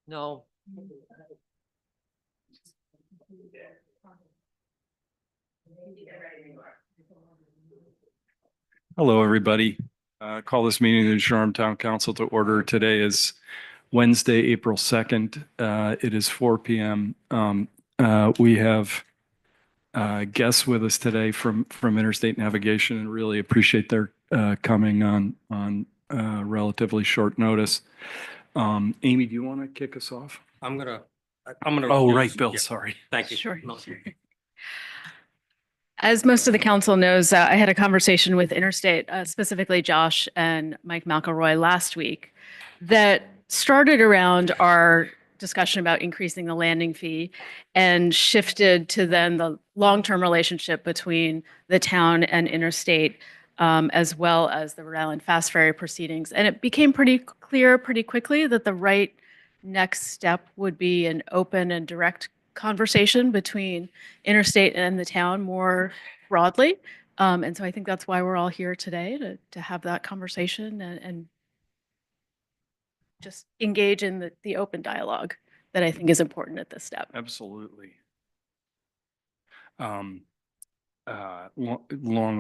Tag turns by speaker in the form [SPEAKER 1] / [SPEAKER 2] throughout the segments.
[SPEAKER 1] No.
[SPEAKER 2] Hello, everybody. Call this meeting of the Shoreham Town Council to order. Today is Wednesday, April 2nd. It is 4 p.m. We have guests with us today from Interstate Navigation and really appreciate their coming on relatively short notice. Amy, do you want to kick us off?
[SPEAKER 1] I'm gonna.
[SPEAKER 2] Oh, right,
[SPEAKER 1] recuse-
[SPEAKER 2] Bill,
[SPEAKER 1] yeah,
[SPEAKER 2] sorry.
[SPEAKER 1] Thank you.
[SPEAKER 3] Sure.
[SPEAKER 1] No.
[SPEAKER 3] As most of the council knows, I had a conversation with Interstate, specifically Josh and Mike McElroy last week, that started around our discussion about increasing the landing fee and shifted to then the long-term relationship between the town and Interstate, as well as the Rhode Island Fast Ferry proceedings. And it became pretty clear pretty quickly that the right next step would be an open and direct conversation between Interstate and the town more broadly. And so I think that's why we're all here today to have that conversation and just engage in the open dialogue that I think is important at this step.
[SPEAKER 2] Absolutely. Long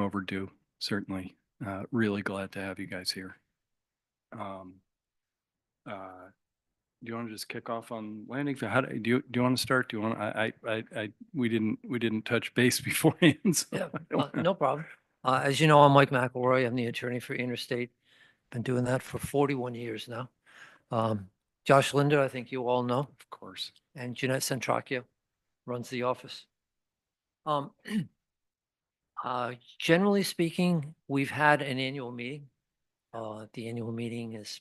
[SPEAKER 2] overdue, certainly. Really glad to have you guys here. Do you want to just kick off on landing? How do you want to start? Do you want, we didn't touch base beforehand. So
[SPEAKER 1] Yeah,
[SPEAKER 2] I don't wanna-
[SPEAKER 1] no problem. As you know, I'm Mike McElroy. I'm the attorney for Interstate. Been doing that for 41 years now. Josh Linder, I think you all know,
[SPEAKER 2] Of course.
[SPEAKER 1] and Jeanette Centracchio runs the office. Generally speaking, we've had an annual meeting. The annual meeting is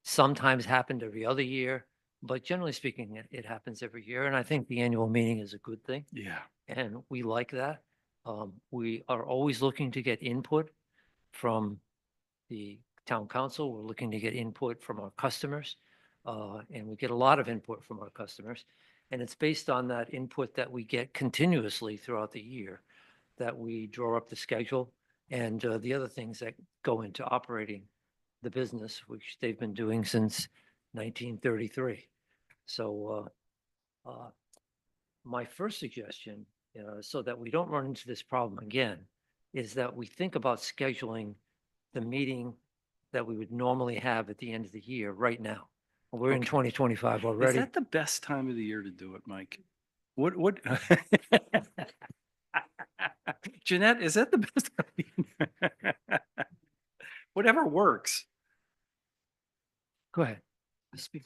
[SPEAKER 1] sometimes happened every other year, but generally speaking, it happens every year. And I think the annual meeting is a good thing.
[SPEAKER 2] Yeah.
[SPEAKER 1] And we like that. We are always looking to get input from the town council. We're looking to get input from our customers. And we get a lot of input from our customers. And it's based on that input that we get continuously throughout the year that we draw up the schedule and the other things that go into operating the business, which they've been doing since 1933. So my first suggestion, so that we don't run into this problem again, is that we think about scheduling the meeting that we would normally have at the end of the year right now. We're in
[SPEAKER 2] Okay.
[SPEAKER 1] 2025
[SPEAKER 2] Is
[SPEAKER 1] already.
[SPEAKER 2] that the best time of the year to do it, Mike? What? Jeanette, is that the best? Whatever works.
[SPEAKER 1] Go ahead. Speak.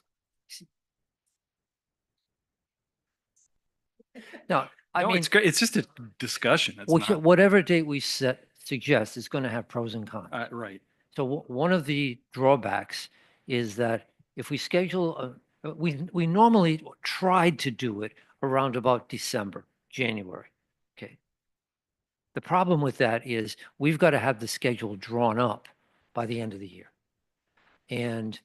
[SPEAKER 1] No, I
[SPEAKER 2] No,
[SPEAKER 1] mean,
[SPEAKER 2] it's great. It's just a discussion. It's not,
[SPEAKER 1] whatever date we suggest is going to have pros and cons.
[SPEAKER 2] right.
[SPEAKER 1] So one of the drawbacks is that if we schedule, we normally tried to do it around about December, January. Okay. The problem with that is we've got to have the schedule drawn up by the end of the year. And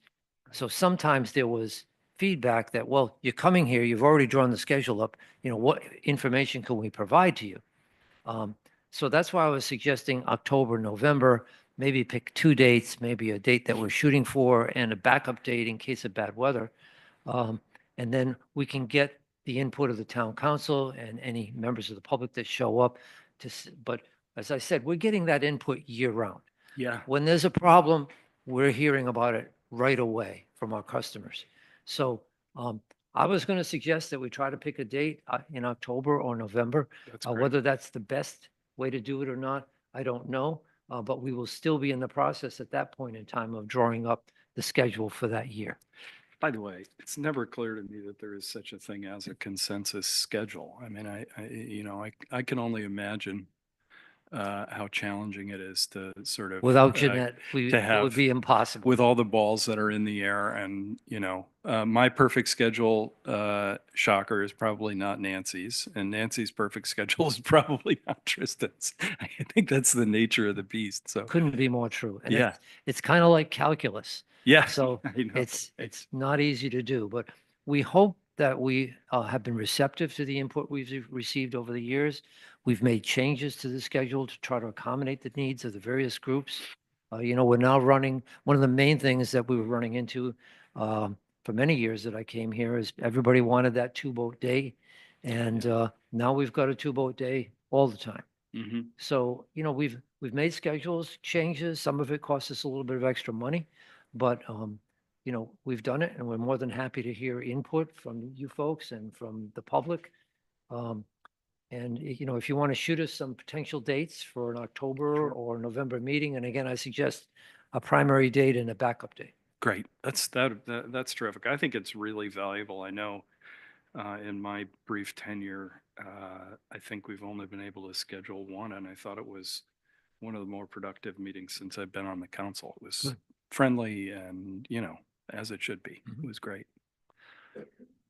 [SPEAKER 1] so sometimes there was feedback that, well, you're coming here, you've already drawn the schedule up, what information can we provide to you? So that's why I was suggesting October, November, maybe pick 2 dates, maybe a date that we're shooting for and a backup date in case of bad weather. And then we can get the input of the town council and any members of the public that show up but as I said, we're getting that input year round.
[SPEAKER 2] Yeah.
[SPEAKER 1] When there's a problem, we're hearing about it right away from our customers. So I was going to suggest that we try to pick a date in October or November.
[SPEAKER 2] That's great.
[SPEAKER 1] Whether that's the best way to do it or not, I don't know. But we will still be in the process at that point in time of drawing up the schedule for that year.
[SPEAKER 2] By the way, it's never clear to me that there is such a thing as a consensus schedule. I mean, I can only imagine how challenging it is to sort of
[SPEAKER 1] Without Jeanette,
[SPEAKER 2] to
[SPEAKER 1] it would
[SPEAKER 2] have
[SPEAKER 1] be impossible.
[SPEAKER 2] with all the balls that are in the air. And, my perfect schedule, shocker, is probably not Nancy's, and Nancy's perfect schedule is probably not Tristan's. I think that's the nature of the beast. So,
[SPEAKER 1] Couldn't be more true. And
[SPEAKER 2] Yeah.
[SPEAKER 1] it's kind of like calculus.
[SPEAKER 2] yeah.
[SPEAKER 1] So
[SPEAKER 2] I know.
[SPEAKER 1] it's not easy to do, but we hope that we have been receptive to the input we've received over the years. We've made changes to the schedule to try to accommodate the needs of the various groups. We're now running, one of the main things that we were running into for many years that I came here is everybody wanted that two-boat day. And now we've got a two-boat day all the time.
[SPEAKER 2] Mhm.
[SPEAKER 1] So, you know, we've made schedules changes. Some of it costs us a little bit of extra money, but you know, we've done it and we're more than happy to hear input from you folks and from the public. Um, and you know, if you want to shoot us some potential dates for an October or November meeting, and again, I suggest a primary date and a backup date.
[SPEAKER 2] Great. That's that's terrific. I think it's really valuable. I know in my brief tenure, I think we've only been able to schedule one, and I thought it was one of the more productive meetings since I've been on the council. It was
[SPEAKER 1] Good.
[SPEAKER 2] friendly and, you know, as it should be.
[SPEAKER 1] Mhm.
[SPEAKER 2] It was great.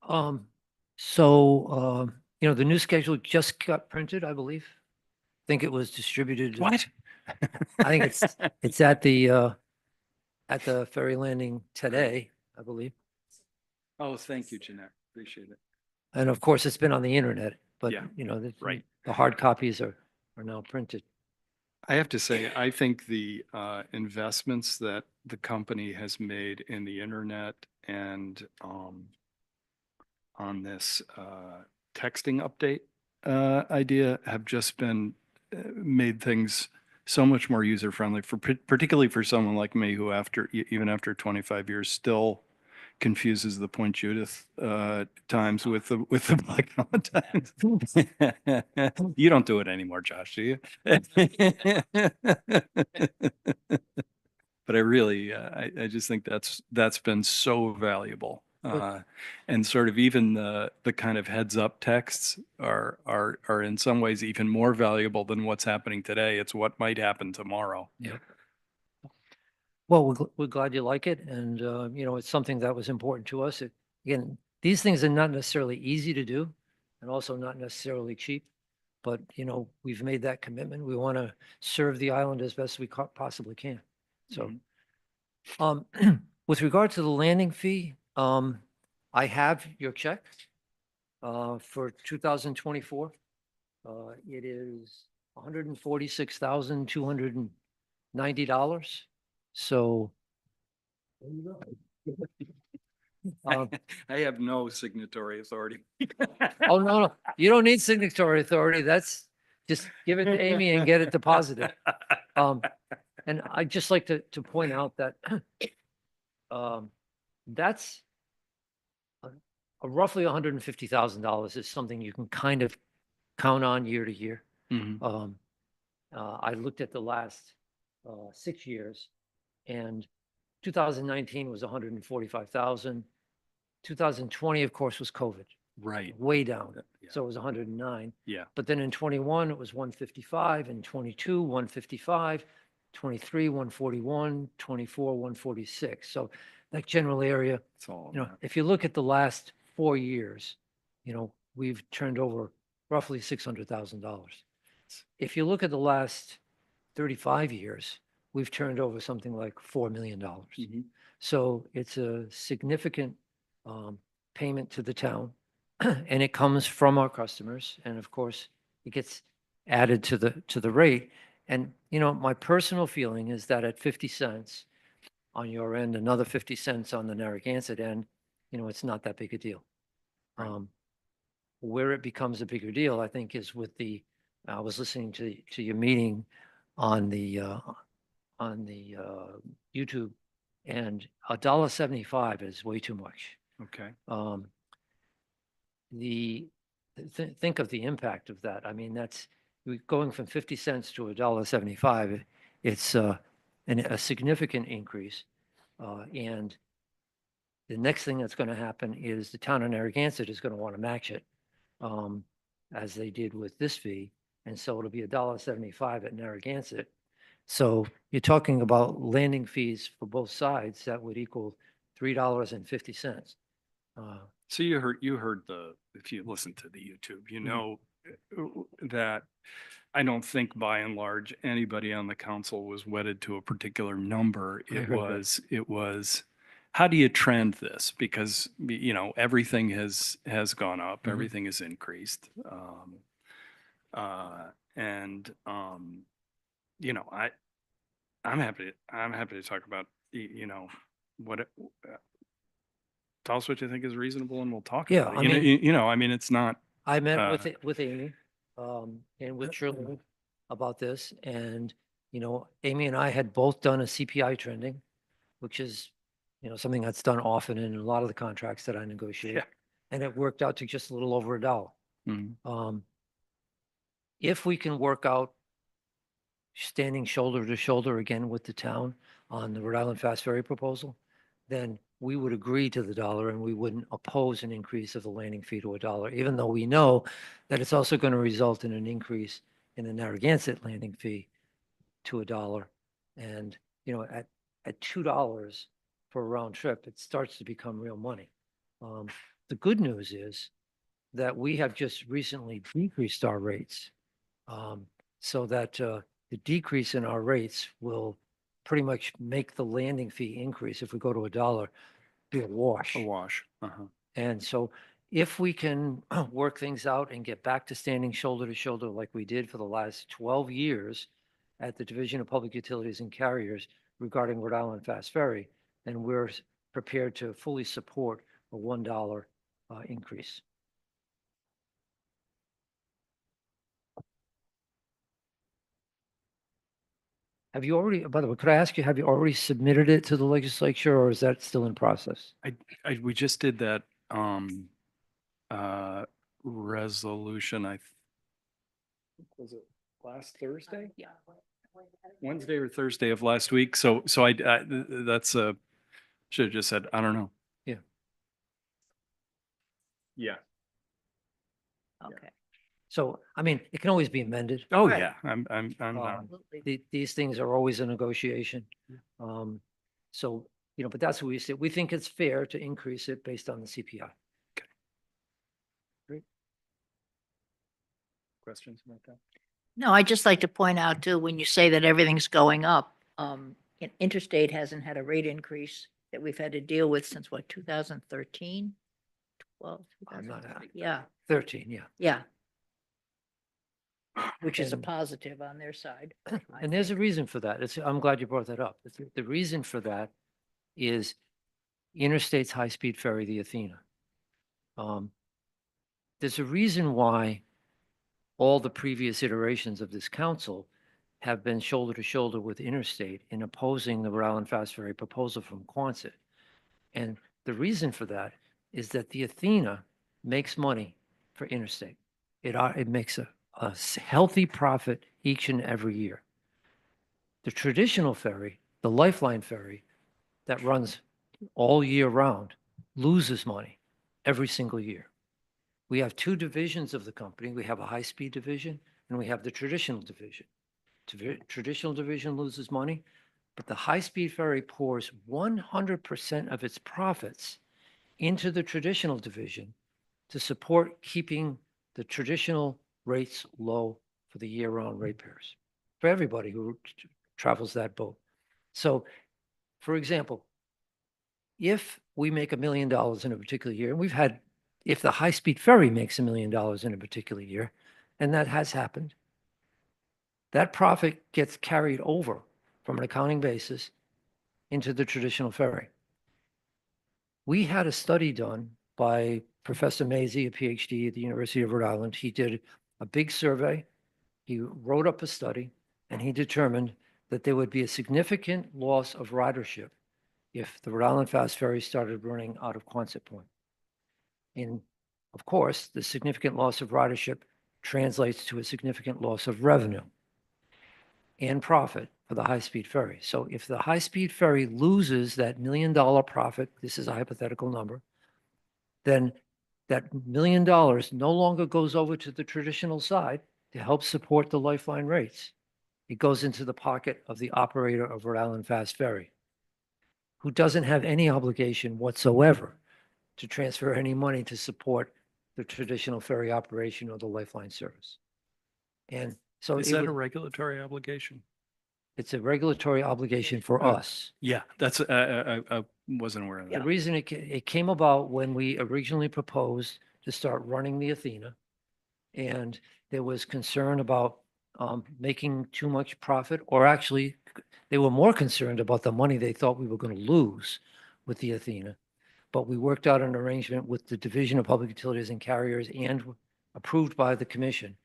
[SPEAKER 1] Um, so you know, the new schedule just got printed, I believe. I think it was distributed.
[SPEAKER 2] What?
[SPEAKER 1] I think it's at the ferry landing today, I believe.
[SPEAKER 2] Oh, thank you, Jeanette. Appreciate it.
[SPEAKER 1] And of course, it's been on the internet, but
[SPEAKER 2] Yeah,
[SPEAKER 1] you know,
[SPEAKER 2] right.
[SPEAKER 1] the hard copies are now printed.
[SPEAKER 2] I have to say, I think the investments that the company has made in the internet and on this texting update idea have just been made things so much more user friendly for particularly for someone like me who even after 25 years still confuses the Point Judith times with the Black times. You don't do it anymore, Josh, do you? But I really, I just think that's been so valuable. And sort of even the kind of heads up texts are in some ways even more valuable than what's happening today. It's what might happen tomorrow.
[SPEAKER 1] Yeah. Well, we're glad you like it. And, you know, it's something that was important to us. Again, these things are not necessarily easy to do and also not necessarily cheap. But, you know, we've made that commitment. We want to serve the island as best we possibly can. So, with regard to the landing fee, I have your check for 2024. It is $146,290. So um,
[SPEAKER 2] I have no signatory authority.
[SPEAKER 1] oh, no, you don't need signatory authority. That's just give it to Amy and get it deposited. And I'd just like to point out that that's a roughly $150,000 is something you can kind of count on year to year.
[SPEAKER 2] Mhm.
[SPEAKER 1] I looked at the last 6 years, and 2019 was 145,000. 2020, of course, was COVID,
[SPEAKER 2] Right.
[SPEAKER 1] way down.
[SPEAKER 2] Yeah.
[SPEAKER 1] So it was 109.
[SPEAKER 2] Yeah.
[SPEAKER 1] But then in 21, it was 155, in 22, 155, 23, 141, 24, 146. So that general area,
[SPEAKER 2] It's all
[SPEAKER 1] you know,
[SPEAKER 2] that.
[SPEAKER 1] if you look at the last 4 years, you know, we've turned over roughly $600,000. If you look at the last 35 years, we've turned over something like $4 million.
[SPEAKER 2] Mhm.
[SPEAKER 1] So it's a significant payment to the town, and it comes from our customers. And of course, it gets added to the rate. And you know, my personal feeling is that at 50 cents on your end, another 50 cents on the Narragansett end, you know, it's not that big a deal.
[SPEAKER 2] Right.
[SPEAKER 1] Where it becomes a bigger deal, I think, is with I was listening to your meeting on the YouTube, and $1.75 is way too much.
[SPEAKER 2] Okay.
[SPEAKER 1] Think of the impact of that. I mean, that's going from 50 cents to $1.75. It's a significant increase. And the next thing that's going to happen is the town of Narragansett is going to want to match it, as they did with this fee. And so it'll be $1.75 at Narragansett. So you're talking about landing fees for both sides that would equal $3.50.
[SPEAKER 2] So you heard if you listen to the YouTube, you know that I don't think by and large anybody on the council was wedded to a particular number.
[SPEAKER 1] I
[SPEAKER 2] It
[SPEAKER 1] heard that.
[SPEAKER 2] was how do you trend this? Because you know everything has gone up,
[SPEAKER 1] Mhm.
[SPEAKER 2] everything has increased, and you know I'm happy to talk about you know what tell us what you think is reasonable and we'll talk
[SPEAKER 1] Yeah,
[SPEAKER 2] about it.
[SPEAKER 1] I
[SPEAKER 2] You know,
[SPEAKER 1] mean-
[SPEAKER 2] I mean, it's not,
[SPEAKER 1] I met with,
[SPEAKER 2] Uh,
[SPEAKER 1] with Amy, and with Shirley about this, and, Amy and I had both done a CPI trending, which is, something that's done often in a lot of the contracts that I negotiate.
[SPEAKER 2] Yeah.
[SPEAKER 1] And it worked out to just a little over $1.
[SPEAKER 2] Mhm.
[SPEAKER 1] If we can work out standing shoulder to shoulder again with the town on the Rhode Island Fast Ferry proposal, then we would agree to the dollar and we wouldn't oppose an increase of the landing fee to $1, even though we know that it's also going to result in an increase in the Narragansett landing fee to $1. And, at $2 for a round trip, it starts to become real money. The good news is that we have just recently decreased our rates, so that the decrease in our rates will pretty much make the landing fee increase if we go to $1 be a wash.
[SPEAKER 2] A wash. Uh-huh.
[SPEAKER 1] And so if we can work things out and get back to standing shoulder to shoulder like we did for the last 12 years at the Division of Public Utilities and Carriers regarding Rhode Island Fast Ferry, then we're prepared to fully support a $1 increase. Have you already, by the way, could I ask you, have you already submitted it to the legislature or is that still in process?
[SPEAKER 2] We just did that, resolution, was it last Thursday?
[SPEAKER 3] Yeah.
[SPEAKER 2] Wednesday or Thursday of last week. So that's should have just said, I don't know.
[SPEAKER 1] Yeah.
[SPEAKER 2] Yeah.
[SPEAKER 4] Okay.
[SPEAKER 1] So, I mean, it can always be amended.
[SPEAKER 2] Oh,
[SPEAKER 4] Right.
[SPEAKER 2] yeah. I'm down.
[SPEAKER 4] Absolutely.
[SPEAKER 1] These things are always a negotiation. So, but that's what we say. We think it's fair to increase it based on the CPI.
[SPEAKER 2] Questions about that?
[SPEAKER 4] No, I'd just like to point out too, when you say that everything's going up, Interstate hasn't had a rate increase that we've had to deal with since what, 2013? 12,
[SPEAKER 1] I'm not
[SPEAKER 4] 2013. Yeah,
[SPEAKER 1] 13, yeah.
[SPEAKER 4] yeah. Which is a
[SPEAKER 1] And-
[SPEAKER 4] positive on their side. I
[SPEAKER 1] And there's a
[SPEAKER 4] think.
[SPEAKER 1] reason for that. I'm glad you brought that up. The reason for that is Interstate's high-speed ferry, the Athena. There's a reason why all the previous iterations of this council have been shoulder to shoulder with Interstate in opposing the Rhode Island Fast Ferry proposal from Quonset. And the reason for that is that the Athena makes money for Interstate. It makes a healthy profit each and every year. The traditional ferry, the Lifeline ferry that runs all year round, loses money every single year. We have two divisions of the company. We have a high-speed division and we have the traditional division. Traditional division loses money, but the high-speed ferry pours 100% of its profits into the traditional division to support keeping the traditional rates low for the year-round ratepayers, for everybody who travels that boat. So, for example, if we make $1 million in a particular year, and we've had, if the high-speed ferry makes $1 million in a particular year, and that has happened, that profit gets carried over from an accounting basis into the traditional ferry. We had a study done by Professor Mazie, a PhD at the University of Rhode Island. He did a big survey. He wrote up a study and he determined that there would be a significant loss of ridership if the Rhode Island Fast Ferry started running out of Quonset Point. And of course, the significant loss of ridership translates to a significant loss of revenue and profit for the high-speed ferry. So if the high-speed ferry loses that $1 million profit, this is a hypothetical number, then that $1 million no longer goes over to the traditional side to help support the Lifeline rates. It goes into the pocket of the operator of Rhode Island Fast Ferry, who doesn't have any obligation whatsoever to transfer any money to support the traditional ferry operation or the Lifeline service. And so
[SPEAKER 2] Is that a regulatory obligation?
[SPEAKER 1] it's a regulatory obligation for us.
[SPEAKER 2] Yeah, that's, I wasn't aware of
[SPEAKER 1] The
[SPEAKER 2] that.
[SPEAKER 1] reason it came about when we originally proposed to start running the Athena, and there was concern about making too much profit, or actually, they were more concerned about the money they thought we were going to lose with the Athena. but we worked out an arrangement with the Division of Public Utilities and Carriers and approved by the commission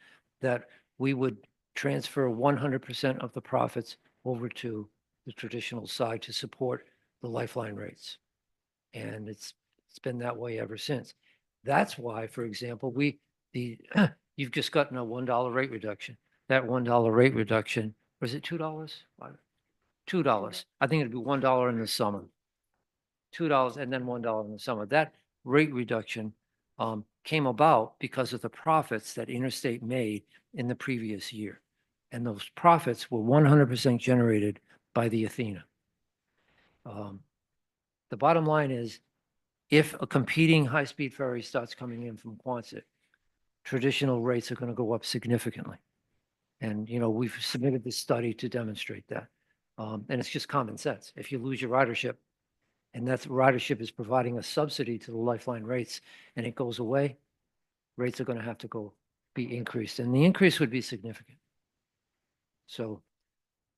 [SPEAKER 1] that we would transfer 100% of the profits over to the traditional side to support the lifeline rates. And it's been that way ever since. That's why, for example, you've just gotten a $1 rate reduction. That $1 rate reduction, was it $2? $2. I think it'd be $1 in the summer. $2 and then $1 in the summer. That rate reduction came about because of the profits that Interstate made in the previous year. And those profits were 100% generated by the Athena. The bottom line is, if a competing high-speed ferry starts coming in from Quonset, traditional rates are going to go up significantly. And, you know, we've submitted this study to demonstrate that. And it's just common sense. If you lose your ridership, and that ridership is providing a subsidy to the lifeline rates, and it goes away, rates are going to have to be increased. And the increase would be significant. So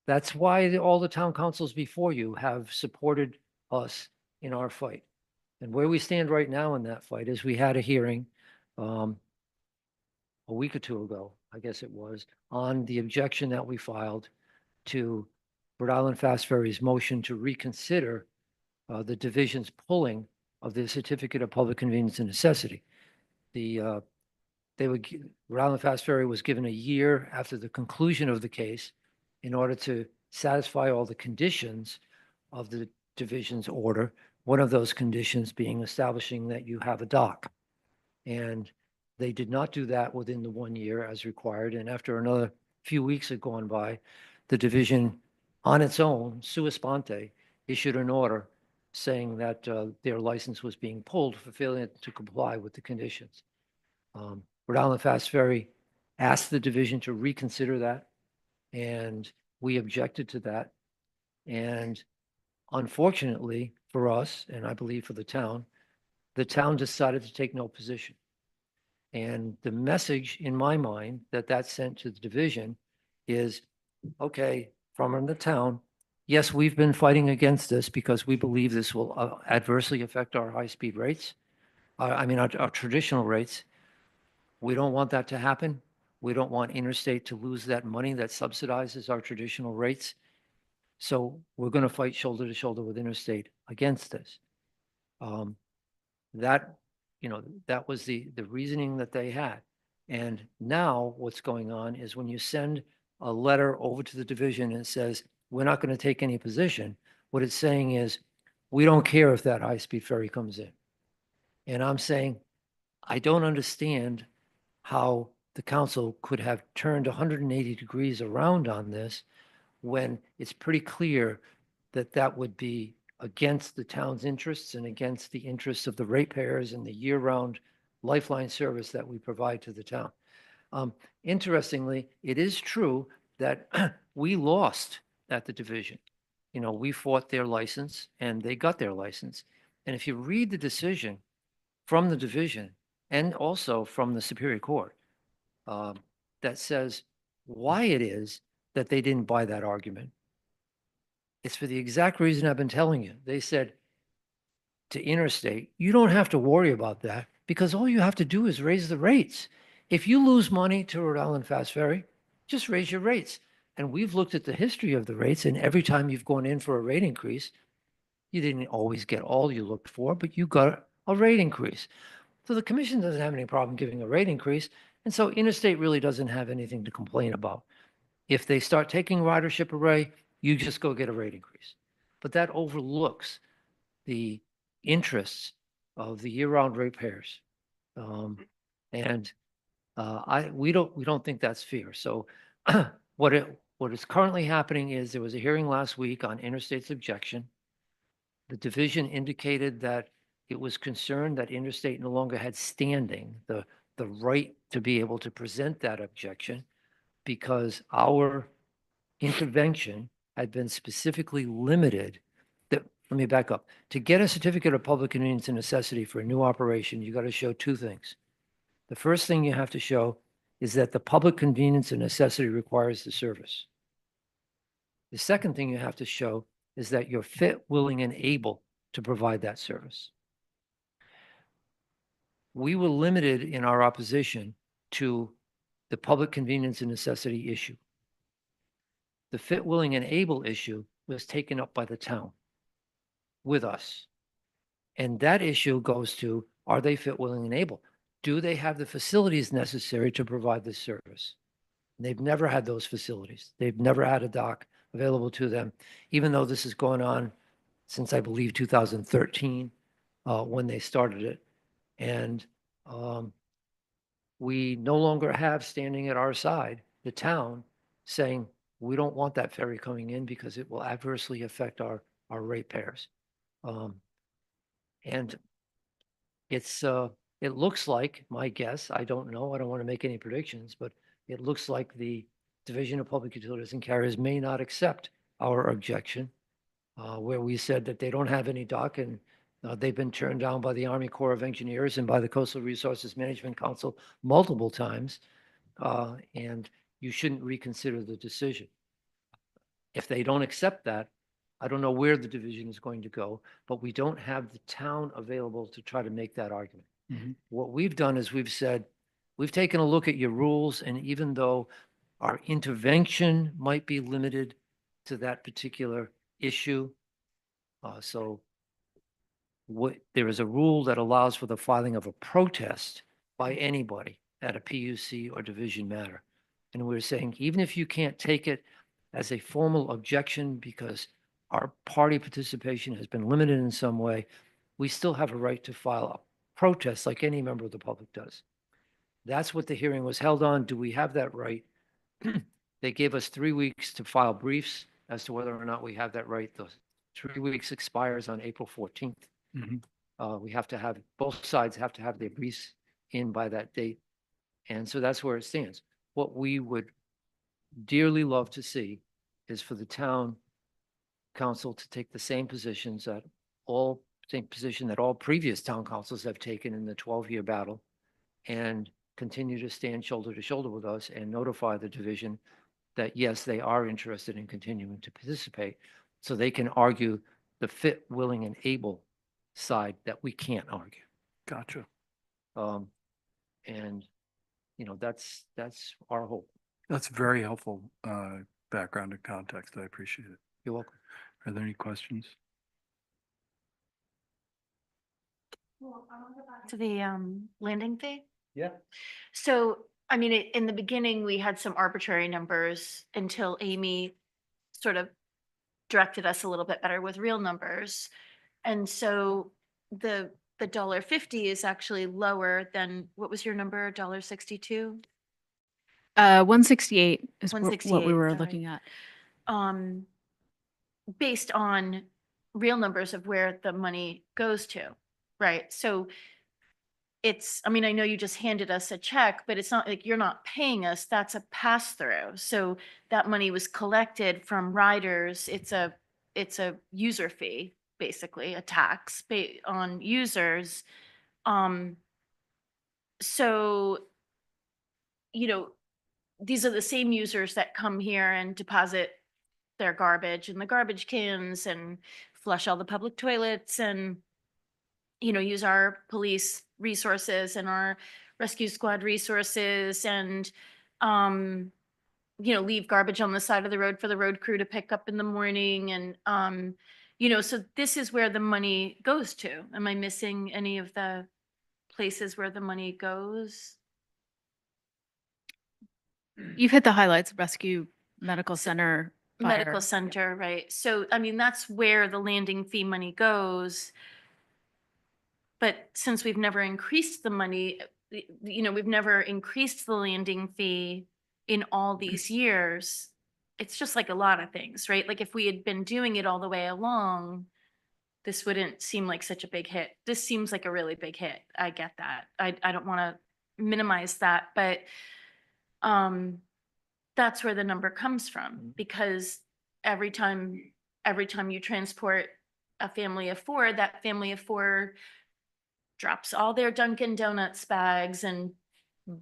[SPEAKER 1] that's why all the town councils before you have supported us in our fight. And where we stand right now in that fight is we had a hearing a week or two ago, I guess it was, on the objection that we filed to Rhode Island Fast Ferry's motion to reconsider the division's pulling of the certificate of public convenience and necessity. Rhode Island Fast Ferry was given a year after the conclusion of the case in order to satisfy all the conditions of the division's order. One of those conditions being establishing that you have a dock. And they did not do that within the 1 year as required. And after another few weeks had gone by, the division on its own, sua sponte, issued an order saying that their license was being pulled for failing to comply with the conditions. Rhode Island Fast Ferry asked the division to reconsider that, and we objected to that. And unfortunately for us, and I believe for the town decided to take no position. And the message in my mind that sent to the division is, okay, from the town, yes, we've been fighting against this because we believe this will adversely affect our high-speed rates. Our traditional rates. We don't want that to happen. We don't want Interstate to lose that money that subsidizes our traditional rates. So we're going to fight shoulder to shoulder with Interstate against this. That was the reasoning that they had. And now what's going on is when you send a letter over to the division and it says, we're not going to take any position, what it's saying is, we don't care if that high-speed ferry comes in. And I'm saying, I don't understand how the council could have turned 180 degrees around on this when it's pretty clear that that would be against the town's interests and against the interests of the ratepayers and the year-round lifeline service that we provide to the town. Interestingly, it is true that we lost at the division. You know, we fought their license and they got their license. And if you read the decision from the division and also from the Superior Court, that says why it is that they didn't buy that argument. It's for the exact reason I've been telling you. They said to Interstate, you don't have to worry about that because all you have to do is raise the rates. If you lose money to Rhode Island Fast Ferry, just raise your rates. And we've looked at the history of the rates, and every time you've gone in for a rate increase, you didn't always get all you looked for, but you got a rate increase. So the commission doesn't have any problem giving a rate increase. And so Interstate really doesn't have anything to complain about. If they start taking ridership away, you just go get a rate increase. But that overlooks the interests of the year-round ratepayers. We don't think that's fair. So what is currently happening is there was a hearing last week on Interstate's objection. The division indicated that it was concerned that Interstate no longer had standing, the right to be able to present that objection, because our intervention had been specifically limited. Let me back up. To get a certificate of public convenience and necessity for a new operation, you got to show two things. The first thing you have to show is that the public convenience and necessity requires the service. The second thing you have to show is that you're fit, willing, and able to provide that service. we were limited in our opposition to the public convenience and necessity issue. The fit, willing, and able issue was taken up by the town with us. And that issue goes to, are they fit, willing, and able? Do they have the facilities necessary to provide this service? And they've never had those facilities. They've never had a dock available to them, even though this has gone on since, I believe, 2013, when they started it. And we no longer have standing at our side, the town, saying, we don't want that ferry coming in because it will adversely affect our ratepayers. And it's, it looks like, my guess, I don't know, I don't want to make any predictions, but it looks like the Division of Public Utilities and Carriers may not accept our objection, where we said that they don't have any dock and they've been turned down by the Army Corps of Engineers and by the Coastal Resources Management Council multiple times. And you shouldn't reconsider the decision. If they don't accept that, I don't know where the division is going to go, but we don't have the town available to try to make that argument.
[SPEAKER 2] Mhm.
[SPEAKER 1] What we've done is we've said, we've taken a look at your rules, and even though our intervention might be limited to that particular issue, so there is a rule that allows for the filing of a protest by anybody at a PUC or division matter. And we're saying, even if you can't take it as a formal objection because our party participation has been limited in some way, we still have a right to file a protest like any member of the public does. That's what the hearing was held on. Do we have that right? They gave us 3 weeks to file briefs as to whether or not we have that right. The 3 weeks expires on April 14th.
[SPEAKER 2] Mhm.
[SPEAKER 1] We have to have, both sides have to have their briefs in by that date. And so that's where it stands. What we would dearly love to see is for the town council to take the same positions that same position that all previous town councils have taken in the 12-year battle, and continue to stand shoulder to shoulder with us and notify the division that, yes, they are interested in continuing to participate, so they can argue the fit, willing, and able side that we can't argue.
[SPEAKER 2] Gotcha.
[SPEAKER 1] And, that's our hope.
[SPEAKER 2] That's very helpful background and context. I appreciate it.
[SPEAKER 1] You're welcome.
[SPEAKER 2] Are there any questions?
[SPEAKER 5] To the landing fee.
[SPEAKER 1] Yeah.
[SPEAKER 5] So, I mean, in the beginning, we had some arbitrary numbers until Amy sort of directed us a little bit better with real numbers. And so the $1.50 is actually lower than, what was your number, $1.62?
[SPEAKER 3] 168 is what we
[SPEAKER 5] 168,
[SPEAKER 3] were
[SPEAKER 5] sorry.
[SPEAKER 3] looking at.
[SPEAKER 5] Based on real numbers of where the money goes to, right? So I mean, I know you just handed us a check, but it's not like you're not paying us, that's a pass through. So that money was collected from riders. It's a user fee, basically, a tax on users. So, these are the same users that come here and deposit their garbage in the garbage cans and flush all the public toilets and, use our police resources and our rescue squad resources and, leave garbage on the side of the road for the road crew to pick up in the morning. And, so this is where the money goes to. Am I missing any of the places where the money goes?
[SPEAKER 3] You've hit the highlights: rescue, medical center,
[SPEAKER 5] Medical
[SPEAKER 3] fire.
[SPEAKER 5] center, right? So, I mean, that's where the landing fee money goes. But since we've never increased the money, we've never increased the landing fee in all these years. It's just like a lot of things, right? Like if we had been doing it all the way along, this wouldn't seem like such a big hit. This seems like a really big hit. I get that. I don't want to minimize that, but that's where the number comes from, because every time you transport a family of four, that family of four drops all their Dunkin' Donuts bags and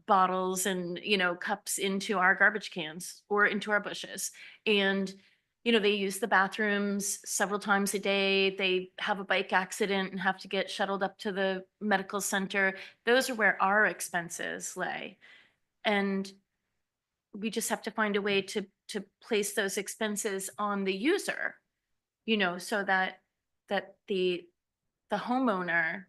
[SPEAKER 5] bottles and, cups into our garbage cans or into our bushes. And, you know, they use the bathrooms several times a day. They have a bike accident and have to get shuttled up to the medical center. Those are where our expenses lay. And we just have to find a way to place those expenses on the user, you know, so that the homeowner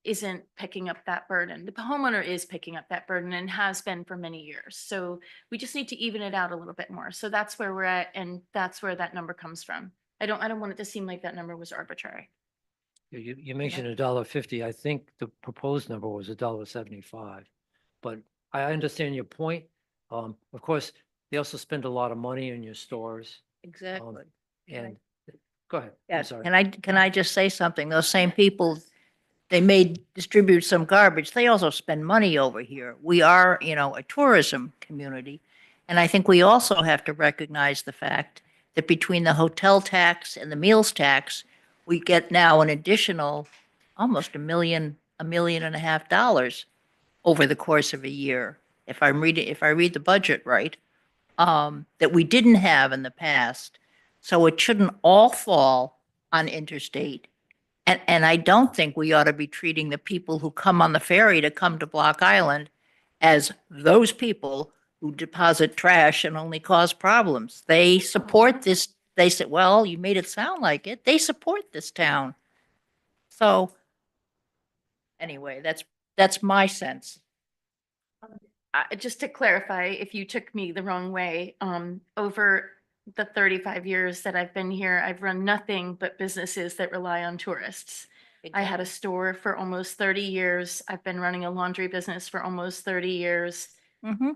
[SPEAKER 5] isn't picking up that burden. The homeowner is picking up that burden and has been for many years. So we just need to even it out a little bit more. So that's where we're at, and that's where that number comes from. I don't want it to seem like that number was arbitrary.
[SPEAKER 1] You mentioned $1.50. I think the proposed number was $1.75. But I understand your point. Of course, they also spend a lot of money in your stores.
[SPEAKER 4] Exactly.
[SPEAKER 1] And go ahead. I'm
[SPEAKER 4] Yeah,
[SPEAKER 1] sorry.
[SPEAKER 4] can I just say something? Those same people, they may distribute some garbage. They also spend money over here. We are, you know, a tourism community. And I think we also have to recognize the fact that between the hotel tax and the meals tax, we get now an additional almost $1.5 million over the course of a year. If I read the budget right, that we didn't have in the past. So it shouldn't all fall on interstate. And I don't think we ought to be treating the people who come on the ferry to come to Block Island as those people who deposit trash and only cause problems. They support this. They said, well, you made it sound like it. They support this town. So anyway, that's my sense.
[SPEAKER 5] Just to clarify, if you took me the wrong way, over the 35 years that I've been here, I've run nothing but businesses that rely on tourists. I had a store for almost 30 years. I've been running a laundry business for almost 30 years.
[SPEAKER 4] Mm-hmm.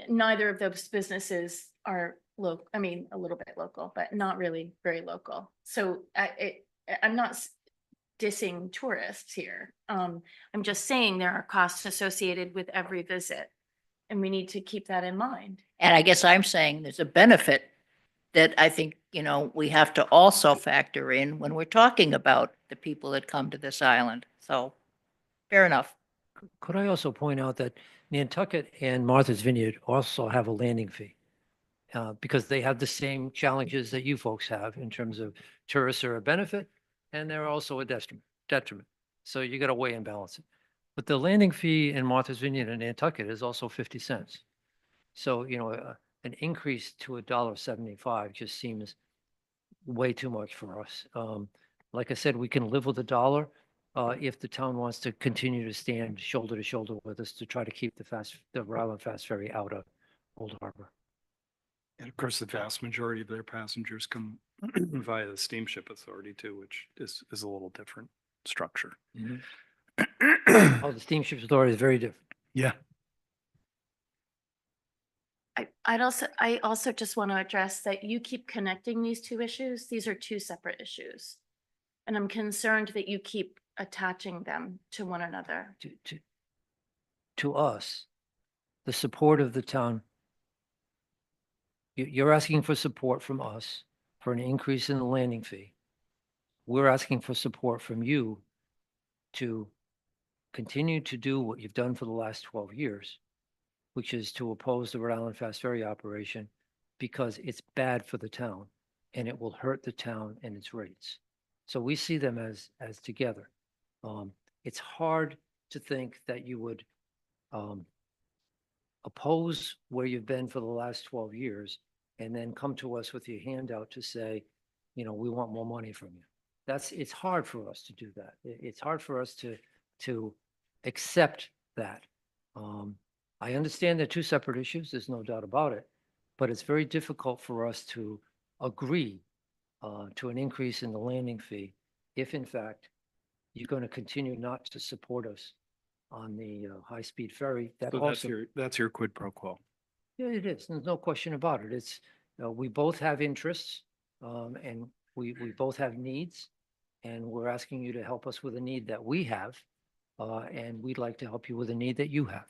[SPEAKER 5] Neither of those businesses are local. I mean, a little bit local, but not really very local. So I'm not dissing tourists here. I'm just saying there are costs associated with every visit, and we need to keep that in mind.
[SPEAKER 4] And I guess I'm saying there's a benefit that I think, you know, we have to also factor in when we're talking about the people that come to this island. So fair enough.
[SPEAKER 1] Could I also point out that Nantucket and Martha's Vineyard also have a landing fee? Because they have the same challenges that you folks have in terms of tourists are a benefit and they're also a detriment. So you got to weigh and balance it. But the landing fee in Martha's Vineyard and Nantucket is also 50 cents. So, you know, an increase to $1.75 just seems way too much for us. Like I said, we can live with $1 if the town wants to continue to stand shoulder to shoulder with us to try to keep the Rhode Island Fast Ferry out of Old Harbor.
[SPEAKER 2] And of course, the vast majority of their passengers come via the steamship authority too, which is a little different structure.
[SPEAKER 1] Oh, the steamship authority is very different.
[SPEAKER 2] Yeah.
[SPEAKER 5] I also just want to address that you keep connecting these two issues. These are two separate issues. And I'm concerned that you keep attaching them to one another.
[SPEAKER 1] To us, the support of the town, you're asking for support from us for an increase in the landing fee. We're asking for support from you to continue to do what you've done for the last 12 years, which is to oppose the Rhode Island Fast Ferry operation because it's bad for the town and it will hurt the town and its rates. So we see them as together. It's hard to think that you would oppose where you've been for the last 12 years and then come to us with your handout to say, you know, we want more money from you. It's hard for us to do that. It's hard for us to accept that. I understand they're two separate issues. There's no doubt about it, but it's very difficult for us to agree to an increase in the landing fee if in fact you're going to continue not to support us on the high-speed ferry. That
[SPEAKER 2] So
[SPEAKER 1] also,
[SPEAKER 2] that's your quid pro quo.
[SPEAKER 1] yeah, it is. There's no question about it. It's we both have interests and we both have needs, and we're asking you to help us with a need that we have, and we'd like to help you with a need that you have.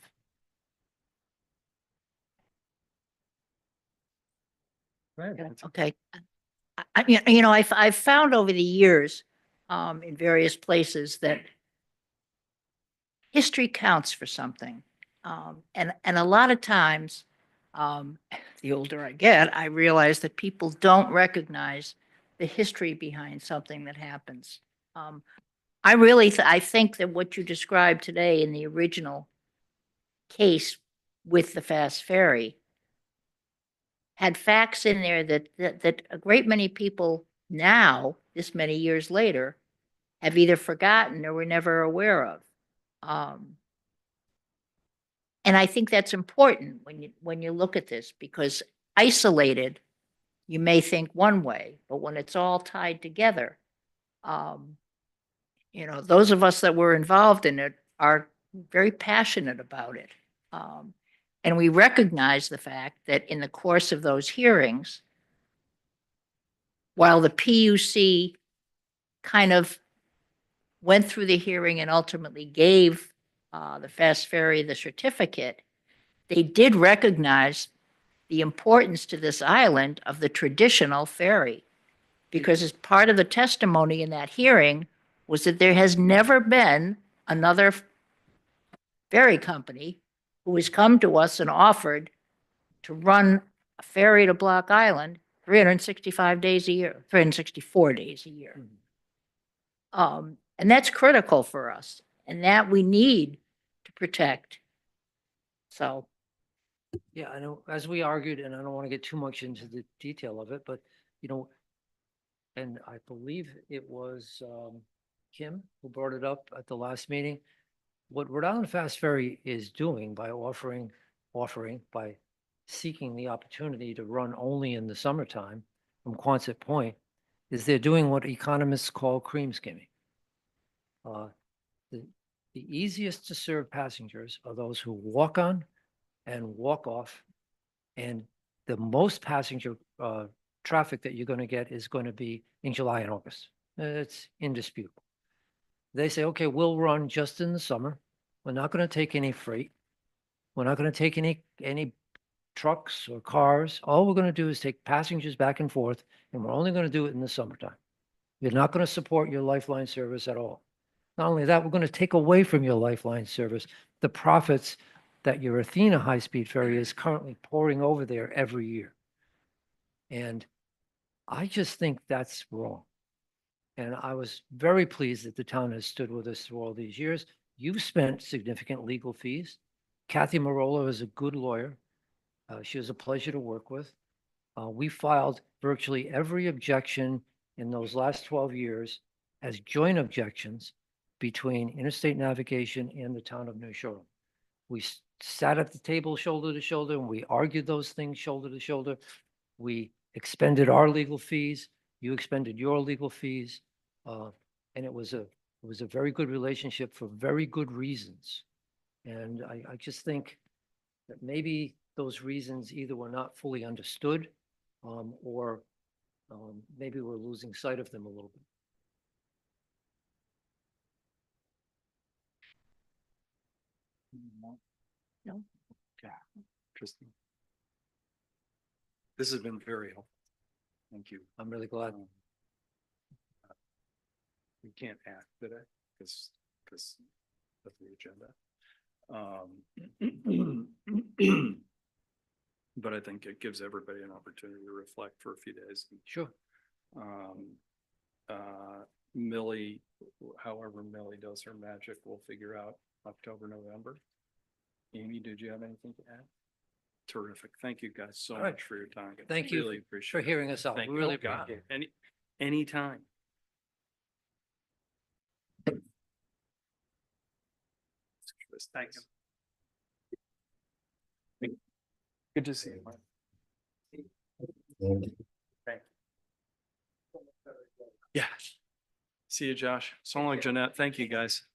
[SPEAKER 1] Right.
[SPEAKER 4] Okay. You know, I've found over the years, in various places that history counts for something. And a lot of times, the older I get, I realize that people don't recognize the history behind something that happens. I really, I think that what you described today in the original case with the fast ferry had facts in there that a great many people now, this many years later, have either forgotten or were never aware of. And I think that's important when you look at this, because isolated, you may think one way, but when it's all tied together, those of us that were involved in it are very passionate about it. And we recognize the fact that in the course of those hearings, while the PUC kind of went through the hearing and ultimately gave the Fast Ferry the certificate, they did recognize the importance to this island of the traditional ferry. Because as part of the testimony in that hearing was that there has never been another ferry company who has come to us and offered to run a ferry to Block Island 365 days a year, 364 days a year. And that's critical for us, and that we need to protect. So,
[SPEAKER 1] Yeah, I know, as we argued, and I don't want to get too much into the detail of it, but, and I believe it was Kim who brought it up at the last meeting. What Rhode Island Fast Ferry is doing by by seeking the opportunity to run only in the summertime from Quonset Point, is they're doing what economists call cream skimming. The easiest to serve passengers are those who walk on and walk off, and the most passenger traffic that you're going to get is going to be in July and August. It's indisputable. They say, okay, we'll run just in the summer. We're not going to take any freight. We're not going to take any trucks or cars. All we're going to do is take passengers back and forth, and we're only going to do it in the summertime. You're not going to support your Lifeline service at all. Not only that, we're going to take away from your Lifeline service the profits that your Athena high-speed ferry is currently pouring over there every year. And I just think that's wrong. And I was very pleased that the town has stood with us through all these years. You've spent significant legal fees. Kathy Marola is a good lawyer. She was a pleasure to work with. We filed virtually every objection in those last 12 years as joint objections between Interstate Navigation and the town of New Shore. We sat at the table shoulder to shoulder, and we argued those things shoulder to shoulder. We expended our legal fees. You expended your legal fees. And it was a very good relationship for very good reasons. And I just think that maybe those reasons either were not fully understood, or maybe we're losing sight of them a little bit.
[SPEAKER 4] no,
[SPEAKER 2] Interesting. This has been very helpful. Thank you.
[SPEAKER 1] I'm really glad.
[SPEAKER 2] We can't act today because of the agenda. But I think it gives everybody an opportunity to reflect for a few days.
[SPEAKER 1] Sure.
[SPEAKER 2] Millie, however Millie does her magic, we'll figure out October, November. Amy, did you have anything to add? Terrific. Thank you guys so
[SPEAKER 1] All right.
[SPEAKER 2] much for your time.
[SPEAKER 1] Thank you
[SPEAKER 2] Really
[SPEAKER 1] for
[SPEAKER 2] appreciate it.
[SPEAKER 1] hearing us out.
[SPEAKER 2] Thank
[SPEAKER 1] We
[SPEAKER 2] you.
[SPEAKER 1] really
[SPEAKER 2] Oh, God.
[SPEAKER 1] appreciate it.
[SPEAKER 2] Anytime. Thank you. Good to see you, Mike. Thank you. Yeah. See you, Josh. So long, Jeanette. Thank you, guys.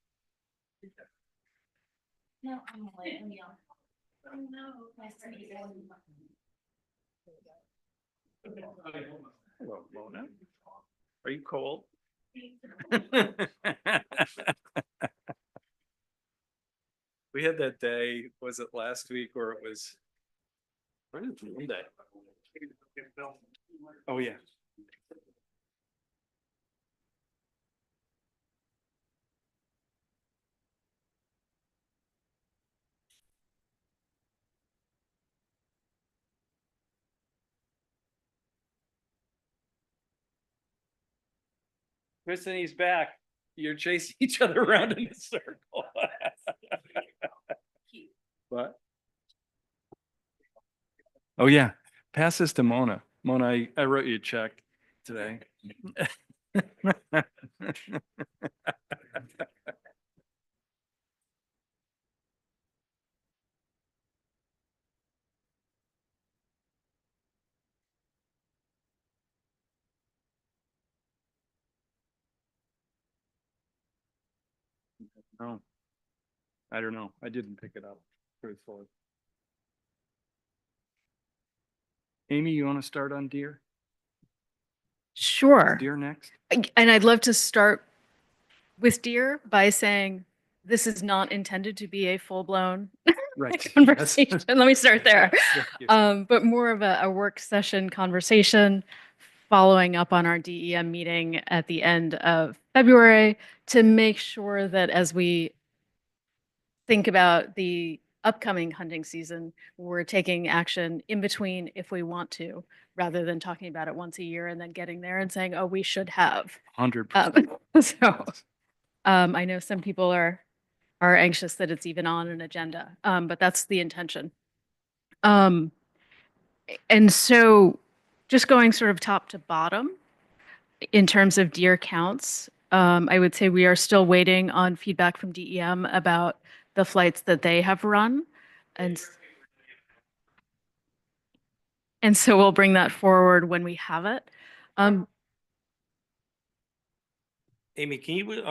[SPEAKER 5] No, I'm like, oh no.
[SPEAKER 2] Hello, Mona. Are you cold? We had that day, was it last week or it was? When is Monday? Oh, yeah. Kristen, he's back. You're chasing each other around in a circle. What? Oh, yeah. Pass this to Mona. Mona, I wrote you a check today. No, I don't know. I didn't pick it up truthfully. Amy, you want to start on deer?
[SPEAKER 3] Sure.
[SPEAKER 2] Deer next?
[SPEAKER 3] And I'd love to start with deer by saying this is not intended to be a full-blown
[SPEAKER 2] Right.
[SPEAKER 3] conversation. Let me start there.
[SPEAKER 2] Thank you.
[SPEAKER 3] But more of a work session conversation following up on our DEM meeting at the end of February to make sure that as we think about the upcoming hunting season, we're taking action in between if we want to, rather than talking about it once a year and then getting there and saying, oh, we should have.
[SPEAKER 2] 100%.
[SPEAKER 3] So I know some people are anxious that it's even on an agenda, but that's the intention. And so just going sort of top to bottom in terms of deer counts, I would say we are still waiting on feedback from DEM about the flights that they have run. And so we'll bring that forward when we have it.
[SPEAKER 6] Amy, can you,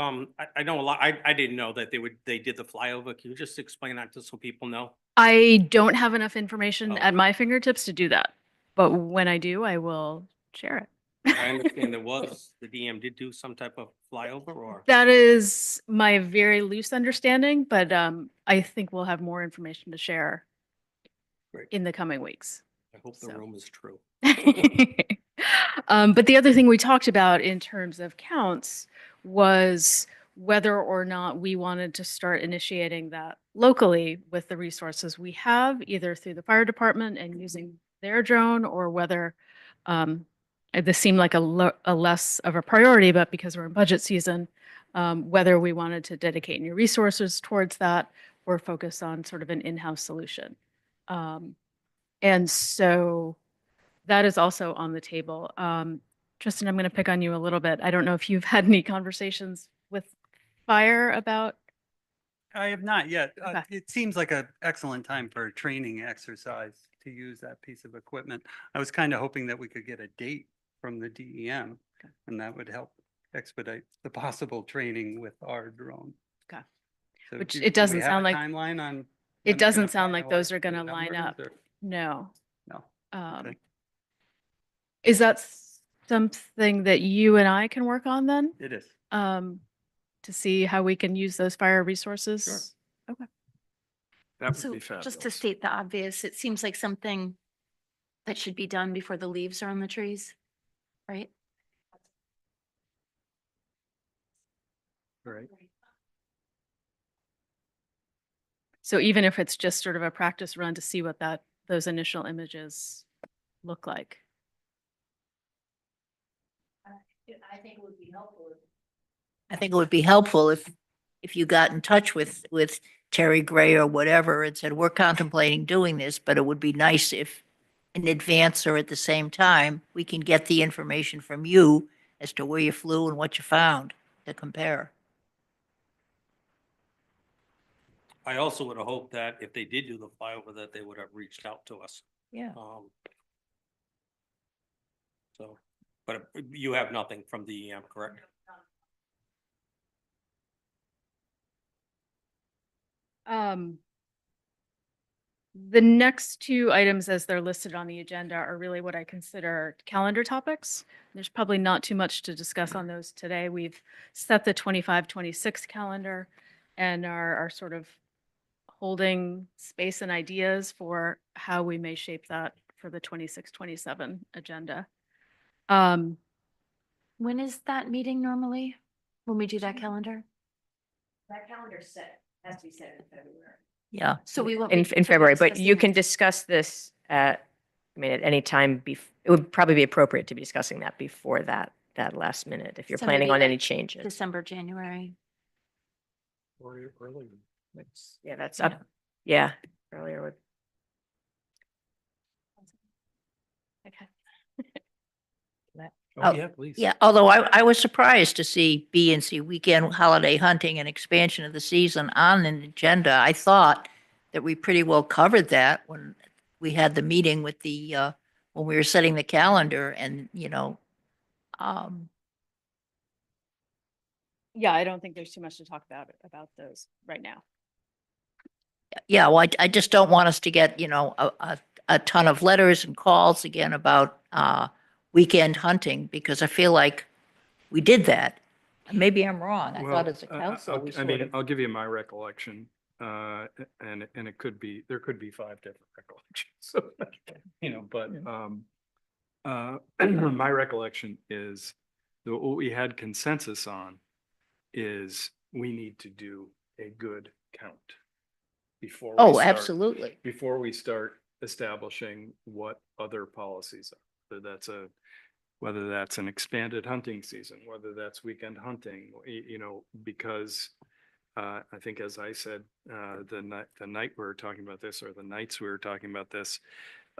[SPEAKER 6] I know a lot, I didn't know that they did the flyover. Can you just explain that just so people know?
[SPEAKER 3] I don't have enough information
[SPEAKER 6] Oh.
[SPEAKER 3] at my fingertips to do that, but when I do, I will share it.
[SPEAKER 6] I understand the DM did do some type of flyover or?
[SPEAKER 3] That is my very loose understanding, but I think we'll have more information to share
[SPEAKER 6] Great.
[SPEAKER 3] in the coming weeks.
[SPEAKER 6] I hope the
[SPEAKER 3] So.
[SPEAKER 6] room is true.
[SPEAKER 3] But the other thing we talked about in terms of counts was whether or not we wanted to start initiating that locally with the resources we have, either through the fire department and using their drone, or whether this seemed like a less of a priority, but because we're in budget season, whether we wanted to dedicate new resources towards that or focus on sort of an in-house solution. And so that is also on the table. Tristan, I'm going to pick on you a little bit. I don't know if you've had any conversations with fire about.
[SPEAKER 7] I have not yet.
[SPEAKER 3] Okay.
[SPEAKER 7] It seems like an excellent time for a training exercise to use that piece of equipment. I was kind of hoping that we could get a date from the DEM,
[SPEAKER 3] Okay.
[SPEAKER 7] and that would help expedite the possible training with our drone.
[SPEAKER 3] Okay.
[SPEAKER 7] So
[SPEAKER 3] Which
[SPEAKER 7] do-
[SPEAKER 3] it
[SPEAKER 7] do we
[SPEAKER 3] doesn't
[SPEAKER 7] have
[SPEAKER 3] sound
[SPEAKER 7] a
[SPEAKER 3] like-
[SPEAKER 7] timeline on. when
[SPEAKER 3] It
[SPEAKER 7] it's
[SPEAKER 3] doesn't
[SPEAKER 7] gonna
[SPEAKER 3] sound like those
[SPEAKER 7] finalize
[SPEAKER 3] are going to
[SPEAKER 7] the
[SPEAKER 3] line
[SPEAKER 7] numbers,
[SPEAKER 3] up.
[SPEAKER 7] or-
[SPEAKER 3] No.
[SPEAKER 7] No.
[SPEAKER 3] Um,
[SPEAKER 7] Okay.
[SPEAKER 3] Is that something that you and I can work on then?
[SPEAKER 7] It is.
[SPEAKER 3] To see how we can use those fire resources?
[SPEAKER 2] Sure. That would
[SPEAKER 5] So
[SPEAKER 2] be
[SPEAKER 5] just to
[SPEAKER 2] fabulous.
[SPEAKER 5] state the obvious, it seems like something that should be done before the leaves are on the trees, right?
[SPEAKER 2] Right.
[SPEAKER 3] So even if it's just sort of a practice run to see what those initial images look like.
[SPEAKER 4] I think it would be helpful. I think it would be helpful if you got in touch with Terry Gray or whatever and said, we're contemplating doing this, but it would be nice if in advance or at the same time, we can get the information from you as to where you flew and what you found to compare.
[SPEAKER 6] I also would have hoped that if they did do the flyover, that they would have reached out to us.
[SPEAKER 4] Yeah.
[SPEAKER 6] So, but you have nothing from DEM, correct?
[SPEAKER 3] The next two items as they're listed on the agenda are really what I consider calendar topics. There's probably not too much to discuss on those today. We've set the 25-26 calendar and are sort of holding space and ideas for how we may shape that for the 26-27 agenda.
[SPEAKER 5] When is that meeting normally? When we do that calendar?
[SPEAKER 8] That calendar's set, has to be set in February.
[SPEAKER 4] Yeah.
[SPEAKER 5] So we won't.
[SPEAKER 8] In
[SPEAKER 5] be
[SPEAKER 8] February, but
[SPEAKER 5] discussing
[SPEAKER 8] you
[SPEAKER 5] it.
[SPEAKER 8] can discuss this at, I mean, at any time it would probably be appropriate to be discussing that before that that last minute, if you're
[SPEAKER 5] So
[SPEAKER 8] planning
[SPEAKER 5] maybe
[SPEAKER 8] on any
[SPEAKER 5] like
[SPEAKER 8] changes.
[SPEAKER 5] December, January.
[SPEAKER 8] Yeah, that's
[SPEAKER 5] Yeah.
[SPEAKER 8] up, yeah, earlier would.
[SPEAKER 5] Okay.
[SPEAKER 4] Oh,
[SPEAKER 2] yeah, please.
[SPEAKER 4] Yeah, although I was surprised to see B and C weekend holiday hunting and expansion of the season on an agenda. I thought that we pretty well covered that when we had the meeting with when we were setting the calendar and, um,
[SPEAKER 3] Yeah, I don't think there's too much to talk about those right now.
[SPEAKER 4] yeah, well, I just don't want us to get, a ton of letters and calls again about, weekend hunting because I feel like we did that. Maybe I'm wrong. I thought as a council, we
[SPEAKER 2] I
[SPEAKER 4] sort
[SPEAKER 2] mean,
[SPEAKER 4] of.
[SPEAKER 2] I'll give you my recollection, and it could be, there could be 5 different recollections. So, but, my recollection is that what we had consensus on is we need to do a good count before we
[SPEAKER 4] Oh,
[SPEAKER 2] start,
[SPEAKER 4] absolutely.
[SPEAKER 2] before we start establishing what other policies are. Whether that's an expanded hunting season, whether that's weekend hunting, because I think, as I said, the night we were talking about this, or the nights we were talking about this,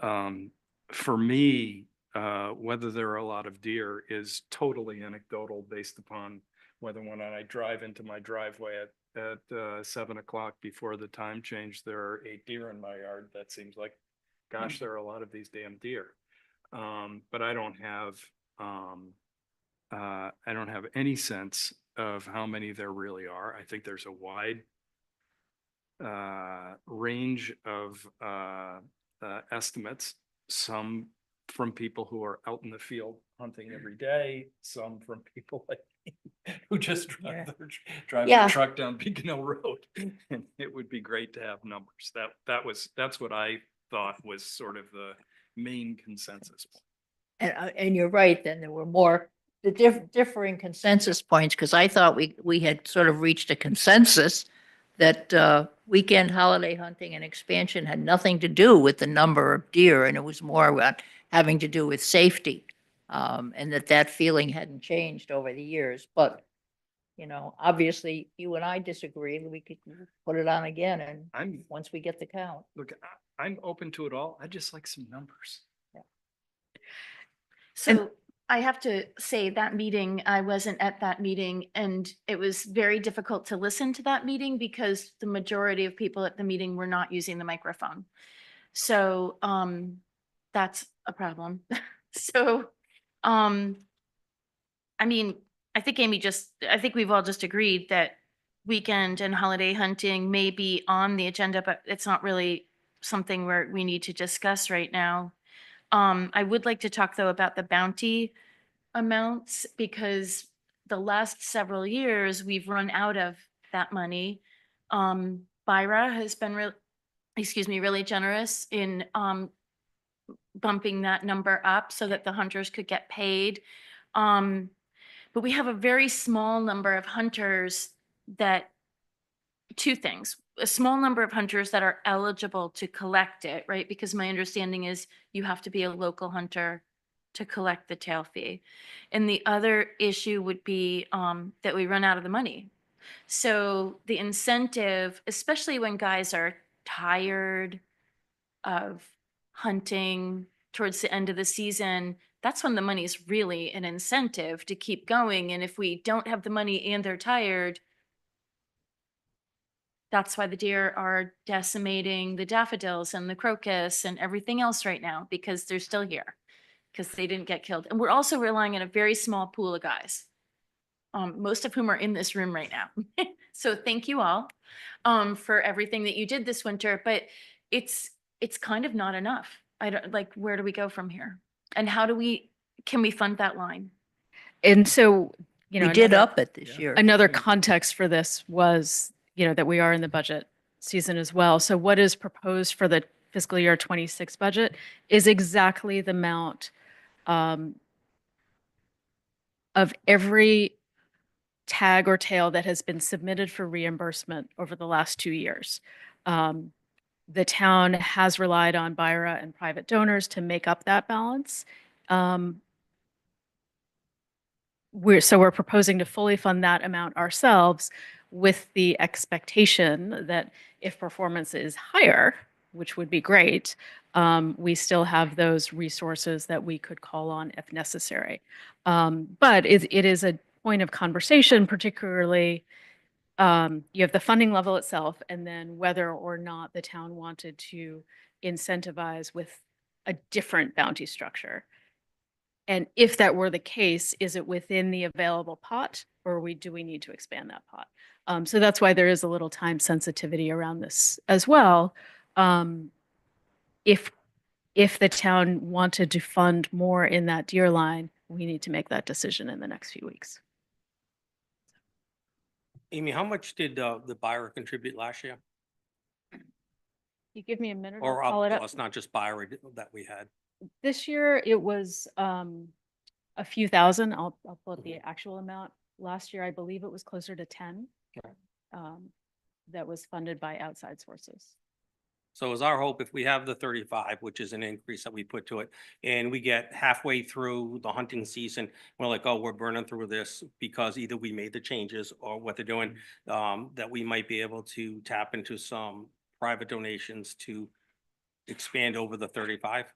[SPEAKER 2] for me, whether there are a lot of deer is totally anecdotal based upon whether when I drive into my driveway at 7 o'clock before the time change, there are 8 deer in my yard. That seems like, gosh, there are a lot of these damn deer. But I don't have any sense of how many there really are. I think there's a wide range of estimates, some from people who are out in the field hunting every day, some from people like me who just drive their
[SPEAKER 4] Yeah.
[SPEAKER 2] truck down Beacon Hill Road. And it would be great to have numbers. That's what I thought was sort of the main consensus point.
[SPEAKER 4] And you're right, then there were more, the differing consensus points, because I thought we had sort of reached a consensus that weekend holiday hunting and expansion had nothing to do with the number of deer, and it was more about having to do with safety. And that feeling hadn't changed over the years, but, obviously you and I disagree, we could put it on again and once we get the count.
[SPEAKER 2] Look, I'm open to it all. I just like some numbers.
[SPEAKER 5] So I have to say that meeting, I wasn't at that meeting, and it was very difficult to listen to that meeting because the majority of people at the meeting were not using the microphone. So that's a problem. So I mean, I think I think we've all just agreed that weekend and holiday hunting may be on the agenda, but it's not really something where we need to discuss right now. I would like to talk though about the bounty amounts because the last several years we've run out of that money. Byra has been really generous in bumping that number up so that the hunters could get paid. But we have a very small number of hunters that, 2 things, a small number of hunters that are eligible to collect it, right? Because my understanding is you have to be a local hunter to collect the tail fee. And the other issue would be that we run out of the money. So the incentive, especially when guys are tired of hunting towards the end of the season, that's when the money is really an incentive to keep going. And if we don't have the money and they're tired, that's why the deer are decimating the daffodils and the crocus and everything else right now, because they're still here, because they didn't get killed. And we're also relying on a very small pool of guys, most of whom are in this room right now. So thank you all for everything that you did this winter, but it's kind of not enough. I don't, like, where do we go from here? And can we fund that line?
[SPEAKER 3] And so,
[SPEAKER 4] We did up it this
[SPEAKER 2] Yeah.
[SPEAKER 4] year.
[SPEAKER 3] another context for this was, that we are in the budget season as well. So what is proposed for the fiscal year 26 budget is exactly the amount of every tag or tail that has been submitted for reimbursement over the last 2 years. The town has relied on BIRA and private donors to make up that balance. we're proposing to fully fund that amount ourselves with the expectation that if performance is higher, which would be great, we still have those resources that we could call on if necessary. But it is a point of conversation, particularly you have the funding level itself, and then whether or not the town wanted to incentivize with a different bounty structure. And if that were the case, is it within the available pot, or do we need to expand that pot? So that's why there is a little time sensitivity around this as well. If the town wanted to fund more in that deer line, we need to make that decision in the next few weeks.
[SPEAKER 6] Amy, how much did the buyer contribute last year?
[SPEAKER 3] You give me a minute,
[SPEAKER 6] Or
[SPEAKER 3] I'll call it up.
[SPEAKER 6] it's not just buyer that we had.
[SPEAKER 3] This year, it was a few thousand. I'll pull up the actual amount. Last year, I believe it was closer to 10.
[SPEAKER 6] Okay.
[SPEAKER 3] That was funded by outside sources.
[SPEAKER 6] So is our hope if we have the 35, which is an increase that we put to it, and we get halfway through the hunting season, we're like, oh, we're burning through this because either we made the changes or what they're doing, that we might be able to tap into some private donations to expand over the 35?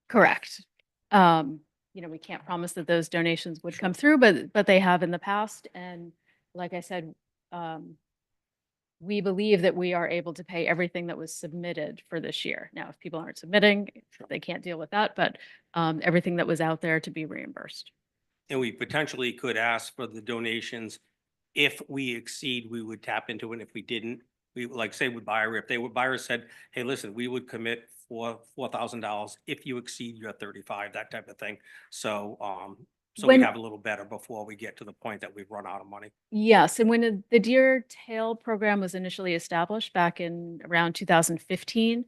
[SPEAKER 3] Correct. We can't promise that those donations would come through, but they have in the past. And like I said, we believe that we are able to pay everything that was submitted for this year. Now, if people aren't submitting, they can't deal with that, but everything that was out there to be reimbursed.
[SPEAKER 6] And we potentially could ask for the donations. If we exceed, we would tap into it. If we didn't, we like say with buyer, if they would buyer said, hey, listen, we would commit for $4,000 if you exceed your 35, that type of thing. So, so we
[SPEAKER 3] When-
[SPEAKER 6] have a little better before we get to the point that we've run out of money.
[SPEAKER 3] Yes, and when the Deer Tail program was initially established back in around 2015,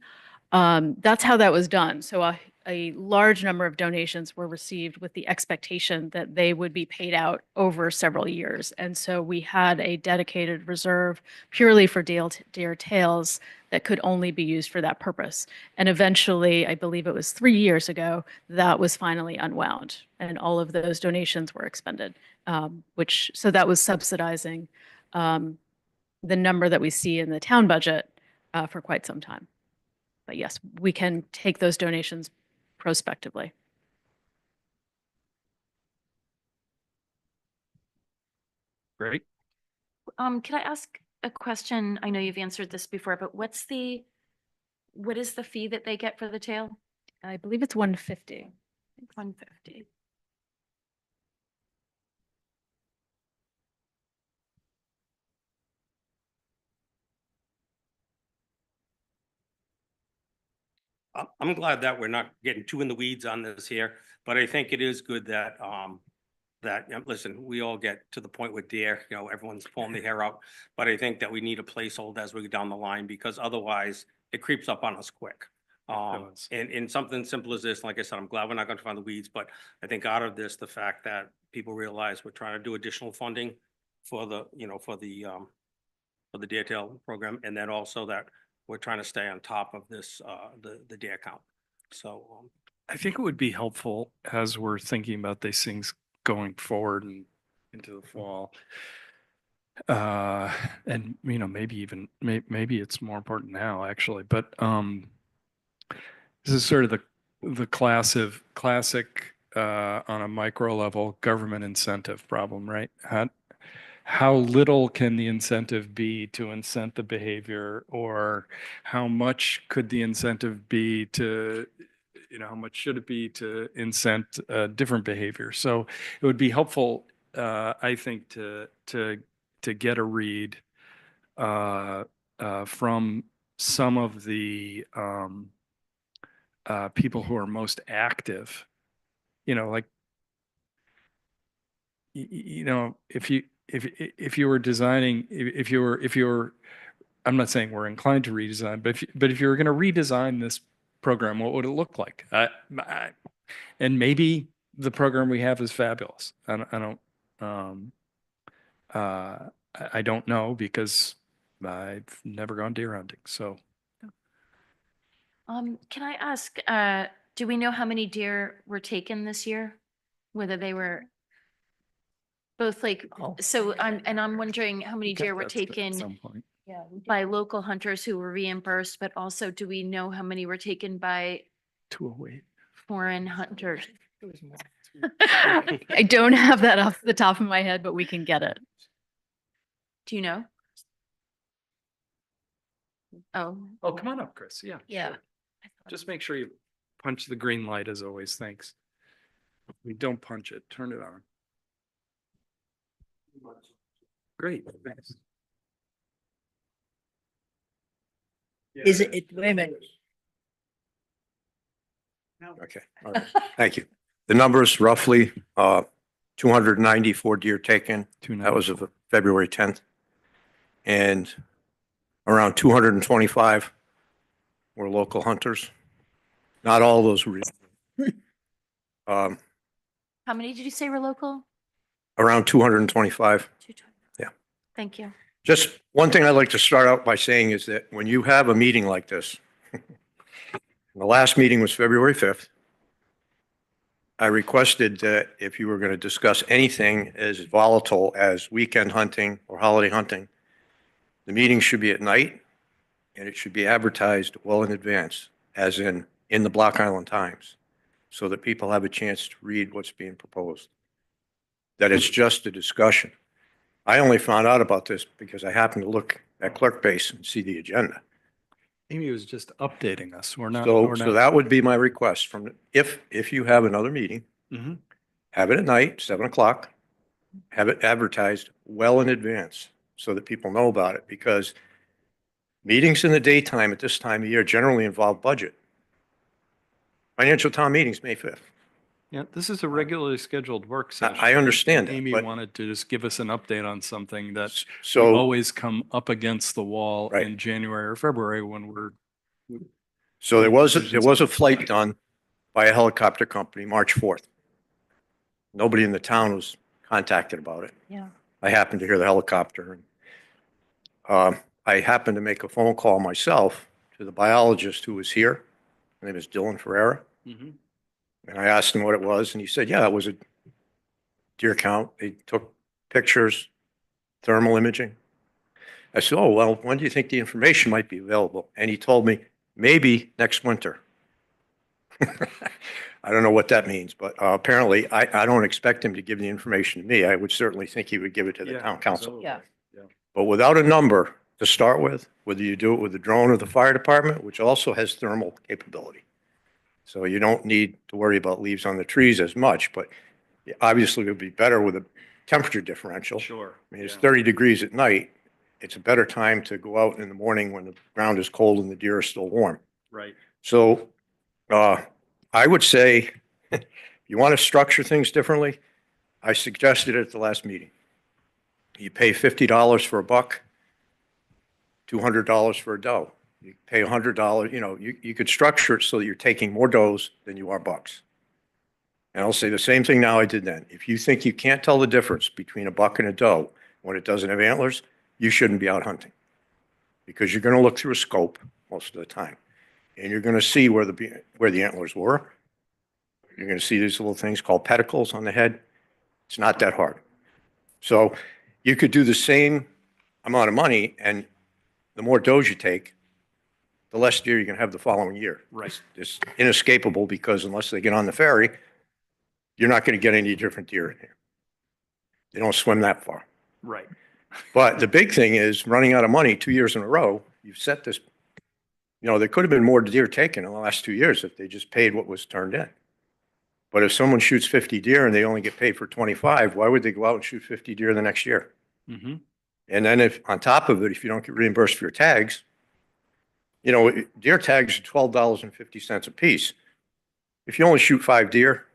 [SPEAKER 3] that's how that was done. So a large number of donations were received with the expectation that they would be paid out over several years. And so we had a dedicated reserve purely for deer tails that could only be used for that purpose. And eventually, I believe it was 3 years ago, that was finally unwound and all of those donations were expended, so that was subsidizing the number that we see in the town budget for quite some time. But yes, we can take those donations prospectively.
[SPEAKER 2] Great.
[SPEAKER 5] Can I ask a question? I know you've answered this before, but what is the fee that they get for the tail?
[SPEAKER 3] I believe it's 150.
[SPEAKER 5] 150.
[SPEAKER 6] I'm glad that we're not getting too in the weeds on this here, but I think it is good that, listen, we all get to the point with deer, everyone's pulling their hair out. But I think that we need a placeholder as we go down the line, because otherwise it creeps up on us quick.
[SPEAKER 2] does.
[SPEAKER 6] And something simple as this, like I said, I'm glad we're not going to find the weeds, but I think out of this, the fact that people realize we're trying to do additional funding for the deer tail program, and then also that we're trying to stay on top of this, the deer count. So,
[SPEAKER 2] I think it would be helpful as we're thinking about these things going forward and into the fall. And maybe even maybe it's more important now actually, but this is sort of the classic on a micro level government incentive problem, right? How little can the incentive be to incent the behavior, or how much could the incentive be to, how much should it be to incent different behavior? So it would be helpful, I think, to get a read from some of the people who are most active, like, if you were designing, if you were, I'm not saying we're inclined to redesign, but if you were going to redesign this program, what would it look like? And maybe the program we have is fabulous. I don't know because I've never gone deer hunting. So,
[SPEAKER 5] Can I ask, do we know how many deer were taken this year? Whether they were both like,
[SPEAKER 4] Oh.
[SPEAKER 5] so I'm wondering how many deer were
[SPEAKER 2] That's at
[SPEAKER 5] taken
[SPEAKER 2] some point.
[SPEAKER 5] by local hunters who were reimbursed, but also do we know how many were taken by
[SPEAKER 2] 208.
[SPEAKER 5] foreign hunters?
[SPEAKER 3] I don't have that off the top of my head, but we can get it.
[SPEAKER 5] Do you know? Oh,
[SPEAKER 2] Oh, come on up, Chris. Yeah.
[SPEAKER 4] Yeah.
[SPEAKER 2] sure. Just make sure you punch the green light as always. Thanks. We don't punch it. Turn it on. Great. Thanks.
[SPEAKER 4] Is it, wait a minute.
[SPEAKER 9] Okay, all right, thank you. The numbers roughly, 294 deer taken. That was of February 10th. And around 225 were local hunters. Not all those were. Um,
[SPEAKER 5] how many did you say were local?
[SPEAKER 9] around 225.
[SPEAKER 5] 220.
[SPEAKER 9] Yeah.
[SPEAKER 5] Thank you.
[SPEAKER 9] Just one thing I'd like to start out by saying is that when you have a meeting like this, the last meeting was February 5th. I requested that if you were going to discuss anything as volatile as weekend hunting or holiday hunting, the meeting should be at night and it should be advertised well in advance, as in the Block Island Times, so that people have a chance to read what's being proposed. That it's just a discussion. I only found out about this because I happened to look at Clerk Base and see the agenda.
[SPEAKER 2] Amy was just updating us. We're not.
[SPEAKER 9] So that would be my request from, if you have another meeting,
[SPEAKER 2] Mhm.
[SPEAKER 9] have it at night, 7 o'clock, have it advertised well in advance so that people know about it, because meetings in the daytime at this time of year generally involve budget. Financial town meetings, May 5th.
[SPEAKER 2] Yeah, this is a regularly scheduled work session.
[SPEAKER 9] I understand that,
[SPEAKER 2] Amy
[SPEAKER 9] but-
[SPEAKER 2] wanted to just give us an update on something that we
[SPEAKER 9] So,
[SPEAKER 2] always come up against the wall
[SPEAKER 9] Right.
[SPEAKER 2] in January or February when we're.
[SPEAKER 9] so there was a flight done by a helicopter company, March 4th. Nobody in the town was contacted about it.
[SPEAKER 4] Yeah.
[SPEAKER 9] I happened to hear the helicopter. I happened to make a phone call myself to the biologist who was here. His name is Dylan Ferreira. And I asked him what it was, and he said, yeah, it was a deer count. They took pictures, thermal imaging. I said, oh, well, when do you think the information might be available? And he told me, maybe next winter. I don't know what that means, but apparently I don't expect him to give the information to me. I would certainly think he would give it to the
[SPEAKER 2] Yeah,
[SPEAKER 9] town council.
[SPEAKER 4] Yeah.
[SPEAKER 9] But without a number to start with, whether you do it with the drone or the fire department, which also has thermal capability. So you don't need to worry about leaves on the trees as much, but obviously it would be better with a temperature differential.
[SPEAKER 2] Sure.
[SPEAKER 9] I mean, it's 30 degrees at night. It's a better time to go out in the morning when the ground is cold and the deer are still warm.
[SPEAKER 2] Right.
[SPEAKER 9] So I would say, you want to structure things differently? I suggested it at the last meeting. You pay $50 for a buck, $200 for a doe. You pay $100, you could structure it so that you're taking more does than you are bucks. And I'll say the same thing now I did then. If you think you can't tell the difference between a buck and a doe when it doesn't have antlers, you shouldn't be out hunting. Because you're going to look through a scope most of the time. And you're going to see where the antlers were. You're going to see these little things called pedicles on the head. It's not that hard. So you could do the same amount of money, and the more does you take, the less deer you're going to have the following year.
[SPEAKER 2] Right.
[SPEAKER 9] It's inescapable, because unless they get on the ferry, you're not going to get any different deer in here. They don't swim that far.
[SPEAKER 2] Right.
[SPEAKER 9] But the big thing is running out of money 2 years in a row. You've set this, there could have been more deer taken in the last 2 years if they just paid what was turned in. But if someone shoots 50 deer and they only get paid for 25, why would they go out and shoot 50 deer the next year?
[SPEAKER 2] Mm-hmm.
[SPEAKER 9] And then if on top of it, if you don't get reimbursed for your tags, deer tags are $12.50 a piece. If you only shoot 5 deer,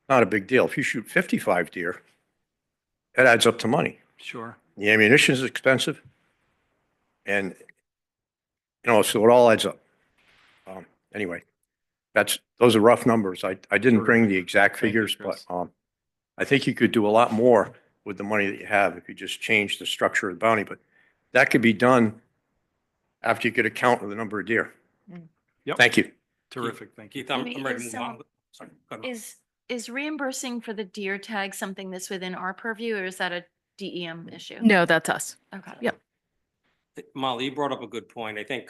[SPEAKER 9] not a big deal. If you shoot 55 deer, that adds up to money.
[SPEAKER 2] Sure.
[SPEAKER 9] The ammunition is expensive. And, so it all adds up. Anyway, those are rough numbers. I didn't bring the exact
[SPEAKER 2] Thank you,
[SPEAKER 9] figures, but
[SPEAKER 2] Chris.
[SPEAKER 9] I think you could do a lot more with the money that you have if you just change the structure of the bounty. But that could be done after you get a count of the number of deer.
[SPEAKER 2] Yep.
[SPEAKER 9] Thank you.
[SPEAKER 2] Terrific. Thank you.
[SPEAKER 6] Keith, I'm
[SPEAKER 5] Amy,
[SPEAKER 6] ready to
[SPEAKER 5] is,
[SPEAKER 6] move on. Sorry. go ahead.
[SPEAKER 5] Is is reimbursing for the deer tag something that's within our purview, or is that a DEM issue?
[SPEAKER 3] No, that's us.
[SPEAKER 5] Okay.
[SPEAKER 3] Yep.
[SPEAKER 6] Molly, you brought up a good point. I think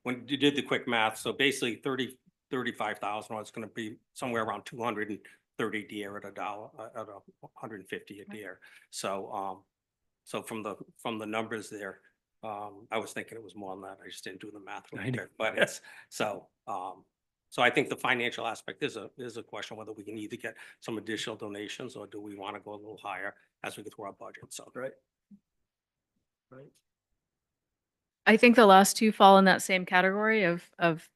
[SPEAKER 6] when you did the quick math, so basically 35,000, it's going to be somewhere around 230 deer at at 150 a deer. So so from the numbers there, I was thinking it was more than that. I just didn't do the math real
[SPEAKER 2] I know.
[SPEAKER 6] quick, but it's so I think the financial aspect is a question whether we can either get some additional donations or do we want to go a little higher as we get through our budget. So.
[SPEAKER 2] Right. Right.
[SPEAKER 3] I think the last two fall in that same category of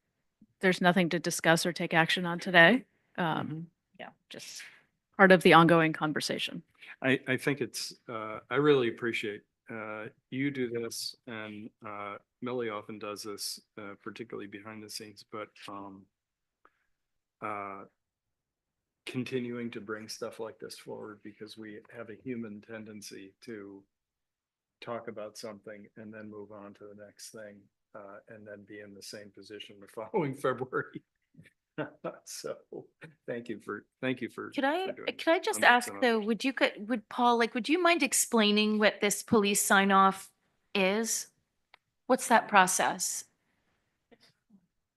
[SPEAKER 3] there's nothing to discuss or take action on today. Yeah, just part of the ongoing conversation.
[SPEAKER 2] I think it's, I really appreciate, you do this and, Millie often does this, particularly behind the scenes, but, continuing to bring stuff like this forward because we have a human tendency to talk about something and then move on to the next thing, and then be in the same position the following February. So thank you for.
[SPEAKER 5] Could I,
[SPEAKER 2] for doing
[SPEAKER 5] could I just
[SPEAKER 2] this.
[SPEAKER 5] ask though, would Paul, like, would you mind explaining what this police sign off is? What's that process?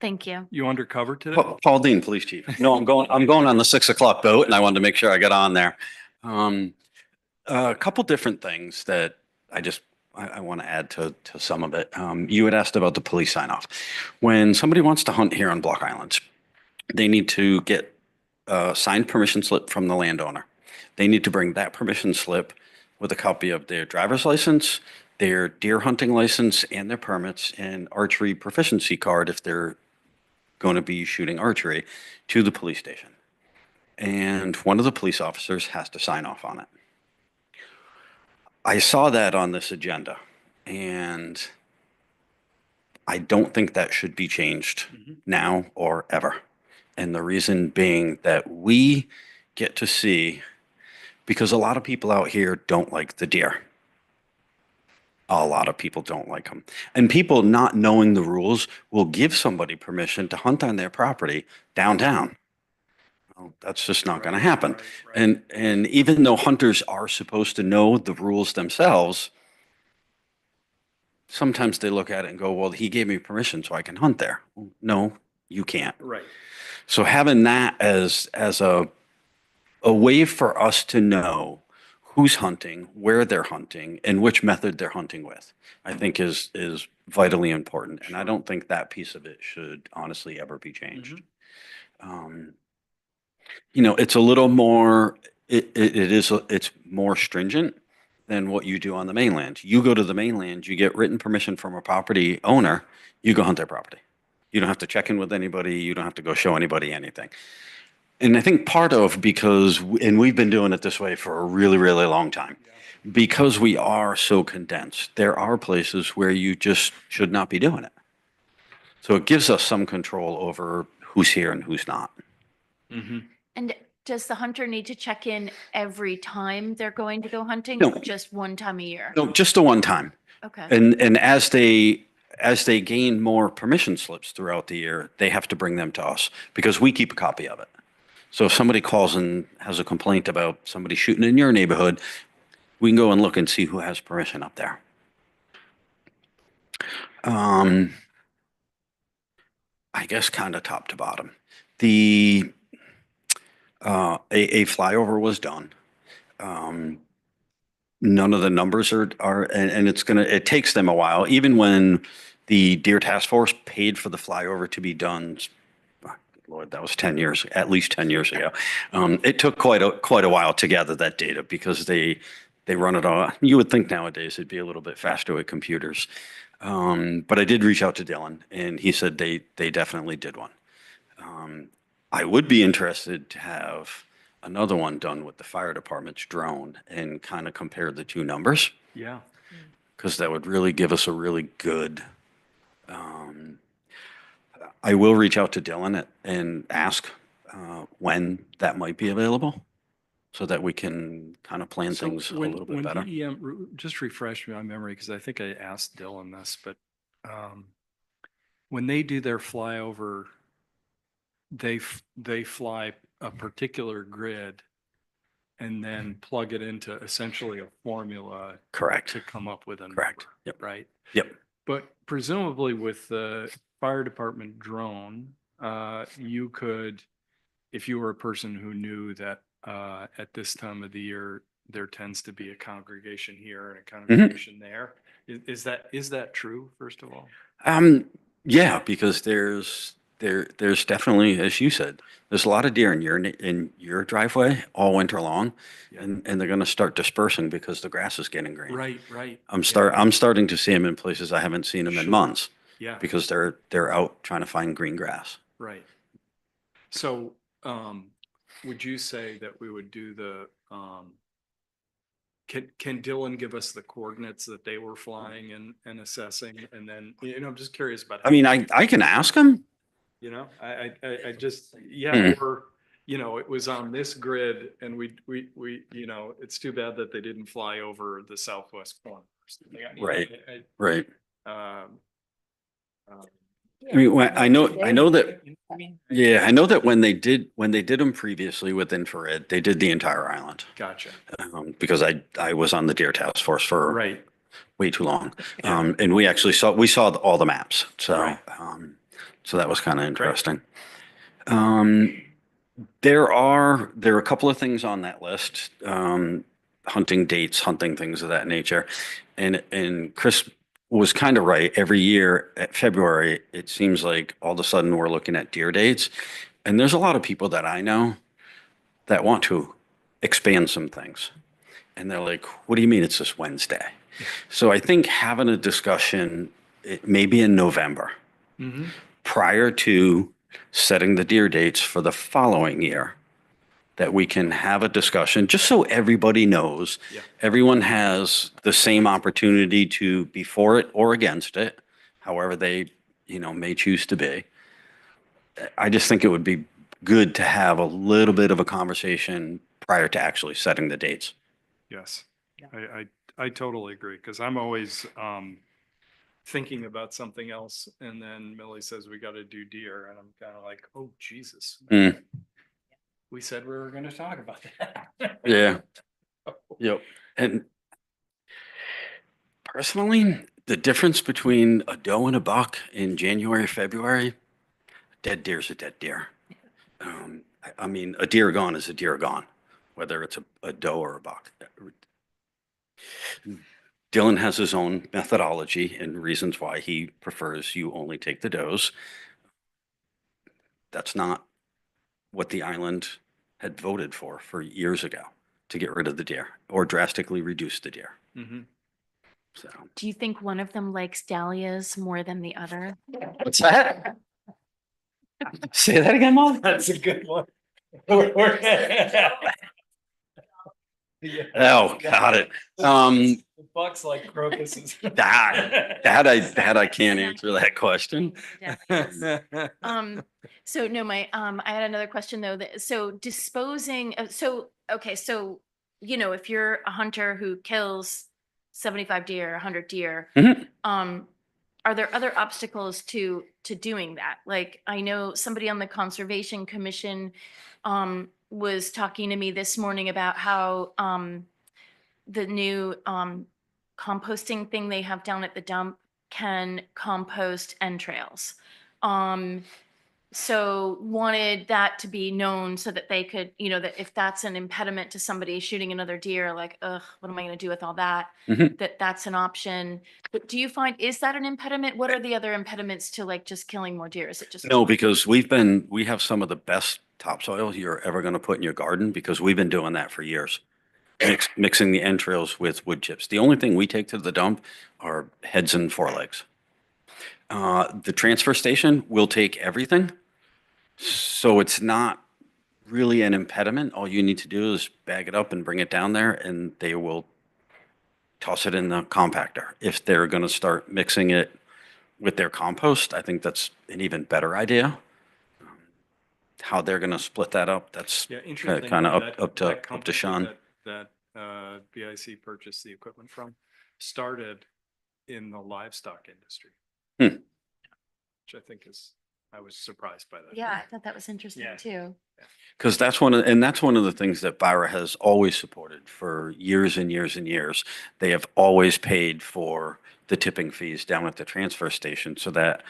[SPEAKER 5] Thank you.
[SPEAKER 2] You undercover today?
[SPEAKER 10] Paul Dean, Police Chief. No, I'm going on the 6 o'clock boat and I wanted to make sure I got on there. A couple different things that I want to add to some of it. You had asked about the police sign off. When somebody wants to hunt here on Block Islands, they need to get a signed permission slip from the landowner. They need to bring that permission slip with a copy of their driver's license, their deer hunting license, and their permits and archery proficiency card if they're going to be shooting archery to the police station. And one of the police officers has to sign off on it. I saw that on this agenda and I don't think that should be changed now or ever. And the reason being that we get to see, because a lot of people out here don't like the deer. A lot of people don't like them. And people not knowing the rules will give somebody permission to hunt on their property downtown. Well, that's just not going to happen. And even though hunters are supposed to know the rules themselves, sometimes they look at it and go, well, he gave me permission so I can hunt there. Well, no, you can't.
[SPEAKER 2] Right.
[SPEAKER 10] So having that as a way for us to know who's hunting, where they're hunting, and which method they're hunting with, I think is vitally important. And I don't think that piece of it should honestly ever be changed. You know, it's a little more, it's more stringent than what you do on the mainland. You go to the mainland, you get written permission from a property owner, you go hunt their property. You don't have to check in with anybody. You don't have to go show anybody anything. And I think part of and we've been doing it this way for a really, really long time, because we are so condensed, there are places where you just should not be doing it. So it gives us some control over who's here and who's not.
[SPEAKER 5] And does the hunter need to check in every time they're going to go hunting,
[SPEAKER 10] No.
[SPEAKER 5] or just one time a year?
[SPEAKER 10] No, just the one time.
[SPEAKER 5] Okay.
[SPEAKER 10] And as they gain more permission slips throughout the year, they have to bring them to us because we keep a copy of it. So if somebody calls and has a complaint about somebody shooting in your neighborhood, we can go and look and see who has permission up there. I guess kind of top to bottom. A flyover was done. None of the numbers are, and it takes them a while. Even when the Deer Task Force paid for the flyover to be done, Lord, that was at least 10 years ago. It took quite a while to gather that data because they run it all. You would think nowadays it'd be a little bit faster with computers. But I did reach out to Dylan and he said they definitely did one. I would be interested to have another one done with the fire department's drone and kind of compare the two numbers.
[SPEAKER 2] Yeah.
[SPEAKER 10] Because that would really give us a really good, I will reach out to Dylan and ask when that might be available so that we can kind of plan
[SPEAKER 2] So
[SPEAKER 10] things a little bit better.
[SPEAKER 2] Just refresh my memory, because I think I asked Dylan this, but when they do their flyover, they fly a particular grid and then plug it into essentially a formula
[SPEAKER 10] Correct.
[SPEAKER 2] to come up with a
[SPEAKER 10] Correct.
[SPEAKER 2] number,
[SPEAKER 10] Yep.
[SPEAKER 2] right?
[SPEAKER 10] Yep.
[SPEAKER 2] But presumably with the fire department drone, you could, if you were a person who knew that at this time of the year, there tends to be a congregation here and a congregation there. Is that true, first of all?
[SPEAKER 10] Yeah, because there's definitely, as you said, there's a lot of deer in your driveway all winter long, and they're going to start dispersing because the grass is getting green.
[SPEAKER 2] Right.
[SPEAKER 10] I'm starting to see them in places I haven't seen them in
[SPEAKER 2] Sure.
[SPEAKER 10] months
[SPEAKER 2] Yeah,
[SPEAKER 10] because they're out trying to find green grass.
[SPEAKER 2] right. So, would you say that we would do the, can Dylan give us the coordinates that they were flying and assessing? And then, I'm just curious about.
[SPEAKER 10] I mean, I can ask them.
[SPEAKER 2] I just, yeah, or, it was on this grid and we, it's too bad that they didn't fly over the southwest corner.
[SPEAKER 10] Right. Right.
[SPEAKER 2] Um,
[SPEAKER 10] I mean, I know that. Yeah, I know that when they did them previously with infrared, they did the entire island.
[SPEAKER 2] Gotcha.
[SPEAKER 10] Because I was on the deer task force for
[SPEAKER 2] Right.
[SPEAKER 10] way too long.
[SPEAKER 2] Yeah.
[SPEAKER 10] And we actually saw all the maps. So,
[SPEAKER 2] Right.
[SPEAKER 10] so that was kind of interesting. There are a couple of things on that list, hunting dates, hunting things of that nature. And Chris was kind of right. Every year at February, it seems like all of a sudden we're looking at deer dates. And there's a lot of people that I know that want to expand some things. And they're like, what do you mean it's this Wednesday? So I think having a discussion, maybe in November, prior to setting the deer dates for the following year, that we can have a discussion, just so everybody knows, everyone has the same opportunity to be for it or against it, however they, may choose to be. I just think it would be good to have a little bit of a conversation prior to actually setting the dates.
[SPEAKER 2] Yes, I totally agree, because I'm always thinking about something else, and then Millie says we got to do deer, and I'm kind of like, oh, Jesus. We said we were going to talk about that.
[SPEAKER 10] Yeah. Yep. And personally, the difference between a doe and a buck in January, February, dead deer's a dead deer. I mean, a deer gone is a deer gone, whether it's a doe or a buck. Dylan has his own methodology and reasons why he prefers you only take the does. That's not what the island had voted for years ago, to get rid of the deer or drastically reduce the deer. So,
[SPEAKER 5] Do you think one of them likes dahlias more than the other?
[SPEAKER 10] what's that? Say that again, Mom.
[SPEAKER 2] That's a good one.
[SPEAKER 10] Oh, got it.
[SPEAKER 2] Bucks like crocuses.
[SPEAKER 10] That I can't answer that question.
[SPEAKER 5] So no, I had another question though, so disposing of, okay, so, if you're a hunter who kills 75 deer, 100 deer, are there other obstacles to doing that? Like, I know somebody on the Conservation Commission, was talking to me this morning about how, the new, composting thing they have down at the dump can compost entrails. So wanted that to be known so that they could, that if that's an impediment to somebody shooting another deer, like, ugh, what am I going to do with all that? That's an option. But do you find, is that an impediment? What are the other impediments to like just killing more deer? Is it just?
[SPEAKER 10] No, because we have some of the best topsoil you're ever going to put in your garden, because we've been doing that for years. Mixing the entrails with wood chips. The only thing we take to the dump are heads and forelegs. The transfer station will take everything. So it's not really an impediment. All you need to do is bag it up and bring it down there, and they will toss it in the compactor. If they're going to start mixing it with their compost, I think that's an even better idea. How they're going to split that up, that's
[SPEAKER 2] interesting.
[SPEAKER 10] kind of
[SPEAKER 2] That
[SPEAKER 10] up to
[SPEAKER 2] company
[SPEAKER 10] Sean.
[SPEAKER 2] That BIC purchased the equipment from started in the livestock industry. Which I think I was surprised by that.
[SPEAKER 5] Yeah, I thought that was interesting
[SPEAKER 2] Yeah.
[SPEAKER 5] too.
[SPEAKER 10] Because that's that's one of the things that Byra has always supported for years and years and years. They have always paid for the tipping fees down at the transfer station so that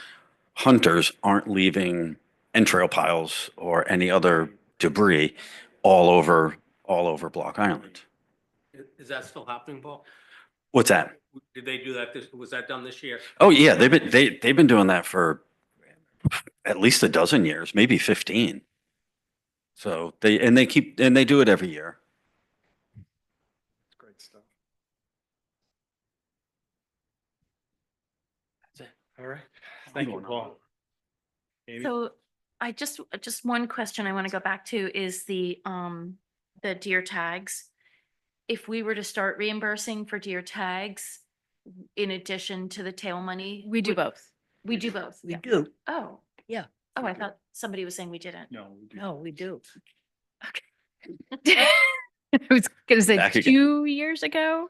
[SPEAKER 10] hunters aren't leaving entrail piles or any other debris all over Block Island.
[SPEAKER 6] Is that still happening, Paul?
[SPEAKER 10] What's that?
[SPEAKER 6] Did they do that was that done this year?
[SPEAKER 10] Oh yeah, they've been doing that for at least a dozen years, maybe 15. So they do it every year.
[SPEAKER 2] Great stuff. That's it. All right. Thank you, Paul. Amy?
[SPEAKER 5] So I just one question I want to go back to is the deer tags. If we were to start reimbursing for deer tags in addition to the tail money.
[SPEAKER 3] We do both.
[SPEAKER 5] We do both.
[SPEAKER 4] We
[SPEAKER 5] Yeah.
[SPEAKER 4] do.
[SPEAKER 5] Oh.
[SPEAKER 4] Yeah.
[SPEAKER 5] Oh, I thought somebody was saying we didn't.
[SPEAKER 2] No, we do.
[SPEAKER 4] No, we do.
[SPEAKER 3] I was gonna say
[SPEAKER 10] Back again.
[SPEAKER 3] 2 years ago,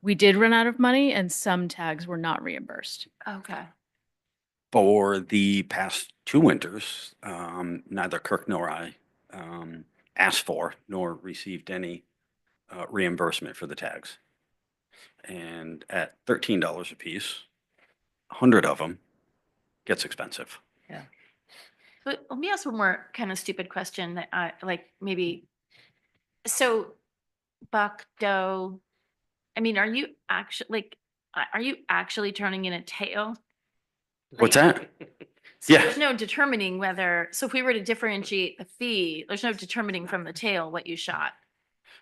[SPEAKER 3] we did run out of money and some tags were not reimbursed.
[SPEAKER 5] Okay.
[SPEAKER 10] For the past 2 winters, neither Kirk nor I asked for nor received any reimbursement for the tags. And at $13 a piece, 100 of them gets expensive.
[SPEAKER 5] But let me ask one more kind of stupid question that I like maybe. So buck, doe, I mean, are you actually turning in a tail?
[SPEAKER 10] What's
[SPEAKER 5] Like-
[SPEAKER 10] that?
[SPEAKER 5] So
[SPEAKER 10] Yeah.
[SPEAKER 5] there's no determining whether, so if we were to differentiate the fee, there's no determining from the tail what you shot.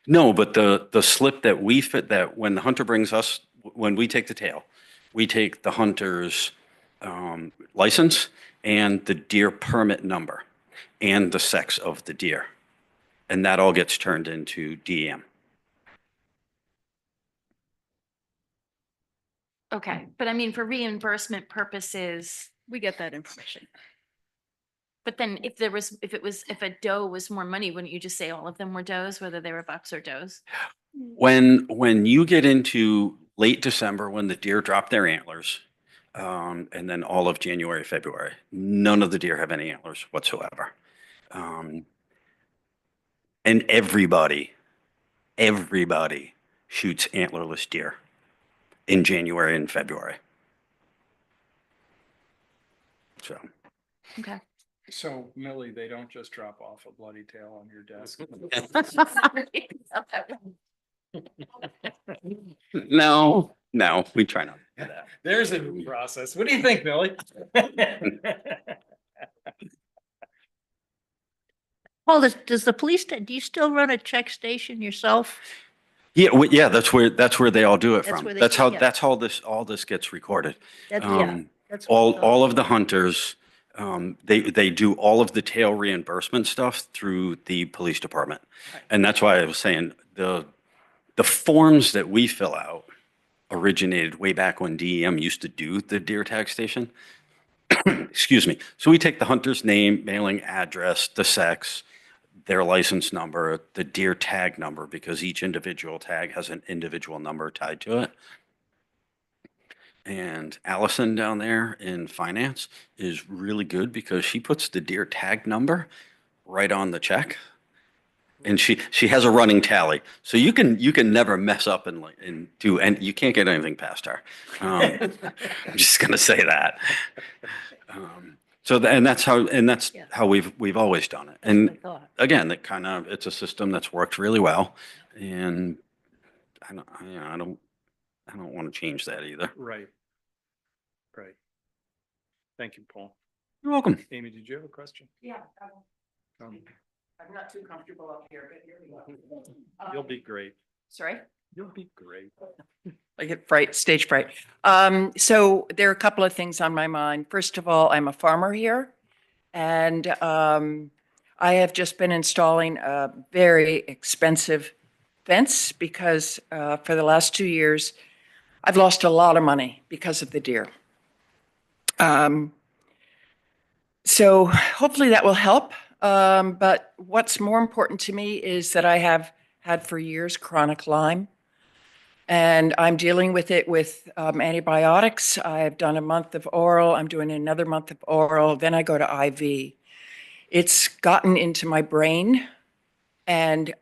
[SPEAKER 10] No, but the slip that we fit, that when the hunter brings us, when we take the tail, we take the hunter's license and the deer permit number and the sex of the deer. And that all gets turned into DEM.
[SPEAKER 5] Okay, but I mean, for reimbursement purposes,
[SPEAKER 3] We get that information.
[SPEAKER 5] but then if a doe was more money, wouldn't you just say all of them were does, whether they were bucks or does?
[SPEAKER 10] When you get into late December, when the deer drop their antlers, and then all of January, February, none of the deer have any antlers whatsoever. And everybody shoots antlerless deer in January and February. So,
[SPEAKER 5] Okay.
[SPEAKER 2] So Millie, they don't just drop off a bloody tail on your desk.
[SPEAKER 10] no, we try not to do that.
[SPEAKER 2] There's a new process. What do you think, Millie?
[SPEAKER 4] Paul, does the police, do you still run a check station yourself?
[SPEAKER 10] Yeah, yeah, that's where they all do it
[SPEAKER 4] That's
[SPEAKER 10] from.
[SPEAKER 4] where they
[SPEAKER 10] That's
[SPEAKER 4] do-
[SPEAKER 10] how,
[SPEAKER 4] yeah.
[SPEAKER 10] that's how all this gets recorded.
[SPEAKER 4] That's, yeah.
[SPEAKER 10] Um,
[SPEAKER 4] That's what I thought.
[SPEAKER 10] all of the hunters, they do all of the tail reimbursement stuff through the police department.
[SPEAKER 4] Right.
[SPEAKER 10] And that's why I was saying the forms that we fill out originated way back when DEM used to do the deer tag station. Excuse me. So we take the hunter's name, mailing address, the sex, their license number, the deer tag number, because each individual tag has an individual number tied to it. And Allison down there in finance is really good because she puts the deer tag number right on the check. And she has a running tally. So you can never mess up and do, and you can't get anything past her. I'm just gonna say that. That's
[SPEAKER 4] Yeah.
[SPEAKER 10] how we've always done it.
[SPEAKER 4] That's what I
[SPEAKER 10] And
[SPEAKER 4] thought.
[SPEAKER 10] again, it's a system that's worked really well. And I don't want to change that either.
[SPEAKER 2] Right. Right. Thank you, Paul.
[SPEAKER 10] You're welcome.
[SPEAKER 2] Amy, did you have a question?
[SPEAKER 8] Yeah,
[SPEAKER 2] Um,
[SPEAKER 8] I'm not too comfortable up here, but here we go.
[SPEAKER 2] You'll be great.
[SPEAKER 8] Sorry?
[SPEAKER 2] You'll be great.
[SPEAKER 8] I get stage fright. So there are a couple of things on my mind. First of all, I'm a farmer here. And I have just been installing a very expensive fence because for the last 2 years, I've lost a lot of money because of the deer. So hopefully that will help. But what's more important to me is that I have had for years chronic Lyme. And I'm dealing with it with antibiotics. I've done a month of oral. I'm doing another month of oral. Then I go to IV. It's gotten into my brain. And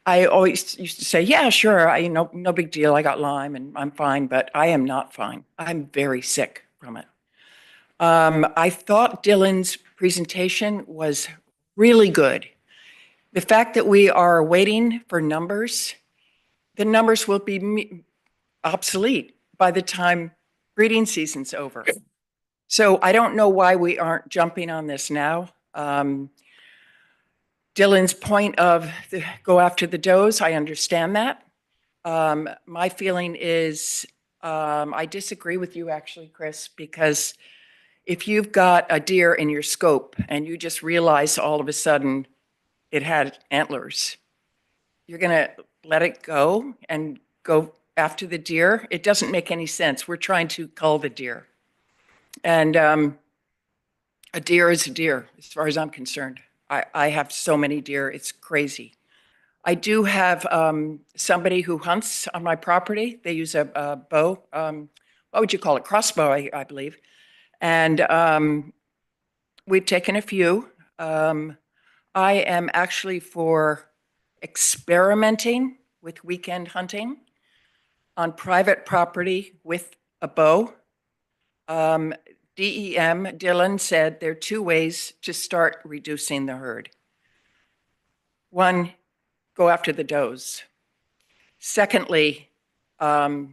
[SPEAKER 8] I always used to say, yeah, sure, no big deal. I got Lyme and I'm fine, but I am not fine. I'm very sick from it. I thought Dylan's presentation was really good. The fact that we are waiting for numbers, the numbers will be obsolete by the time breeding season's over. So I don't know why we aren't jumping on this now. Dylan's point of go after the does, I understand that. My feeling is I disagree with you actually, Chris, because if you've got a deer in your scope and you just realize all of a sudden it had antlers, you're going to let it go and go after the deer? It doesn't make any sense. We're trying to cull the deer. And a deer is a deer, as far as I'm concerned. I have so many deer, it's crazy. I do have somebody who hunts on my property. They use a bow, what would you call it? Crossbow, I believe. And we've taken a few. I am actually for experimenting with weekend hunting on private property with a bow. DEM, Dylan said there are two ways to start reducing the herd. One, go after the does. Secondly, what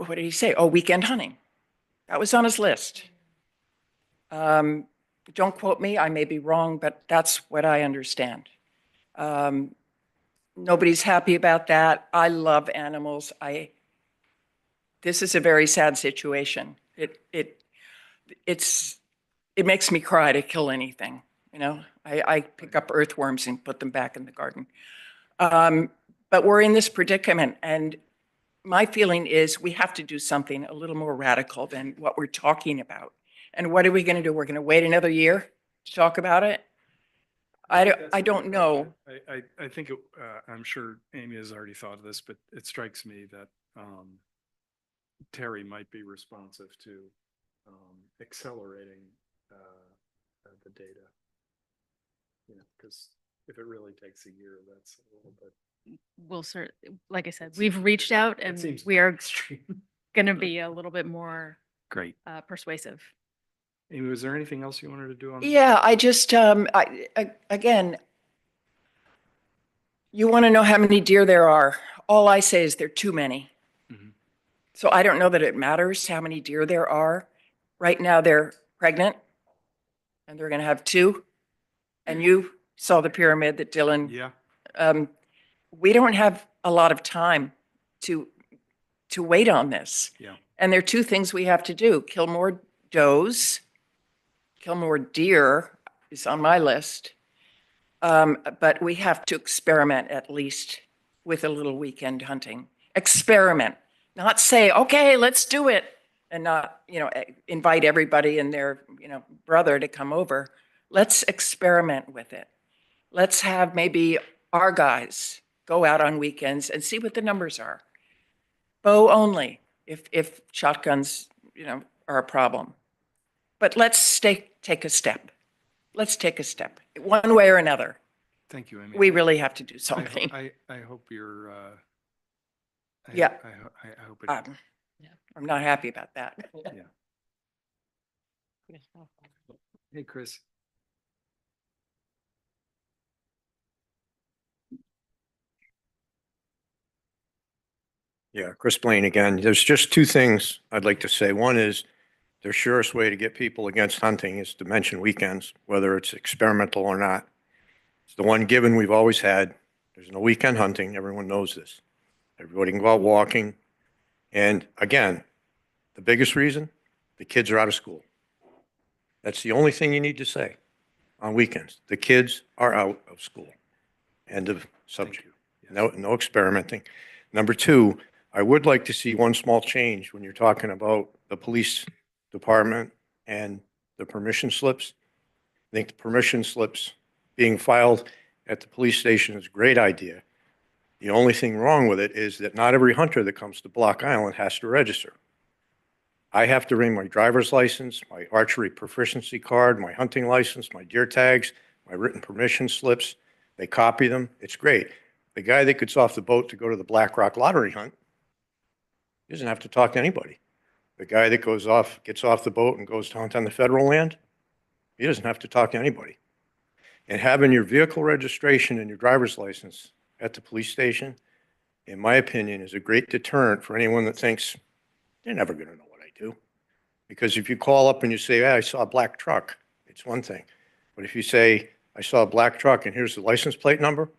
[SPEAKER 8] did he say? Oh, weekend hunting. That was on his list. Don't quote me, I may be wrong, but that's what I understand. Nobody's happy about that. I love animals. This is a very sad situation. It makes me cry to kill anything. You know, I pick up earthworms and put them back in the garden. But we're in this predicament, and my feeling is we have to do something a little more radical than what we're talking about. And what are we going to do? We're going to wait another year to talk about it? I don't know.
[SPEAKER 2] I think, I'm sure Amy has already thought of this, but it strikes me that Terry might be responsive to accelerating the data. You know, because if it really takes a year, that's a little bit.
[SPEAKER 3] Like I said, we've reached out and
[SPEAKER 2] seems
[SPEAKER 3] we are
[SPEAKER 2] extreme.
[SPEAKER 3] going to be a little bit more
[SPEAKER 2] Great.
[SPEAKER 3] persuasive.
[SPEAKER 2] Amy, was there anything else you wanted to do on?
[SPEAKER 8] Yeah, I just, again, you want to know how many deer there are. All I say is there are too many.
[SPEAKER 2] Mhm.
[SPEAKER 8] So I don't know that it matters how many deer there are. Right now, they're pregnant and they're going to have two. And you saw the pyramid that Dylan,
[SPEAKER 2] Yeah.
[SPEAKER 8] we don't have a lot of time to wait on this.
[SPEAKER 2] Yeah.
[SPEAKER 8] And there are two things we have to do: kill more does, kill more deer is on my list. But we have to experiment at least with a little weekend hunting. Experiment, not say, okay, let's do it, and not, invite everybody and their, brother to come over. Let's experiment with it. Let's have maybe our guys go out on weekends and see what the numbers are. Bow only, if shotguns, are a problem. But let's take a step. Let's take a step, one way or another.
[SPEAKER 2] Thank you, Amy.
[SPEAKER 8] We really have to do
[SPEAKER 2] I
[SPEAKER 8] something.
[SPEAKER 2] hope you're.
[SPEAKER 8] Yeah.
[SPEAKER 2] I hope it.
[SPEAKER 8] I'm not happy about that.
[SPEAKER 2] Hey, Chris.
[SPEAKER 9] Yeah, Chris Blaine again. There's just two things I'd like to say. One is the surest way to get people against hunting is to mention weekends, whether it's experimental or not. It's the one given we've always had. There's no weekend hunting. Everyone knows this. Everybody can go out walking. And again, the biggest reason, the kids are out of school. That's the only thing you need to say on weekends. The kids are out of school. End of subject. No experimenting. Number two, I would like to see one small change when you're talking about the police department and the permission slips. I think the permission slips being filed at the police station is a great idea. The only thing wrong with it is that not every hunter that comes to Block Island has to register. I have to bring my driver's license, my archery proficiency card, my hunting license, my deer tags, my written permission slips. They copy them. It's great. The guy that gets off the boat to go to the Black Rock lottery hunt doesn't have to talk to anybody. The guy that gets off the boat and goes to hunt on the federal land, he doesn't have to talk to anybody. And having your vehicle registration and your driver's license at the police station, in my opinion, is a great deterrent for anyone that thinks they're never going to know what I do. Because if you call up and you say, hey, I saw a black truck, it's one thing. But if you say, I saw a black truck and here's the license plate number,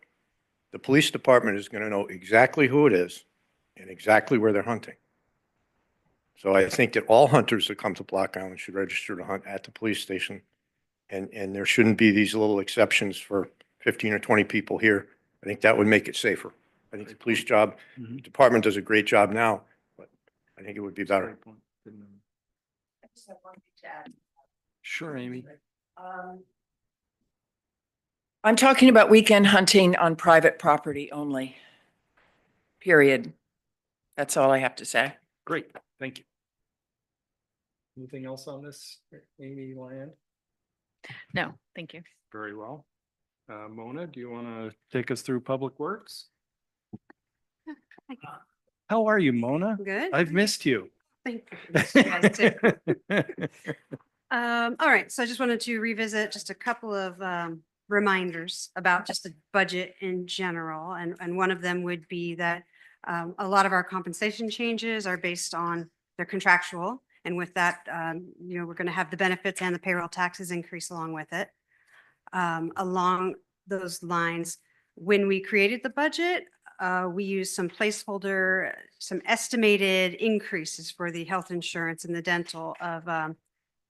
[SPEAKER 9] the police department is going to know exactly who it is and exactly where they're hunting. So I think that all hunters that come to Block Island should register to hunt at the police station. And there shouldn't be these little exceptions for 15 or 20 people here. I think that would make it safer. I think the police department does a great job now, but I think it would be better.
[SPEAKER 2] Sure, Amy.
[SPEAKER 8] I'm talking about weekend hunting on private property only. Period. That's all I have to say.
[SPEAKER 2] Great, thank you. Anything else on this, Amy Land?
[SPEAKER 3] No, thank you.
[SPEAKER 2] Very well. Mona, do you want to take us through Public Works? How are you, Mona?
[SPEAKER 11] Good.
[SPEAKER 2] I've missed you.
[SPEAKER 11] Thank you. Missed you guys too. All right, so I just wanted to revisit just a couple of reminders about just the budget in general. And one of them would be that a lot of our compensation changes are based on their contractual. And with that, we're going to have the benefits and the payroll taxes increase along with it. Along those lines, when we created the budget, we used some placeholder, some estimated increases for the health insurance and the dental of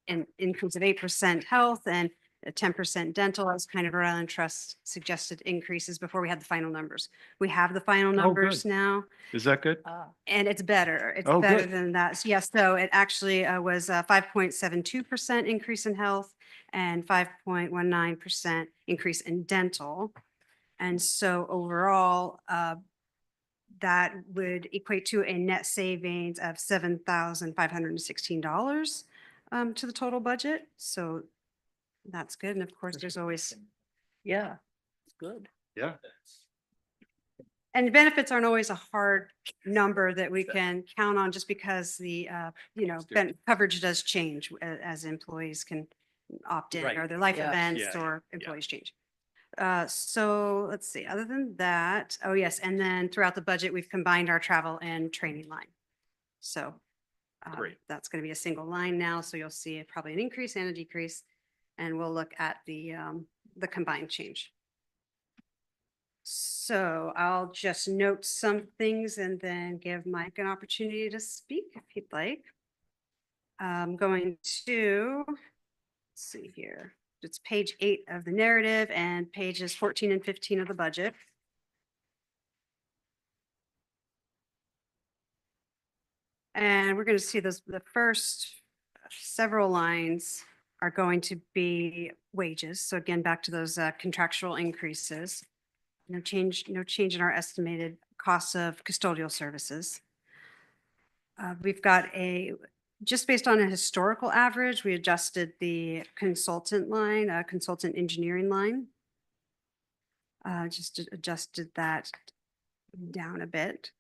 [SPEAKER 11] an increase of 8% health and a 10% dental as kind of Rhode Island Trust suggested increases before we had the final numbers. We have the final numbers now.
[SPEAKER 2] Is that good?
[SPEAKER 11] And it's better. It's
[SPEAKER 2] Oh,
[SPEAKER 11] better
[SPEAKER 2] good.
[SPEAKER 11] than that. Yes, so it actually was a 5.72% increase in health and 5.19% increase in dental. And so overall, that would equate to a net savings of $7,516 to the total budget. So that's good. And of course, there's always,
[SPEAKER 4] Yeah, it's good.
[SPEAKER 2] Yeah.
[SPEAKER 11] and benefits aren't always a hard number that we can count on just because the, coverage does change as employees can opt in
[SPEAKER 6] Right.
[SPEAKER 11] or their life
[SPEAKER 4] Yeah.
[SPEAKER 11] events
[SPEAKER 6] Yeah.
[SPEAKER 11] or employees change. So let's see, other than that, oh yes, and then throughout the budget, we've combined our travel and training line. So
[SPEAKER 2] Great.
[SPEAKER 11] that's going to be a single line now. So you'll see probably an increase and a decrease. And we'll look at the combined change. So I'll just note some things and then give Mike an opportunity to speak if he'd like. I'm going to, let's see here. It's page 8 of the narrative and pages 14 and 15 of the budget. And we're going to see the first several lines are going to be wages. So again, back to those contractual increases. No change in our estimated costs of custodial services. We've got just based on a historical average, we adjusted the consultant line, consultant engineering line. Just adjusted that down a bit.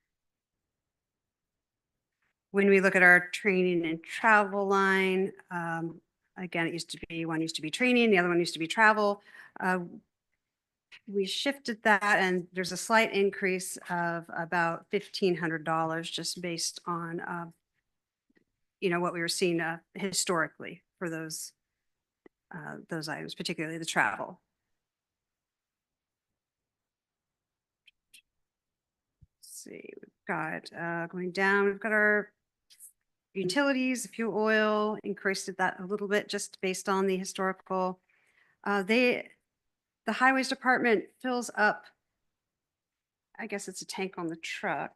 [SPEAKER 11] When we look at our training and travel line, again, one used to be training, the other one used to be travel. We shifted that and there's a slight increase of about $1,500 just based on, what we were seeing historically for those items, particularly the travel. Let's see, we've got going down, we've got our utilities, fuel oil, increased that a little bit just based on the historical. The highways department fills up, I guess it's a tank on the truck,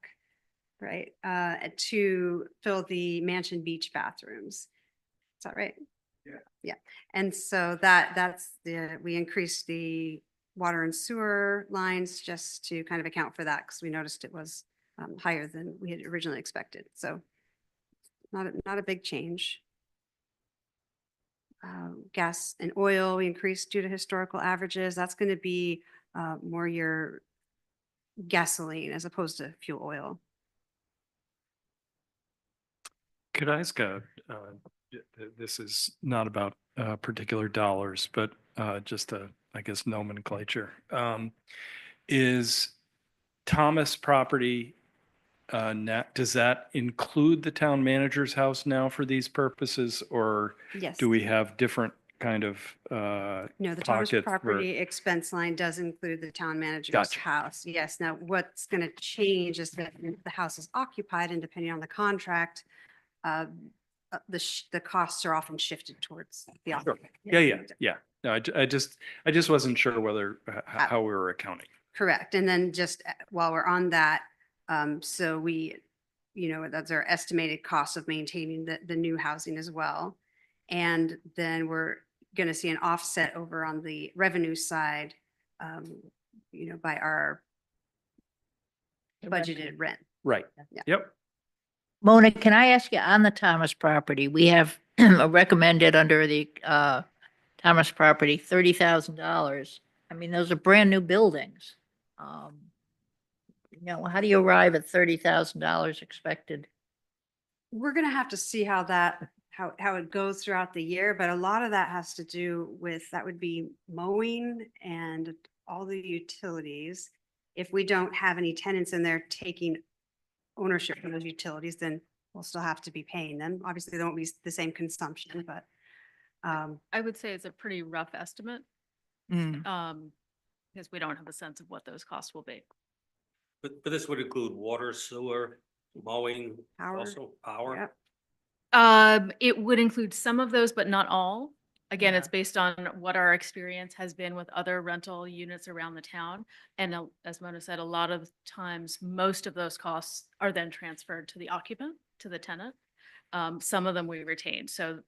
[SPEAKER 11] right? To fill the Mansion Beach bathrooms. Is that right?
[SPEAKER 2] Yeah.
[SPEAKER 11] Yeah. And so we increased the water and sewer lines just to kind of account for that because we noticed it was higher than we had originally expected. So not a big change. Gas and oil, we increased due to historical averages. That's going to be more your gasoline as opposed to fuel oil.
[SPEAKER 2] Could I ask this is not about particular dollars, but just I guess, nomenclature. Is Thomas property, does that include the town manager's house now for these purposes? Or
[SPEAKER 11] Yes.
[SPEAKER 2] do we have different kind of
[SPEAKER 11] No, the Thomas
[SPEAKER 2] pocket for-
[SPEAKER 11] property expense line does include the town manager's
[SPEAKER 2] Gotcha.
[SPEAKER 11] house. Yes. Now, what's going to change is that the house is occupied and depending on the contract, the costs are often shifted towards the.
[SPEAKER 2] Sure.
[SPEAKER 11] occupant.
[SPEAKER 2] Yeah. No, I just wasn't sure whether, how we were accounting.
[SPEAKER 11] Correct. And then just while we're on that, so we, that's our estimated cost of maintaining the new housing as well. And then we're going to see an offset over on the revenue side, by our budgeted rent.
[SPEAKER 2] Right.
[SPEAKER 11] Yeah.
[SPEAKER 2] Yep.
[SPEAKER 4] Mona, can I ask you, on the Thomas property, we have recommended under the Thomas property, $30,000. I mean, those are brand new buildings. How do you arrive at $30,000 expected?
[SPEAKER 11] We're going to have to see how it goes throughout the year, but a lot of that has to do with, that would be mowing and all the utilities. If we don't have any tenants in there taking ownership of those utilities, then we'll still have to be paying them. Obviously, there won't be the same consumption, but
[SPEAKER 3] I would say it's a pretty rough estimate, because we don't have a sense of what those costs will be.
[SPEAKER 6] But this would include water, sewer, mowing,
[SPEAKER 11] Power.
[SPEAKER 6] also power.
[SPEAKER 11] Yep.
[SPEAKER 3] It would include some of those, but not all. Again,
[SPEAKER 4] Yeah.
[SPEAKER 3] it's based on what our experience has been with other rental units around the town. And as Mona said, a lot of times, most of those costs are then transferred to the occupant, to the tenant. Some of them we retain. So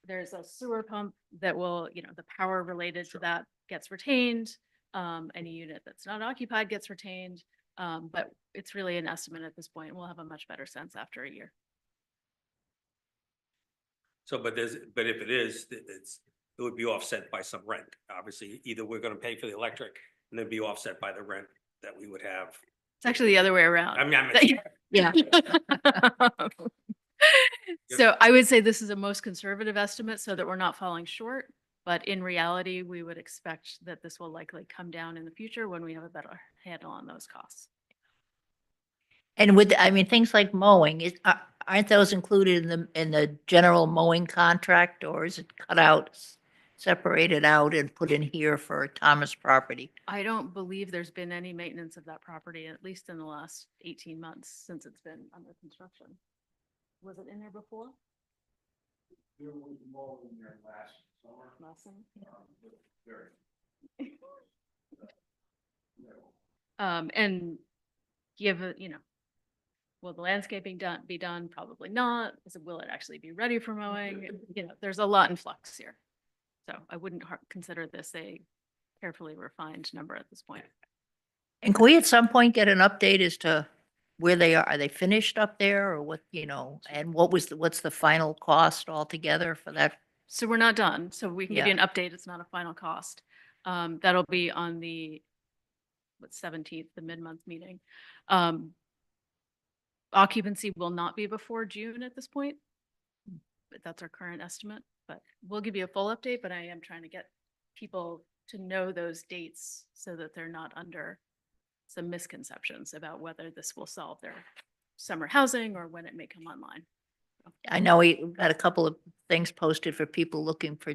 [SPEAKER 3] there's a sewer pump that will, the power related to that gets retained. Any unit that's not occupied gets retained. But it's really an estimate at this point. We'll have a much better sense after a year.
[SPEAKER 6] So, but if it is, it would be offset by some rent. Obviously, either we're gonna pay for the electric and then be offset by the rent that we would have.
[SPEAKER 3] It's actually the other way around.
[SPEAKER 6] I mean,
[SPEAKER 4] Yeah.
[SPEAKER 3] So I would say this is a most conservative estimate so that we're not falling short. But in reality, we would expect that this will likely come down in the future when we have a better handle on those costs.
[SPEAKER 4] And things like mowing, aren't those included in the general mowing contract, or is it cut out, separated out and put in here for Thomas property?
[SPEAKER 3] I don't believe there's been any maintenance of that property, at least in the last 18 months since it's been under construction. Was it in there before?
[SPEAKER 9] There was mowing there last summer.
[SPEAKER 3] Last summer? And give it, will the landscaping be done? Probably not. Will it actually be ready for mowing? There's a lot in flux here. So I wouldn't consider this a carefully refined number at this point.
[SPEAKER 4] And can we at some point get an update as to where they are? Are they finished up there, or what, and what's the final cost altogether for that?
[SPEAKER 3] So we're not done. So we can give you
[SPEAKER 4] Yeah.
[SPEAKER 3] an update. It's not a final cost. That'll be on the 17th, the mid-month meeting. Occupancy will not be before June at this point, but that's our current estimate. But we'll give you a full update, but I am trying to get people to know those dates so that they're not under some misconceptions about whether this will solve their summer housing or when it may come online.
[SPEAKER 4] I know we got a couple of things posted for people looking for,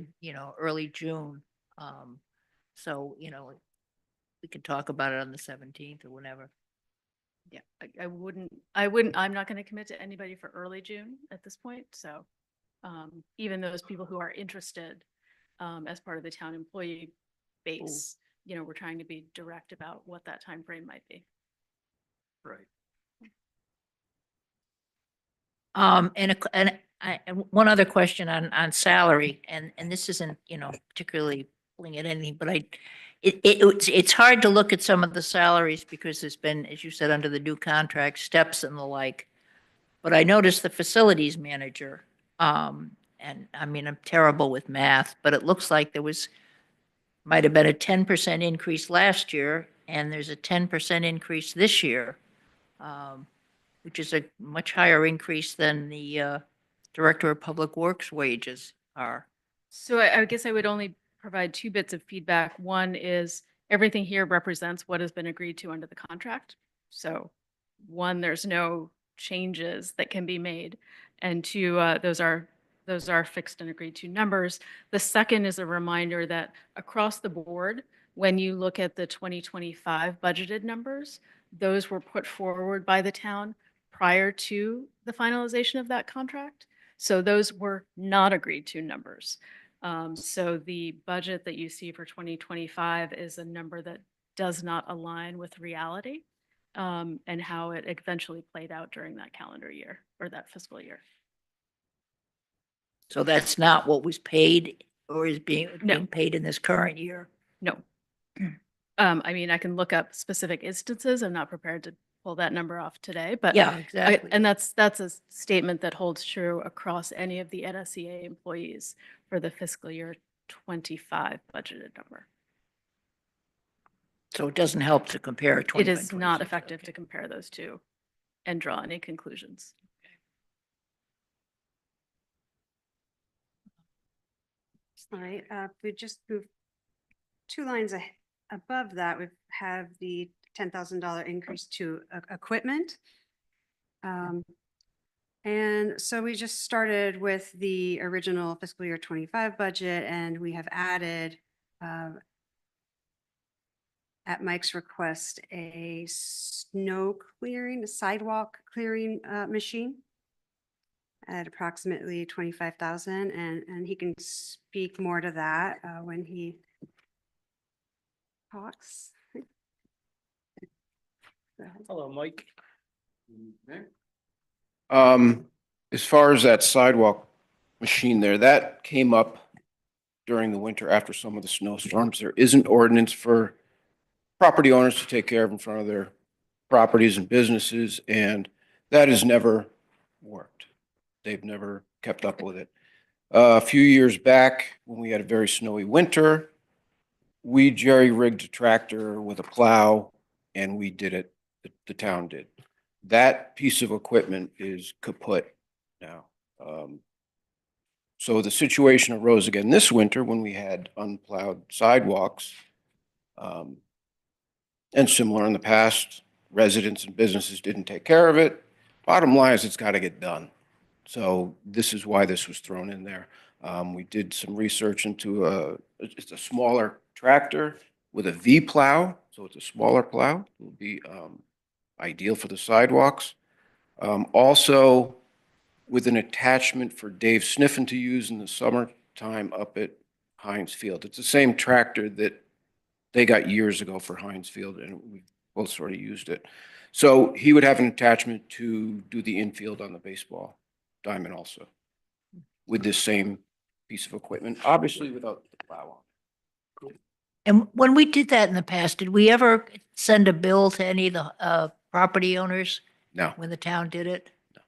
[SPEAKER 4] early June. So, we could talk about it on the 17th or whenever.
[SPEAKER 3] Yeah, I'm not going to commit to anybody for early June at this point. So even those people who are interested as part of the town employee base, we're trying to be direct about what that time frame might be.
[SPEAKER 2] Right.
[SPEAKER 4] And one other question on salary, and this isn't, particularly pulling at anything, but it's hard to look at some of the salaries because there's been, as you said, under the new contract, steps and the like. But I noticed the facilities manager, and I mean, I'm terrible with math, but it looks like there might have been a 10% increase last year, and there's a 10% increase this year, which is a much higher increase than the Director of Public Works wages are.
[SPEAKER 3] So I guess I would only provide two bits of feedback. One is everything here represents what has been agreed to under the contract. So one, there's no changes that can be made. And two, those are fixed and agreed to numbers. The second is a reminder that across the board, when you look at the 2025 budgeted numbers, those were put forward by the town prior to the finalization of that contract. So those were not agreed to numbers. So the budget that you see for 2025 is a number that does not align with reality, and how it eventually played out during that calendar year or that fiscal year.
[SPEAKER 4] So that's not what was paid or is being
[SPEAKER 3] No.
[SPEAKER 4] paid in this current year.
[SPEAKER 3] No. I mean, I can look up specific instances. I'm not prepared to pull that number off today, but
[SPEAKER 4] Yeah, exactly.
[SPEAKER 3] and that's a statement that holds true across any of the NSEA employees for the fiscal year 25 budgeted number.
[SPEAKER 4] So it doesn't help to compare.
[SPEAKER 3] It
[SPEAKER 4] 25
[SPEAKER 3] is
[SPEAKER 4] and
[SPEAKER 3] not
[SPEAKER 4] 26,
[SPEAKER 3] effective
[SPEAKER 4] okay.
[SPEAKER 3] to compare those two and draw any conclusions.
[SPEAKER 11] All right, we just moved 2 lines above that. We have the $10,000 increase to equipment. And so we just started with the original fiscal year 25 budget, and we have added, at Mike's request, a snow clearing, a sidewalk clearing machine at approximately 25,000, and he can speak more to that when he talks. Go ahead.
[SPEAKER 6] Hello, Mike.
[SPEAKER 12] As far as that sidewalk machine there, that came up during the winter after some of the snowstorms. There is an ordinance for property owners to take care of in front of their properties and businesses, and that has never worked. They've never kept up with it. A few years back, when we had a very snowy winter, we jerry-rigged a tractor with a plow, and we did it. The town did. That piece of equipment is kaput now. So the situation arose again this winter when we had unplowed sidewalks. And similar in the past, residents and businesses didn't take care of it. Bottom line is it's got to get done. So this is why this was thrown in there. We did some research into it's a smaller tractor with a V plow. So it's a smaller plow. It will be ideal for the sidewalks. Also with an attachment for Dave Sniffen to use in the summertime up at Heinz Field. It's the same tractor that they got years ago for Heinz Field, and we both sort of used it. So he would have an attachment to do the infield on the baseball diamond also with this same piece of equipment, obviously without the plow on.
[SPEAKER 4] And when we did that in the past, did we ever send a bill to any of the property owners
[SPEAKER 12] No.
[SPEAKER 4] when the town did it? No.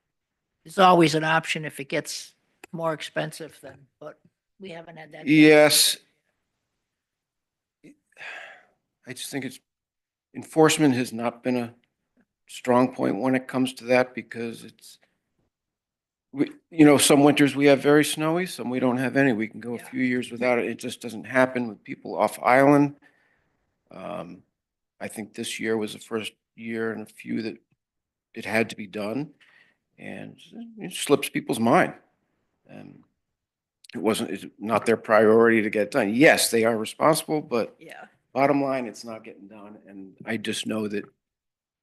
[SPEAKER 4] There's always an option if it gets more expensive then, but we haven't had that.
[SPEAKER 12] Yes. I just think enforcement has not been a strong point when it comes to that because some winters we have very snowy, some we don't have any. We can go a few years without it. It just doesn't happen with people off island. I think this year was the first year in a few that it had to be done, and it slips people's mind. It's not their priority to get done. Yes, they are responsible, but
[SPEAKER 4] Yeah.
[SPEAKER 12] bottom line, it's not getting done. And I just know that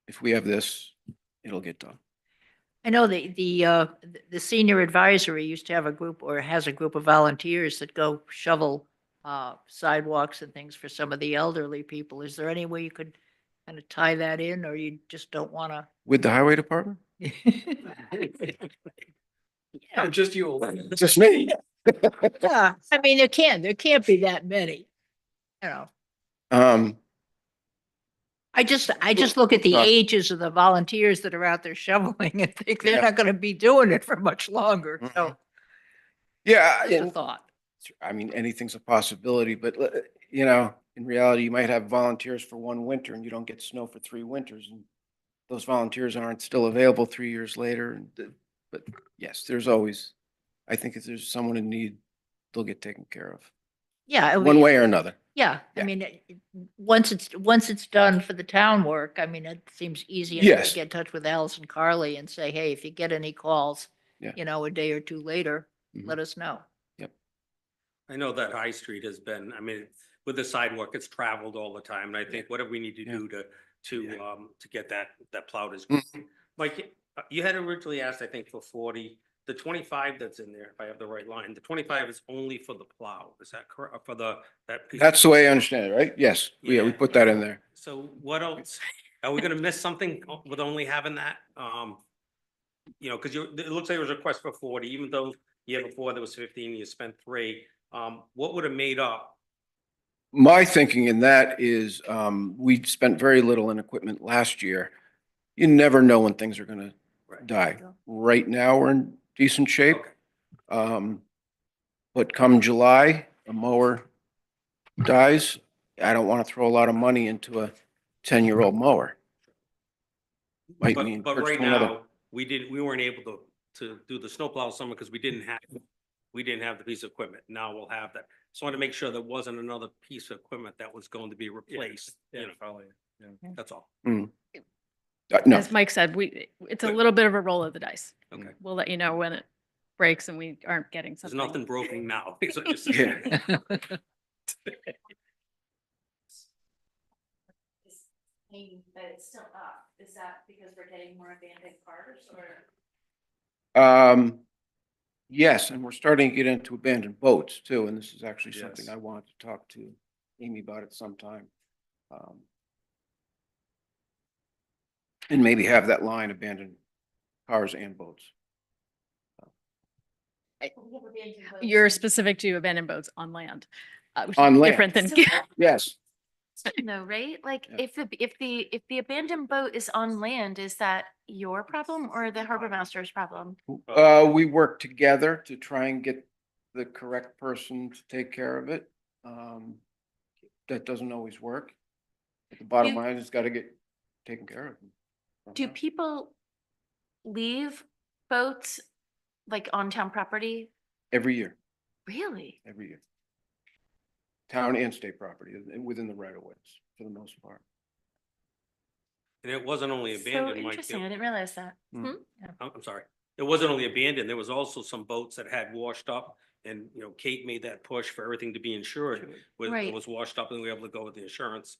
[SPEAKER 12] if we have this, it'll get done.
[SPEAKER 4] I know the senior advisory used to have a group or has a group of volunteers that go shovel sidewalks and things for some of the elderly people. Is there any way you could kind of tie that in, or you just don't want to?
[SPEAKER 12] With the highway department?
[SPEAKER 4] Yeah.
[SPEAKER 12] Just you. Just me.
[SPEAKER 4] Yeah, I mean, there can't be that many, you know. I just look at the
[SPEAKER 12] Right.
[SPEAKER 4] ages of the volunteers that are out there shoveling and think they're
[SPEAKER 12] Yeah.
[SPEAKER 4] not gonna be doing it for much longer, so.
[SPEAKER 12] Yeah,
[SPEAKER 4] Just a thought.
[SPEAKER 12] I mean, anything's a possibility, but you know, in reality, you might have volunteers for one winter and you don't get snow for 3 winters, and those volunteers aren't still available 3 years later. But yes, there's always, I think if there's someone in need, they'll get taken care of,
[SPEAKER 4] Yeah.
[SPEAKER 12] one way or another.
[SPEAKER 4] Yeah, I
[SPEAKER 12] Yeah.
[SPEAKER 4] mean, once it's done for the town work, I mean, it seems easy enough
[SPEAKER 12] Yes.
[SPEAKER 4] to get in touch with Allison Carly and say, hey, if you get any calls,
[SPEAKER 12] Yeah.
[SPEAKER 4] a day or two later,
[SPEAKER 12] Mhm.
[SPEAKER 4] let us know.
[SPEAKER 6] I know that High Street has been, I mean, with the sidewalk, it's traveled all the time, and I think whatever we need to
[SPEAKER 12] Yeah.
[SPEAKER 6] do to get that plowed is.
[SPEAKER 12] Mhm.
[SPEAKER 6] Mike, you had originally asked, I think, for 40, the 25 that's in there, if I have the right line, the 25 is only for the plow, is that correct, for that piece?
[SPEAKER 12] That's the way I understand it, right? Yes, yeah, we
[SPEAKER 6] Yeah.
[SPEAKER 12] put that in there.
[SPEAKER 6] So what else? Are we gonna miss something with only having that? Cause it looks like there was a request for 40, even though year before there was 15, you spent 3. What would have made up?
[SPEAKER 12] My thinking in that is, we spent very little in equipment last year. You never know when things are gonna
[SPEAKER 6] Right.
[SPEAKER 12] die. Right now, we're in decent shape.
[SPEAKER 6] Okay.
[SPEAKER 12] But come July, a mower dies. I don't want to throw a lot of money into a 10-year-old mower. Might mean
[SPEAKER 6] But right
[SPEAKER 12] purchasing another.
[SPEAKER 6] now, we weren't able to do the snowplow summer because we didn't have the piece of equipment. Now we'll have that. So I wanted to make sure there wasn't another piece of equipment that was going to be replaced,
[SPEAKER 2] Probably.
[SPEAKER 6] that's all.
[SPEAKER 12] No,
[SPEAKER 3] As Mike said, it's a little bit of a roll of the dice.
[SPEAKER 6] Okay.
[SPEAKER 3] We'll let you know when it breaks and we aren't getting
[SPEAKER 6] There's
[SPEAKER 3] something.
[SPEAKER 6] nothing broken now. is what you're
[SPEAKER 12] Yeah.
[SPEAKER 6] saying.
[SPEAKER 5] But it's still up. Is that because we're getting more abandoned cars or?
[SPEAKER 12] yes, and we're starting to get into abandoned boats too, and this is actually something
[SPEAKER 2] Yes.
[SPEAKER 12] I wanted to talk to Amy about at some time. And maybe have that line abandoned cars and boats.
[SPEAKER 3] You're specific to abandoned boats on land. Which
[SPEAKER 12] On
[SPEAKER 3] is
[SPEAKER 12] land.
[SPEAKER 3] different than.
[SPEAKER 12] Yes,
[SPEAKER 5] No, right? Like
[SPEAKER 12] Yeah.
[SPEAKER 5] if the abandoned boat is on land, is that your problem or the harbor master's problem?
[SPEAKER 12] we work together to try and get the correct person to take care of it. That doesn't always work. But the bottom
[SPEAKER 5] You-
[SPEAKER 12] line is gotta get taken care of.
[SPEAKER 5] Do people leave boats like on town property?
[SPEAKER 12] Every year,
[SPEAKER 5] Really?
[SPEAKER 12] every year. Town and state property, and within the right of ways, for the most part.
[SPEAKER 6] And it wasn't only
[SPEAKER 5] So
[SPEAKER 6] abandoned, Mike.
[SPEAKER 5] interesting. I didn't realize that.
[SPEAKER 12] Mm.
[SPEAKER 6] I'm sorry. It wasn't only abandoned, there was also some boats that had washed up and, Kate made that push for everything to be insured. When
[SPEAKER 5] Right.
[SPEAKER 6] it was washed up and we were able to go with the insurance,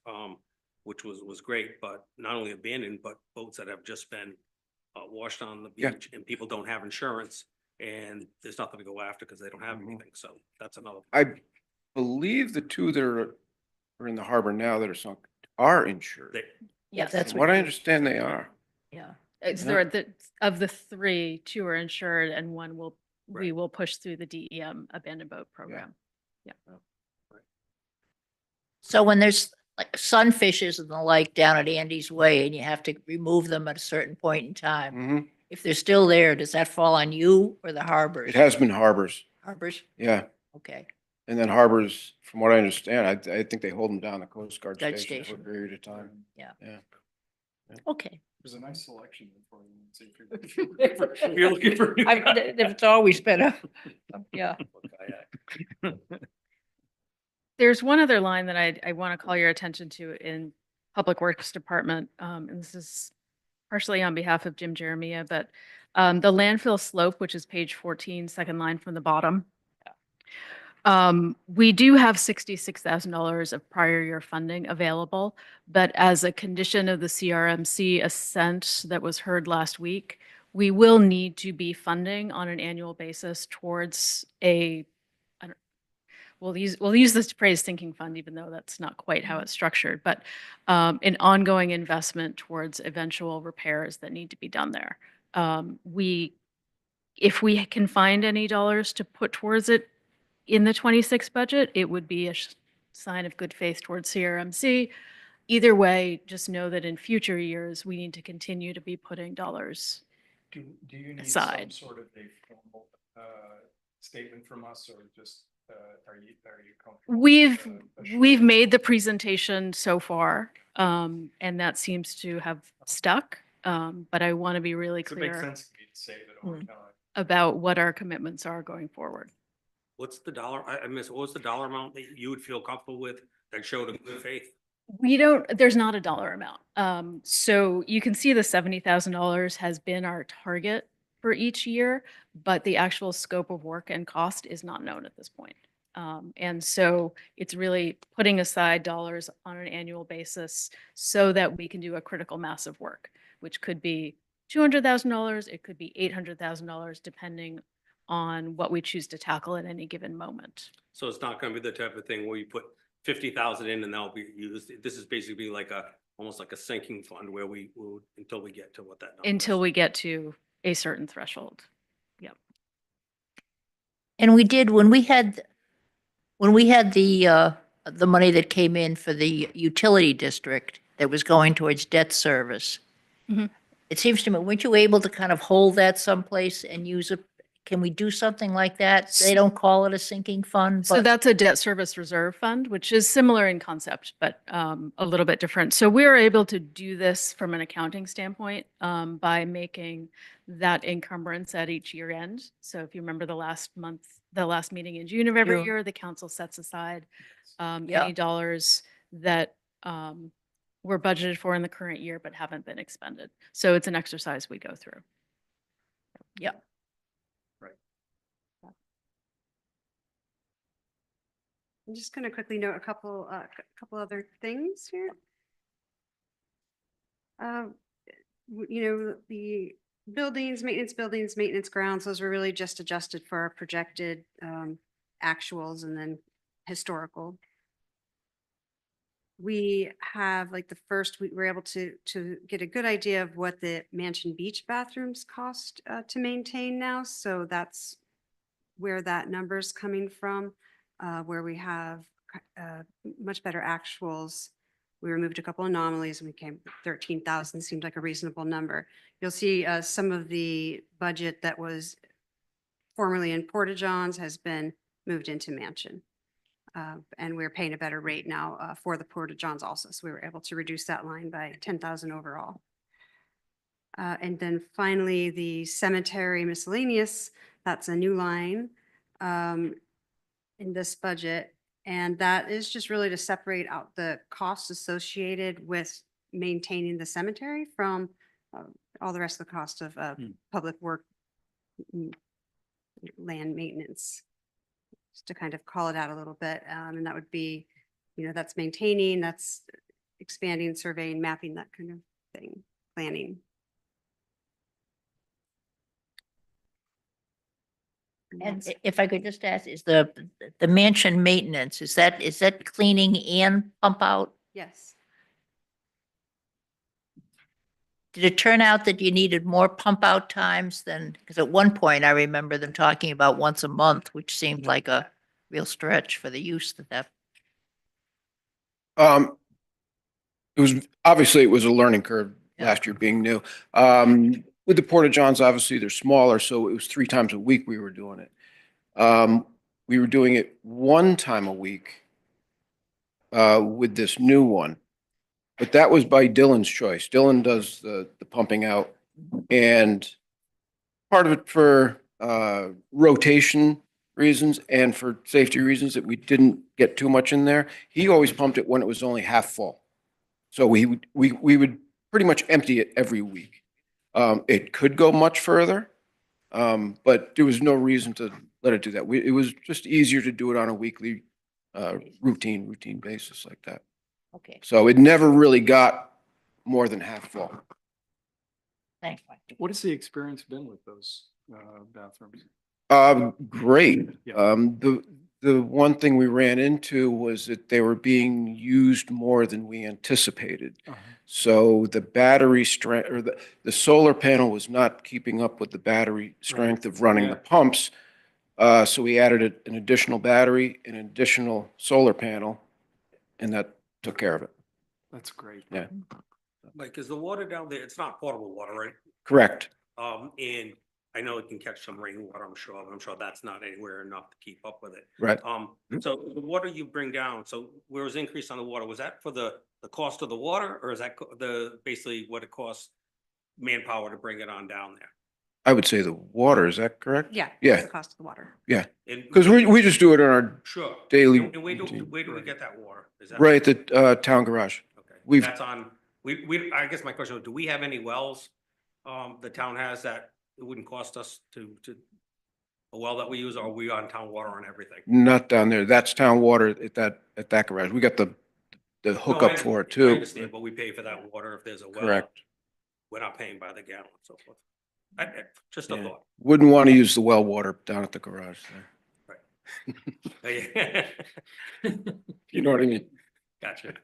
[SPEAKER 6] which was great, but not only abandoned, but boats that have just been washed on the
[SPEAKER 12] Yeah.
[SPEAKER 6] beach and people don't have insurance and there's nothing to go after because they don't have
[SPEAKER 12] Mhm.
[SPEAKER 6] anything. So that's another.
[SPEAKER 12] I believe the two that are in the harbor now that are sunk are insured.
[SPEAKER 6] They-
[SPEAKER 4] Yeah,
[SPEAKER 3] Yes.
[SPEAKER 4] that's
[SPEAKER 12] From what I
[SPEAKER 4] you-
[SPEAKER 12] understand, they are.
[SPEAKER 4] Yeah.
[SPEAKER 3] It's
[SPEAKER 12] Yeah.
[SPEAKER 3] of the 3, 2 are insured and one we
[SPEAKER 6] Right.
[SPEAKER 3] will push through the DEM abandoned boat program.
[SPEAKER 4] So when there's like sunfishes and the like down at Andy's Way and you have to remove them at a certain point in time,
[SPEAKER 12] Mhm.
[SPEAKER 4] if they're still there, does that fall on you or the harbors?
[SPEAKER 12] It has been harbors,
[SPEAKER 4] Harbors?
[SPEAKER 12] yeah.
[SPEAKER 4] Okay.
[SPEAKER 12] And then harbors, from what I understand, I think they hold them down the Coast Guard
[SPEAKER 4] Guard
[SPEAKER 12] station for a
[SPEAKER 4] station.
[SPEAKER 12] period of time.
[SPEAKER 4] Yeah.
[SPEAKER 12] Yeah.
[SPEAKER 4] Okay.
[SPEAKER 2] There's a nice selection for you. See if you're looking for. new
[SPEAKER 4] It's always been yeah.
[SPEAKER 3] There's one other line that I want to call your attention to in Public Works Department. And this is partially on behalf of Jim Jeremia, but the landfill slope, which is page 14, second line from the bottom. We do have $66,000 of prior year funding available, but as a condition of the CRMC assent that was heard last week, we will need to be funding on an annual basis towards we'll use this phrase sinking fund, even though that's not quite how it's structured, but an ongoing investment towards eventual repairs that need to be done there. If we can find any dollars to put towards it in the 26 budget, it would be a sign of good faith towards CRMC either way, just know that in future years, we need to continue to be putting dollars.
[SPEAKER 2] Do you need
[SPEAKER 3] Aside.
[SPEAKER 2] some sort of a formal statement from us, or just are you comfortable?
[SPEAKER 3] We've made the presentation so far, and that seems to have stuck. But I want to be really
[SPEAKER 2] It makes
[SPEAKER 3] clear
[SPEAKER 2] sense to me to say that all the time.
[SPEAKER 3] about what our commitments are going forward.
[SPEAKER 6] What's the dollar, I missed, what was the dollar amount that you would feel comfortable with that showed a good faith?
[SPEAKER 3] There's not a dollar amount. So you can see the $70,000 has been our target for each year, but the actual scope of work and cost is not known at this point. And so it's really putting aside dollars on an annual basis so that we can do a critical mass of work, which could be $200,000, it could be $800,000, depending on what we choose to tackle at any given moment.
[SPEAKER 6] So it's not gonna be the type of thing where you put 50,000 in and that'll be used. This is basically like almost like a sinking fund where we will, until we get to what that number is.
[SPEAKER 3] Until we get to a certain threshold. Yep.
[SPEAKER 4] And we did, when we had the money that came in for the utility district that was going towards debt service.
[SPEAKER 3] Mhm.
[SPEAKER 4] It seems to me, weren't you able to kind of hold that someplace and use it? Can we do something like that? They don't call it a sinking fund,
[SPEAKER 3] So
[SPEAKER 4] but
[SPEAKER 3] that's a debt service reserve fund, which is similar in concept, but a little bit different. So we are able to do this from an accounting standpoint by making that encumbrance at each year end. So if you remember the last meeting in June of every
[SPEAKER 4] June.
[SPEAKER 3] year, the council sets aside
[SPEAKER 4] Yeah.
[SPEAKER 3] any dollars that were budgeted for in the current year but haven't been expended. So it's an exercise we go through.
[SPEAKER 4] yeah.
[SPEAKER 11] I'm just going to quickly note a couple other things here. The maintenance grounds, those were really just adjusted for our projected actuals and then historical. We have like we were able to get a good idea of what the Mansion Beach bathrooms cost to maintain now. So that's where that number's coming from. Where we have much better actuals. We removed a couple anomalies and we came 13,000 seemed like a reasonable number. You'll see some of the budget that was formerly in Porta-Johns has been moved into Mansion. And we're paying a better rate now for the Porta-Johns also. So we were able to reduce that line by 10,000 overall. And then finally, the cemetery miscellaneous, that's a new line in this budget. And that is just really to separate out the costs associated with maintaining the cemetery from all the rest of the cost of public work, land maintenance, just to kind of call it out a little bit. And that would be, that's maintaining, that's expanding, surveying, mapping, that kind of thing, planning.
[SPEAKER 4] And if I could just ask, is the mansion maintenance, is that cleaning and pump out?
[SPEAKER 11] Yes.
[SPEAKER 4] Did it turn out that you needed more pump out times than, because at one point I remember them talking about once a month, which seemed like a real stretch for the use that.
[SPEAKER 12] It was, obviously it was a learning curve last year being new. With the Porta-Johns, obviously they're smaller, so it was 3 times a week we were doing it. We were doing it 1 time a week with this new one, but that was by Dylan's choice. Dylan does the pumping out, and part of it for rotation reasons and for safety reasons that we didn't get too much in there. He always pumped it when it was only half full. So we would pretty much empty it every week. It could go much further, but there was no reason to let it do that. It was just easier to do it on a weekly routine basis like that.
[SPEAKER 4] Okay,
[SPEAKER 12] So it never really got more than half full.
[SPEAKER 4] thanks.
[SPEAKER 2] What has the experience been with those bathrooms?
[SPEAKER 12] Great.
[SPEAKER 2] Yeah.
[SPEAKER 12] The one thing we ran into was that they were being used more than we anticipated. So the battery strength, or the solar panel was not keeping up with the battery strength of running
[SPEAKER 2] Yeah.
[SPEAKER 12] the pumps. So we added an additional battery, an additional solar panel, and that took care of it.
[SPEAKER 2] That's great.
[SPEAKER 12] Yeah.
[SPEAKER 6] Like, is the water down there, it's not potable water, right?
[SPEAKER 12] Correct.
[SPEAKER 6] And I know it can catch some rainwater, I'm sure, but I'm sure that's not anywhere enough to keep up with it.
[SPEAKER 12] Right.
[SPEAKER 6] So the water you bring down, so where was the increase on the water? Was that for the cost of the water, or is that basically what it costs manpower to bring it on down there?
[SPEAKER 12] I would say the water, is that correct?
[SPEAKER 11] Yeah.
[SPEAKER 12] Yeah.
[SPEAKER 11] that's the cost of the water.
[SPEAKER 12] Yeah,
[SPEAKER 6] And-
[SPEAKER 12] because we just do it in our,
[SPEAKER 6] Sure.
[SPEAKER 12] daily
[SPEAKER 6] And where do
[SPEAKER 12] routine.
[SPEAKER 6] we get that water? Is that?
[SPEAKER 12] right at the town garage.
[SPEAKER 6] Okay.
[SPEAKER 12] we've-
[SPEAKER 6] That's on, I guess my question, do we have any wells, the town has that it wouldn't cost us to, a well that we use, or are we on town water on everything?
[SPEAKER 12] Not down there. That's town water at that garage. We got the
[SPEAKER 6] No, I
[SPEAKER 12] hookup for it
[SPEAKER 6] I
[SPEAKER 12] too.
[SPEAKER 6] understand, but we pay for that water if there's a well.
[SPEAKER 12] Correct.
[SPEAKER 6] We're not paying by the gallon, and so forth. Just a
[SPEAKER 12] Yeah.
[SPEAKER 6] thought.
[SPEAKER 12] Wouldn't want to use the well water down at the garage there. You know what I mean?
[SPEAKER 6] Gotcha.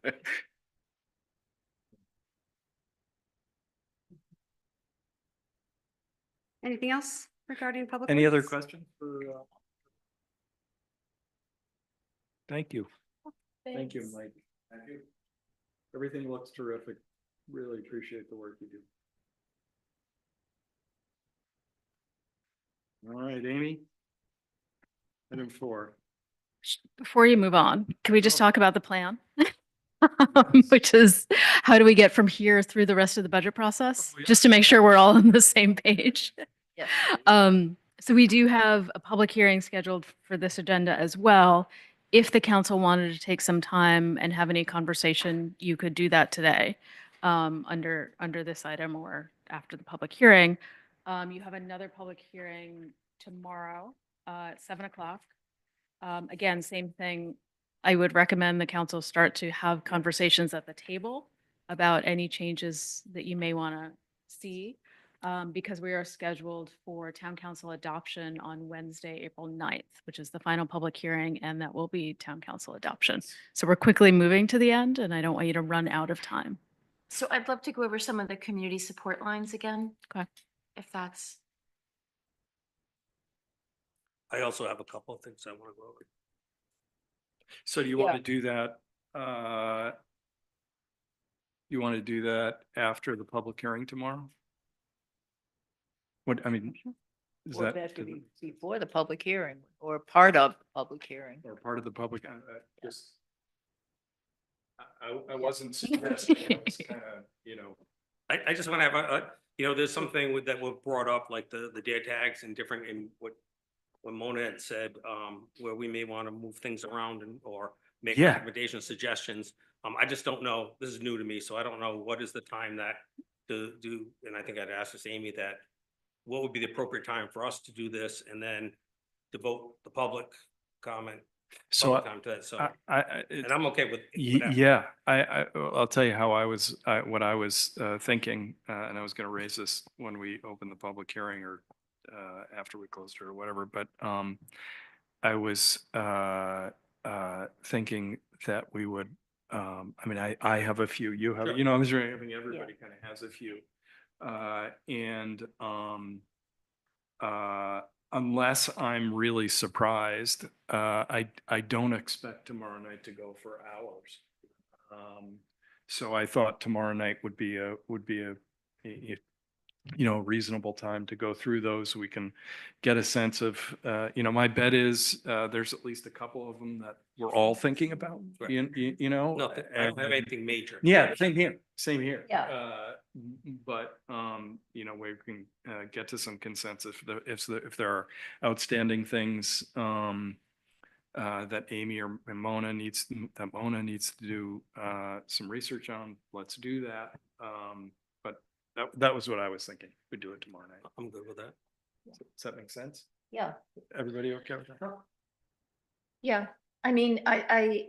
[SPEAKER 11] Anything else regarding public?
[SPEAKER 2] Any other
[SPEAKER 11] works?
[SPEAKER 2] questions for? Thank you. Thank you,
[SPEAKER 5] Thanks.
[SPEAKER 2] Mike. Thank you. Everything looks terrific. Really appreciate the work you do. All right, Amy. Item 4.
[SPEAKER 3] Before you move on, can we just talk about the plan? Which is, how do we get from here through the rest of the budget process?
[SPEAKER 2] Oh, yeah.
[SPEAKER 3] Just to make sure we're all on the same page.
[SPEAKER 4] Yes.
[SPEAKER 3] So we do have a public hearing scheduled for this agenda as well. If the council wanted to take some time and have any conversation, you could do that today, under this item or after the public hearing. You have another public hearing tomorrow, at 7:00. Again, same thing. I would recommend the council start to have conversations at the table about any changes that you may want to see, because we are scheduled for town council adoption on Wednesday, April 9th, which is the final public hearing, and that will be town council adoption. So we're quickly moving to the end, and I don't want you to run out of time.
[SPEAKER 5] So I'd love to go over some of the community support lines again.
[SPEAKER 3] Okay.
[SPEAKER 5] If that's,
[SPEAKER 6] I also have a couple of things I want to go over.
[SPEAKER 2] So do you want to do that? You want to do that after the public hearing tomorrow? What, I mean, is
[SPEAKER 4] Or
[SPEAKER 2] that
[SPEAKER 4] that could be before the public hearing or part of the public hearing.
[SPEAKER 2] or part of the public? Just. I wasn't suggesting, I was kind of,
[SPEAKER 6] I just want to have there's something that were brought up, like the dare tags and different, and what Mona had said, where we may want to move things around or make
[SPEAKER 2] Yeah.
[SPEAKER 6] recommendations, suggestions. I just don't know, this is new to me, so I don't know what is the time that to do, and I think I'd ask this Amy, that what would be the appropriate time for us to do this, and then devote the public comment.
[SPEAKER 2] so
[SPEAKER 6] public time to that, so,
[SPEAKER 2] it-
[SPEAKER 6] and I'm okay with. that.
[SPEAKER 2] Yeah, I'll tell you how what I was thinking, and I was going to raise this when we open the public hearing or after we closed it or whatever, but I was thinking that we would, I mean, I have a few, you have,
[SPEAKER 6] Sure.
[SPEAKER 2] I was having everybody kind of has a few. And unless I'm really surprised, I don't expect tomorrow night to go for hours. So I thought tomorrow night would be a reasonable time to go through those. We can get a sense of, my bet is there's at least a couple of them that we're all thinking about,
[SPEAKER 6] Right.
[SPEAKER 2] No,
[SPEAKER 6] Nothing, I don't have anything major.
[SPEAKER 2] yeah, same here, same here.
[SPEAKER 4] Yeah.
[SPEAKER 2] But, we can get to some consensus if there are outstanding things that Amy or Mona needs to do some research on, let's do that. But that was what I was thinking. We'd do it tomorrow night.
[SPEAKER 6] I'm good with that.
[SPEAKER 2] Does that make sense?
[SPEAKER 4] Yeah.
[SPEAKER 2] Everybody okay with that?
[SPEAKER 5] yeah, I mean, I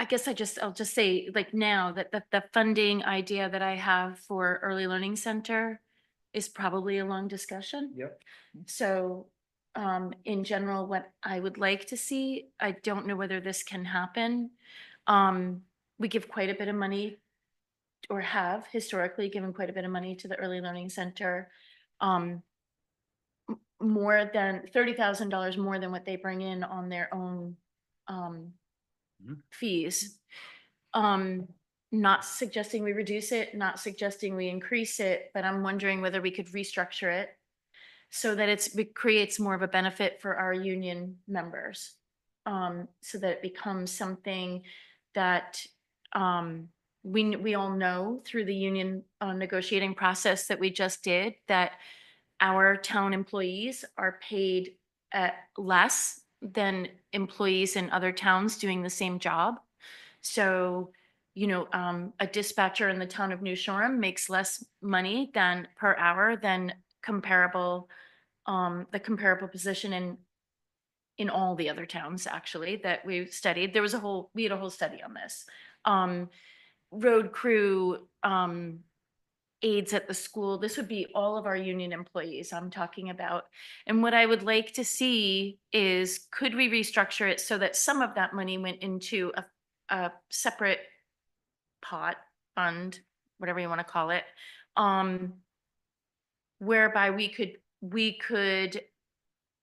[SPEAKER 5] guess I'll just say, like, now that the funding idea that I have for Early Learning Center is probably a long discussion.
[SPEAKER 2] Yep.
[SPEAKER 5] So, in general, what I would like to see, I don't know whether this can happen. We give quite a bit of money, or have historically given quite a bit of money to the Early Learning Center. More than $30,000 more than what they bring in on their own fees. Not suggesting we reduce it, not suggesting we increase it, but I'm wondering whether we could restructure it so that it creates more of a benefit for our union members. So that it becomes something that, we all know through the union negotiating process that we just did, that our town employees are paid less than employees in other towns doing the same job. So, a dispatcher in the town of New Shoreham makes less money than per hour than comparable, the comparable position in all the other towns actually that we studied. We had a whole study on this. Road crew, aides at the school, this would be all of our union employees I'm talking about. And what I would like to see is, could we restructure it so that some of that money went into a separate pot, fund, whatever you want to call it, whereby we could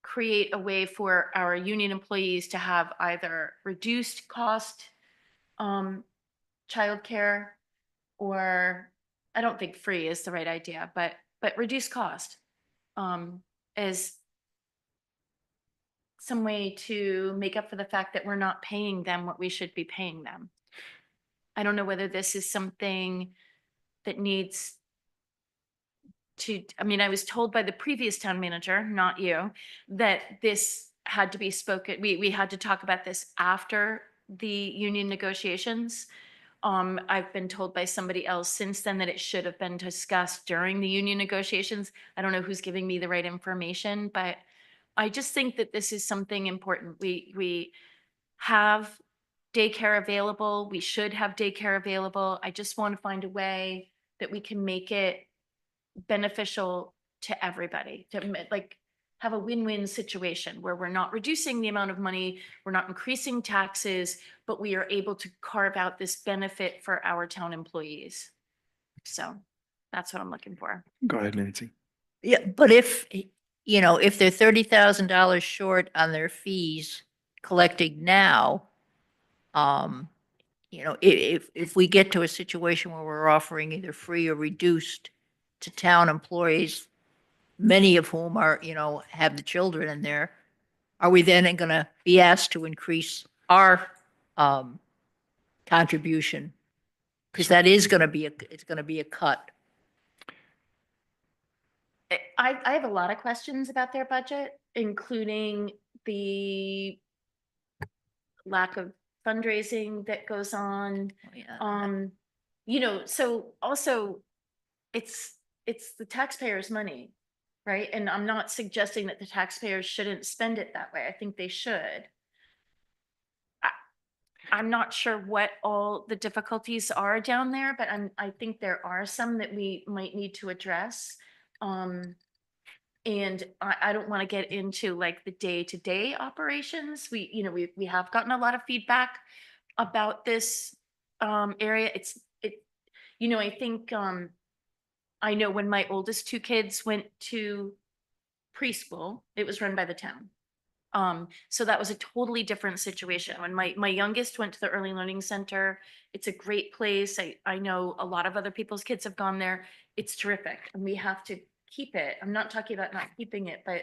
[SPEAKER 5] create a way for our union employees to have either reduced cost childcare, or I don't think free is the right idea, but reduced cost as some way to make up for the fact that we're not paying them what we should be paying them. I don't know whether this is something that needs to, I mean, I was told by the previous town manager, not you, that this had to be spoken, we had to talk about this after the union negotiations. I've been told by somebody else since then that it should have been discussed during the union negotiations. I don't know who's giving me the right information, but I just think that this is something important. We have daycare available. We should have daycare available. I just want to find a way that we can make it beneficial to everybody, to like have a win-win situation where we're not reducing the amount of money, we're not increasing taxes, but we are able to carve out this benefit for our town employees. So that's what I'm looking for.
[SPEAKER 2] Go ahead, Nancy.
[SPEAKER 4] Yeah, but if they're $30,000 short on their fees collecting now, if we get to a situation where we're offering either free or reduced to town employees, many of whom are, have the children in there, are we then going to be asked to increase our contribution? Because that is going to be it's going to be a cut.
[SPEAKER 5] I have a lot of questions about their budget, including the lack of fundraising that goes on.
[SPEAKER 4] Oh, yeah.
[SPEAKER 5] So also it's the taxpayers' money, right? And I'm not suggesting that the taxpayers shouldn't spend it that way. I think they should. I'm not sure what all the difficulties are down there, but I think there are some that we might need to address. And I don't want to get into like the day-to-day operations. We have gotten a lot of feedback about this area. I think I know when my oldest two kids went to preschool, it was run by the town. So that was a totally different situation. When my youngest went to the Early Learning Center, it's a great place. I know a lot of other people's kids have gone there. It's terrific, and we have to keep it. I'm not talking about not keeping it, but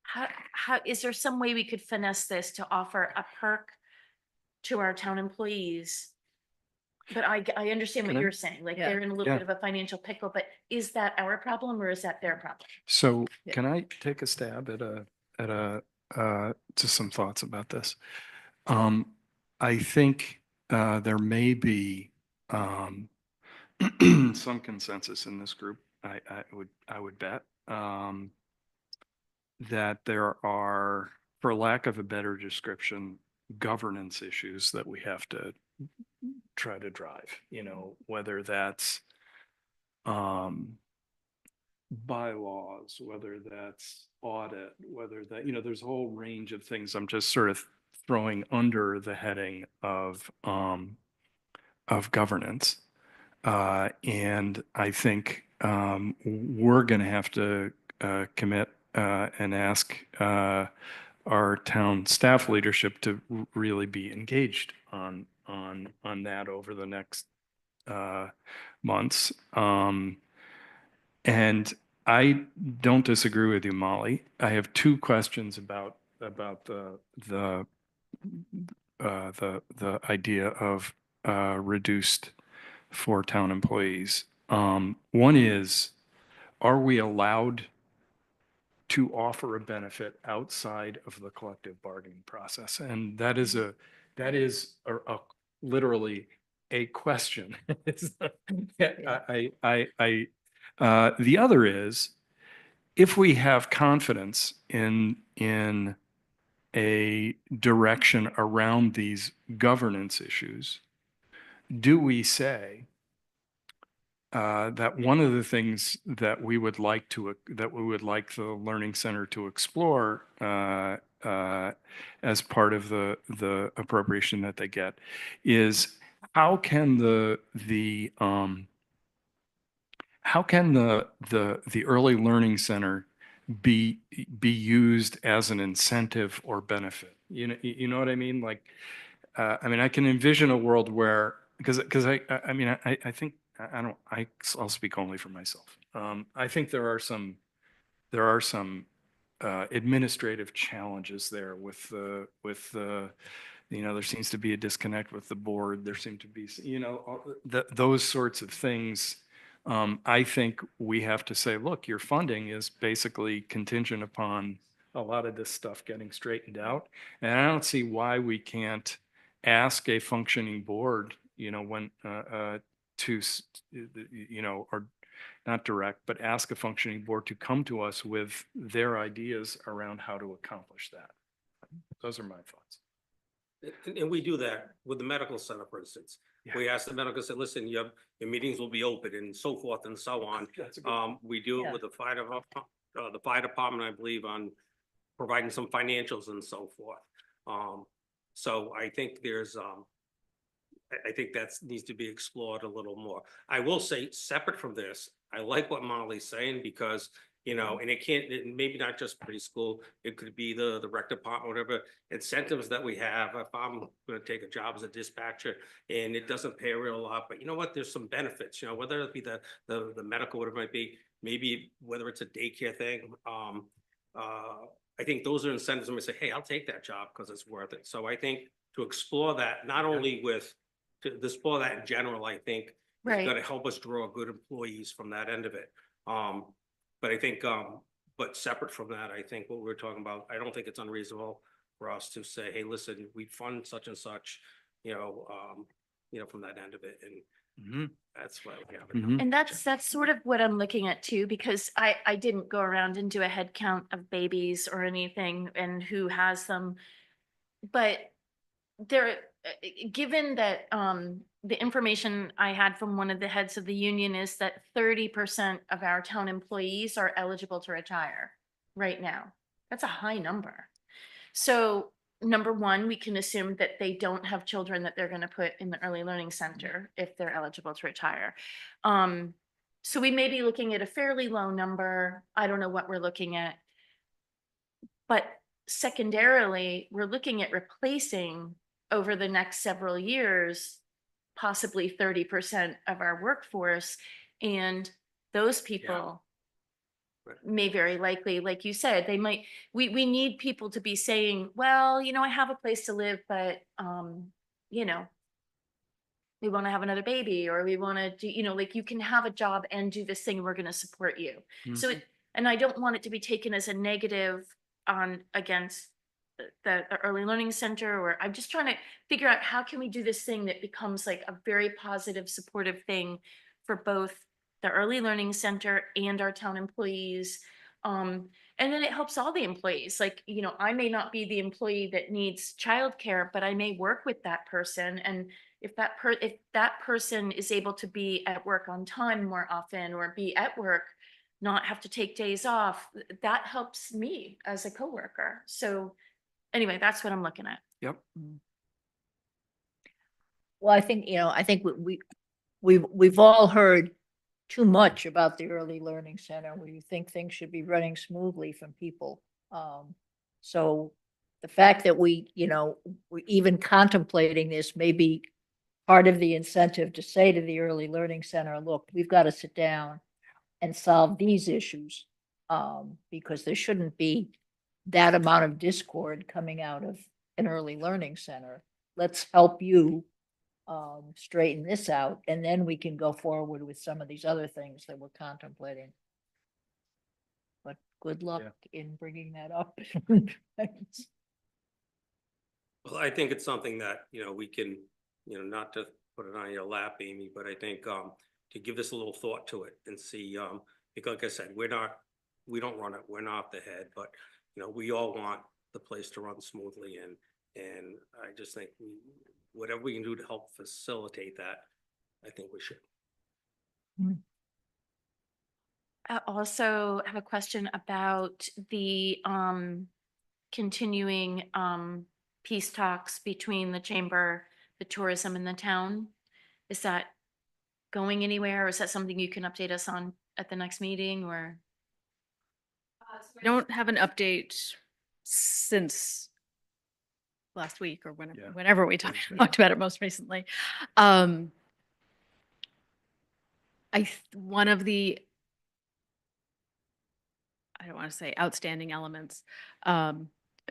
[SPEAKER 5] how is there some way we could finesse this to offer a perk to our town employees? But I understand what
[SPEAKER 2] Can I-
[SPEAKER 5] you're saying, like
[SPEAKER 4] Yeah.
[SPEAKER 5] they're in a little
[SPEAKER 2] Yeah.
[SPEAKER 5] bit of a financial pickle, but is that our problem or is that their problem?
[SPEAKER 2] So
[SPEAKER 4] Yeah.
[SPEAKER 2] can I take a stab to some thoughts about this? I think there may be some consensus in this group. I would bet that there are, for lack of a better description, governance issues that we have to try to drive, whether that's bylaws, whether that's audit, whether that, there's a whole range of things I'm just sort of throwing under the heading of governance. And I think we're going to have to commit and ask our town staff leadership to really be engaged on on that over the next months. And I don't disagree with you, Molly. I have two questions about the idea of reduced for town employees. One is, are we allowed to offer a benefit outside of the collective bargaining process? And that is a literally a question. It's not- the other is, if we have confidence in a direction around these governance issues, do we say that one of the things that we would like the Learning Center to explore as part of the appropriation that they get is how can the Early Learning Center be used as an incentive or benefit? You know what I mean? Like, I mean, I can envision a world where, because I mean, I think, I'll speak only for myself. I think there are some administrative challenges there with the, there seems to be a disconnect with the board. There seem to be, those sorts of things. I think we have to say, look, your funding is basically contingent upon a lot of this stuff getting straightened out. And I don't see why we can't ask a functioning board, when, or not direct, but ask a functioning board to come to us with their ideas around how to accomplish that. Those are my thoughts.
[SPEAKER 6] And we do that with the medical center, for instance.
[SPEAKER 2] Yeah.
[SPEAKER 6] We ask the medical center, listen, your meetings will be open and so forth and so on.
[SPEAKER 2] That's a good
[SPEAKER 6] We do it with the fire department, I believe, on providing some financials and so forth. So I think there's, I think that needs to be explored a little more. I will say, separate from this, I like what Molly's saying because, and maybe not just preschool, it could be the rec department, whatever incentives that we have. If I'm going to take a job as a dispatcher and it doesn't pay a real lot, but you know what, there's some benefits, whether it be the medical, whatever it might be, maybe whether it's a daycare thing. I think those are incentives. I'm going to say, hey, I'll take that job because it's worth it. So I think to explore that, not only to explore that in general, I think it's going to help us draw good employees from that end of it. But I think, but separate from that, I think what we're talking about, I don't think it's unreasonable for us to say, hey, listen, we fund such and such, from that end of it. And that's why we have it.
[SPEAKER 5] And that's sort of what I'm looking at too, because I didn't go around and do a head count of babies or anything and who has them. But there, given that the information I had from one of the heads of the union is that 30% of our town employees are eligible to retire right now. That's a high number. So number one, we can assume that they don't have children that they're going to put in the Early Learning Center if they're eligible to retire. So we may be looking at a fairly low number. I don't know what we're looking at. But secondarily, we're looking at replacing over the next several years, possibly 30% of our workforce. And those people may very likely, like you said, they might, we need people to be saying, well, I have a place to live, but, we want to have another baby, or we want to do, like you can have a job and do this thing. We're going to support you. So, and I don't want it to be taken as a negative against the Early Learning Center, or I'm just trying to figure out how can we do this thing that becomes like a very positive, supportive thing for both the Early Learning Center and our town employees. And then it helps all the employees. Like, I may not be the employee that needs childcare, but I may work with that person. And if that person is able to be at work on time more often, or be at work, not have to take days off, that helps me as a coworker. So anyway, that's what I'm looking at.
[SPEAKER 2] Yep.
[SPEAKER 4] Well, I think, we've all heard too much about the Early Learning Center, where you think things should be running smoothly from people. So the fact that we're even contemplating this, maybe part of the incentive to say to the Early Learning Center, look, we've got to sit down and solve these issues. Because there shouldn't be that amount of discord coming out of an Early Learning Center. Let's help you straighten this out, and then we can go forward with some of these other things that we're contemplating. But good luck in bringing that up.
[SPEAKER 6] Well, I think it's something that, we can, not to put it on your lap, Amy, but I think to give this a little thought to it and see, because like I said, we don't run it, we're not the head, but, we all want the place to run smoothly, and I just think whatever we can do to help facilitate that, I think we should.
[SPEAKER 5] I also have a question about the continuing peace talks between the chamber, the tourism, and the town. Is that going anywhere, or is that something you can update us on at the next meeting, or?
[SPEAKER 3] I don't have an update since last week or whenever we talked about it most recently. One of the, I don't want to say outstanding elements,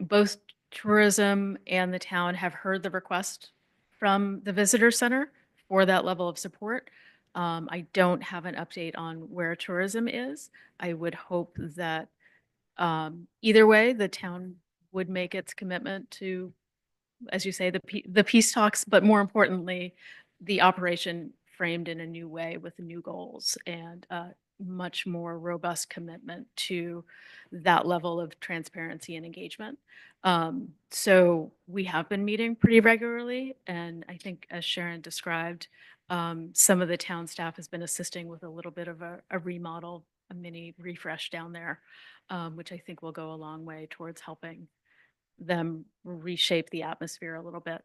[SPEAKER 3] both tourism and the town have heard the request from the visitor center for that level of support. I don't have an update on where tourism is. I would hope that either way, the town would make its commitment to, as you say, the peace talks, but more importantly, the operation framed in a new way with new goals and much more robust commitment to that level of transparency and engagement. So we have been meeting pretty regularly, and I think, as Sharon described, some of the town staff has been assisting with a little bit of a remodel, a mini refresh down there, which I think will go a long way towards helping them reshape the atmosphere a little bit.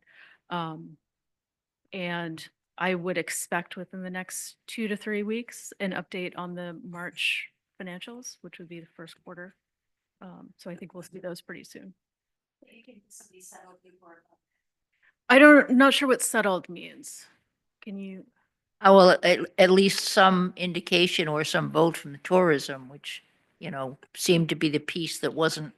[SPEAKER 3] And I would expect within the next 2 to 3 weeks an update on the March financials, which would be the first quarter. So I think we'll see those pretty soon. Not sure what settled means. Can you?
[SPEAKER 4] Well, at least some indication or some vote from the tourism, which, seemed to be the piece that wasn't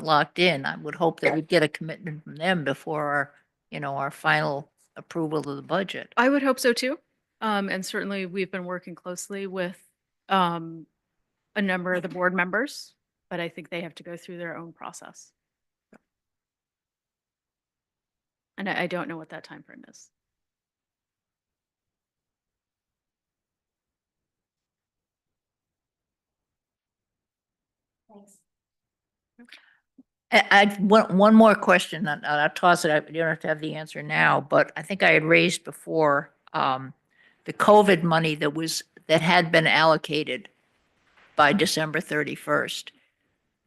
[SPEAKER 4] locked in. I would hope that we'd get a commitment from them before our final approval of the budget.
[SPEAKER 3] I would hope so too. And certainly we've been working closely with a number of the board members, but I think they have to go through their own process. And I don't know what that timeframe is.
[SPEAKER 5] Thanks.
[SPEAKER 4] One more question, and I'll toss it out. You don't have to have the answer now, but I think I had raised before the COVID money that had been allocated by December 31st.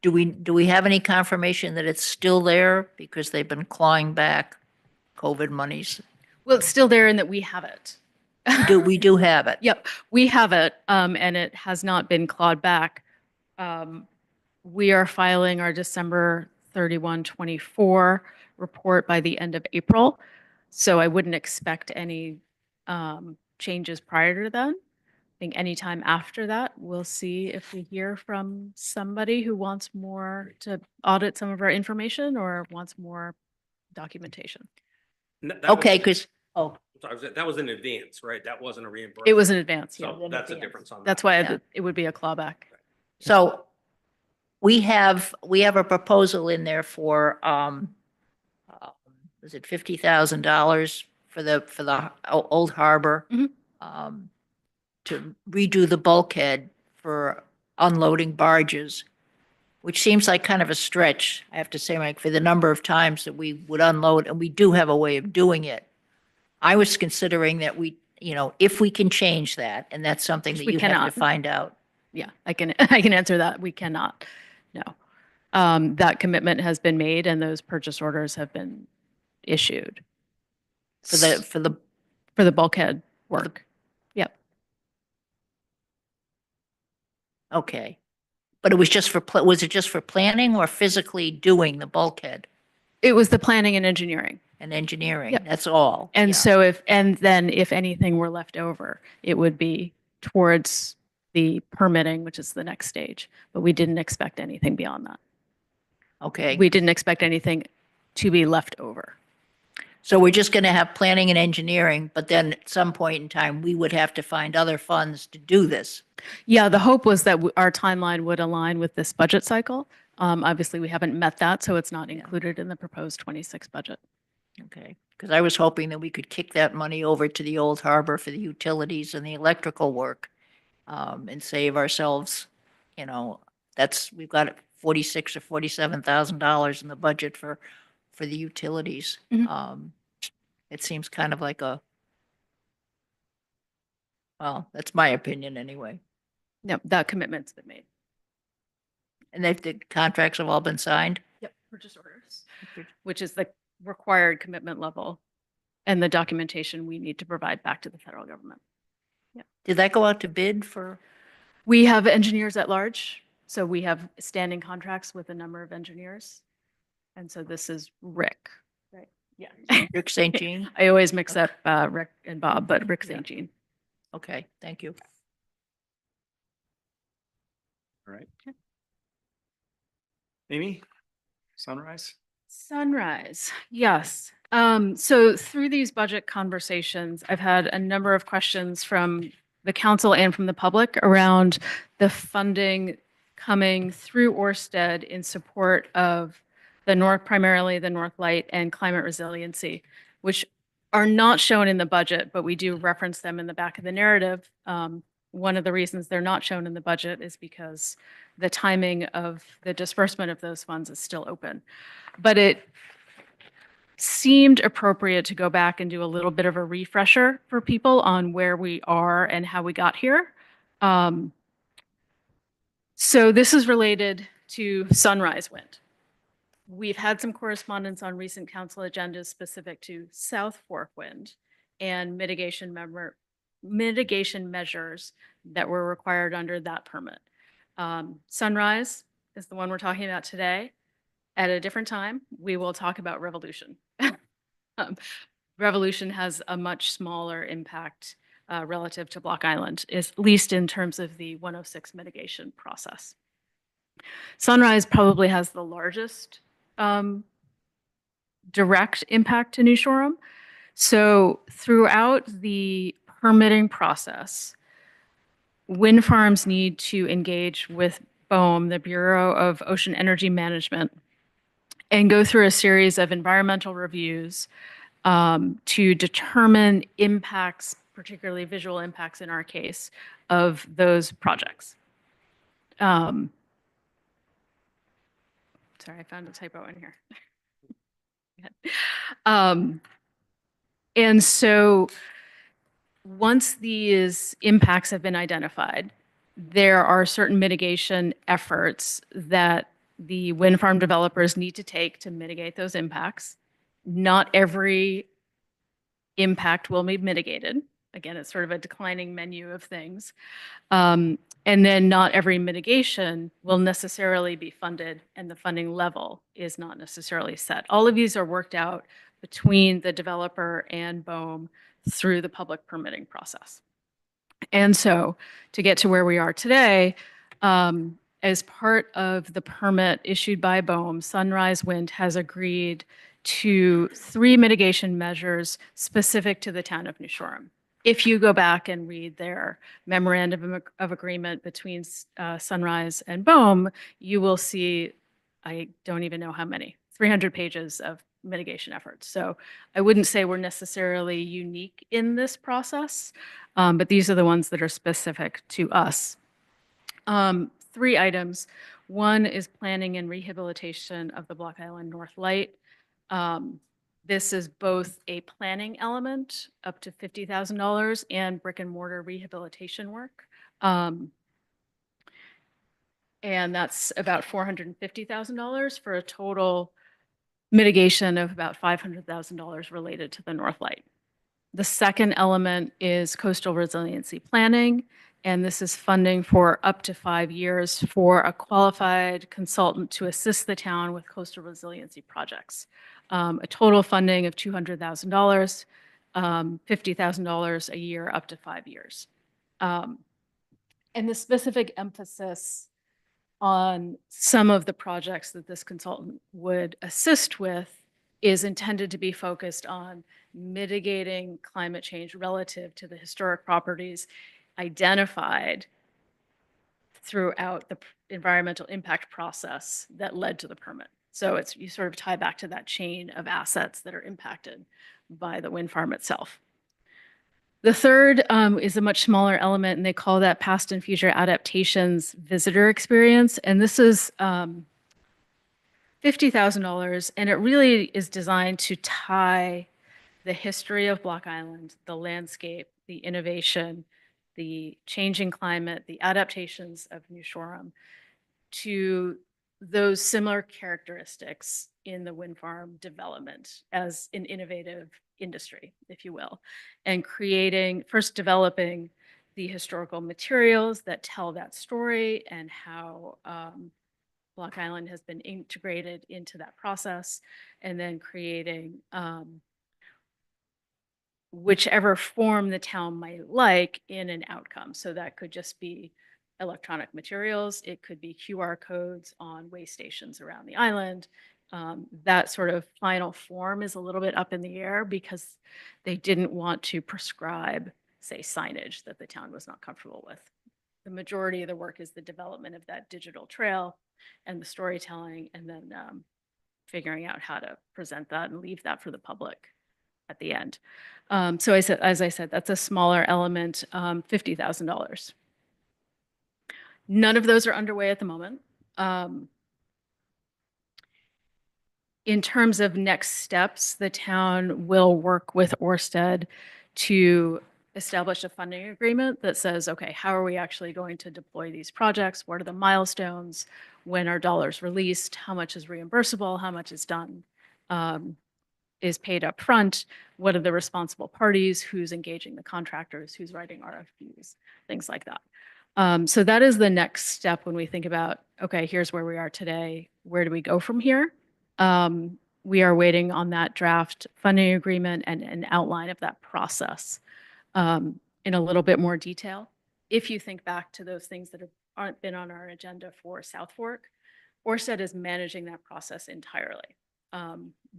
[SPEAKER 4] Do we have any confirmation that it's still there, because they've been clawing back COVID monies?
[SPEAKER 3] Well, it's still there in that we have it.
[SPEAKER 4] We do have it.
[SPEAKER 3] Yep, we have it, and it has not been clawed back. We are filing our December 31, 24 report by the end of April. So I wouldn't expect any changes prior to then. I think anytime after that, we'll see if we hear from somebody who wants more to audit some of our information or wants more documentation.
[SPEAKER 4] Okay, because,
[SPEAKER 6] That was in advance, right? That wasn't a reimbursement.
[SPEAKER 3] It was in advance, yeah.
[SPEAKER 6] So that's a difference on that.
[SPEAKER 3] That's why
[SPEAKER 4] Yeah.
[SPEAKER 3] it would be a clawback.
[SPEAKER 4] so we have a proposal in there for, is it $50,000 for the Old Harbor?
[SPEAKER 3] Mhm.
[SPEAKER 4] To redo the bulkhead for unloading barges, which seems like kind of a stretch, I have to say, Mike, for the number of times that we would unload, and we do have a way of doing it. I was considering that if we can change that, and that's something that
[SPEAKER 3] We
[SPEAKER 4] you have
[SPEAKER 3] cannot.
[SPEAKER 4] to find out.
[SPEAKER 3] Yeah, I can answer that. We cannot. No. That commitment has been made and those purchase orders have been issued
[SPEAKER 4] For the
[SPEAKER 3] for the bulkhead work. Yep.
[SPEAKER 4] Okay. But it was just was it just for planning or physically doing the bulkhead?
[SPEAKER 3] It was the planning and engineering.
[SPEAKER 4] and engineering.
[SPEAKER 3] Yep.
[SPEAKER 4] That's all.
[SPEAKER 3] And
[SPEAKER 4] Yeah.
[SPEAKER 3] so then if anything were left over, it would be towards the permitting, which is the next stage. But we didn't expect anything beyond that.
[SPEAKER 4] Okay.
[SPEAKER 3] We didn't expect anything to be left over.
[SPEAKER 4] So we're just going to have planning and engineering, but then at some point in time, we would have to find other funds to do this.
[SPEAKER 3] Yeah, the hope was that our timeline would align with this budget cycle. Obviously, we haven't met that, so it's not included in the proposed 26 budget.
[SPEAKER 4] Okay. Because I was hoping that we could kick that money over to the old harbor for the utilities and the electrical work, and save ourselves, we've got $46,000 or $47,000 in the budget for the utilities.
[SPEAKER 3] Mhm.
[SPEAKER 4] It seems kind of like well, that's my opinion anyway.
[SPEAKER 3] No, that commitment's been made.
[SPEAKER 4] And the contracts have all been signed?
[SPEAKER 3] Yep, purchase orders, which is the required commitment level and the documentation we need to provide back to the federal government.
[SPEAKER 4] Did that go out to bid for?
[SPEAKER 3] We have engineers at large, so we have standing contracts with a number of engineers. And so this is Rick, right? Yeah.
[SPEAKER 4] Rick St. Jean?
[SPEAKER 3] I always mix up Rick and Bob, but Rick St. Jean.
[SPEAKER 4] Okay, thank you.
[SPEAKER 2] All right. Amy, Sunrise?
[SPEAKER 3] Sunrise, yes. So through these budget conversations, I've had a number of questions from the council and from the public around the funding coming through Orsted in support of primarily the North Light and climate resiliency, which are not shown in the budget, but we do reference them in the back of the narrative. One of the reasons they're not shown in the budget is because the timing of the disbursement of those funds is still open. But it seemed appropriate to go back and do a little bit of a refresher for people on where we are and how we got here. So this is related to Sunrise Wind. We've had some correspondence on recent council agendas specific to South Fork Wind and mitigation measures that were required under that permit. Sunrise is the one we're talking about today. At a different time, we will talk about Revolution. Revolution has a much smaller impact relative to Block Island, at least in terms of the 106 mitigation process. Sunrise probably has the largest direct impact to New Shoreham. So throughout the permitting process, wind farms need to engage with BOEM, the Bureau of Ocean Energy Management, and go through a series of environmental reviews to determine impacts, particularly visual impacts in our case, of those projects. Sorry, I found a typo in here. And so once these impacts have been identified, there are certain mitigation efforts that the wind farm developers need to take to mitigate those impacts. Not every impact will be mitigated. Again, it's sort of a declining menu of things. And then not every mitigation will necessarily be funded, and the funding level is not necessarily set. All of these are worked out between the developer and BOEM through the public permitting process. And so to get to where we are today, as part of the permit issued by BOEM, Sunrise Wind has agreed to 3 mitigation measures specific to the town of New Shoreham. If you go back and read their memorandum of agreement between Sunrise and BOEM, you will see, I don't even know how many, 300 pages of mitigation efforts. So I wouldn't say we're necessarily unique in this process, but these are the ones that are specific to us. 3 items. One is planning and rehabilitation of the Block Island North Light. This is both a planning element, up to $50,000, and brick and mortar rehabilitation work. And that's about $450,000 for a total mitigation of about $500,000 related to the North Light. The second element is coastal resiliency planning, and this is funding for up to 5 years for a qualified consultant to assist the town with coastal resiliency projects. a total funding of $200,000, $50,000 a year up to 5 years. And the specific emphasis on some of the projects that this consultant would assist with is intended to be focused on mitigating climate change relative to the historic properties identified throughout the environmental impact process that led to the permit. So it's, you sort of tie back to that chain of assets that are impacted by the wind farm itself. The third is a much smaller element, and they call that past and future adaptations visitor experience. And this is $50,000, and it really is designed to tie the history of Block Island, the landscape, the innovation, the changing climate, the adaptations of New Shoreham to those similar characteristics in the wind farm development as an innovative industry, if you will, and creating, first developing the historical materials that tell that story and how Block Island has been integrated into that process, and then creating whichever form the town might like in an outcome. So that could just be electronic materials. It could be QR codes on way stations around the island. That sort of final form is a little bit up in the air because they didn't want to prescribe, say, signage that the town was not comfortable with. The majority of the work is the development of that digital trail and the storytelling, and then figuring out how to present that and leave that for the public at the end. So as I said, that's a smaller element, $50,000. None of those are underway at the moment. In terms of next steps, the town will work with Ørsted to establish a funding agreement that says, okay, how are we actually going to deploy these projects? What are the milestones? When are dollars released? How much is reimbursable? How much is done? Is paid up front? What are the responsible parties? Who's engaging the contractors? Who's writing RFPs? Things like that. So that is the next step when we think about, okay, here's where we are today. Where do we go from here? We are waiting on that draft funding agreement and an outline of that process in a little bit more detail. If you think back to those things that aren't been on our agenda for South Fork, Ørsted is managing that process entirely.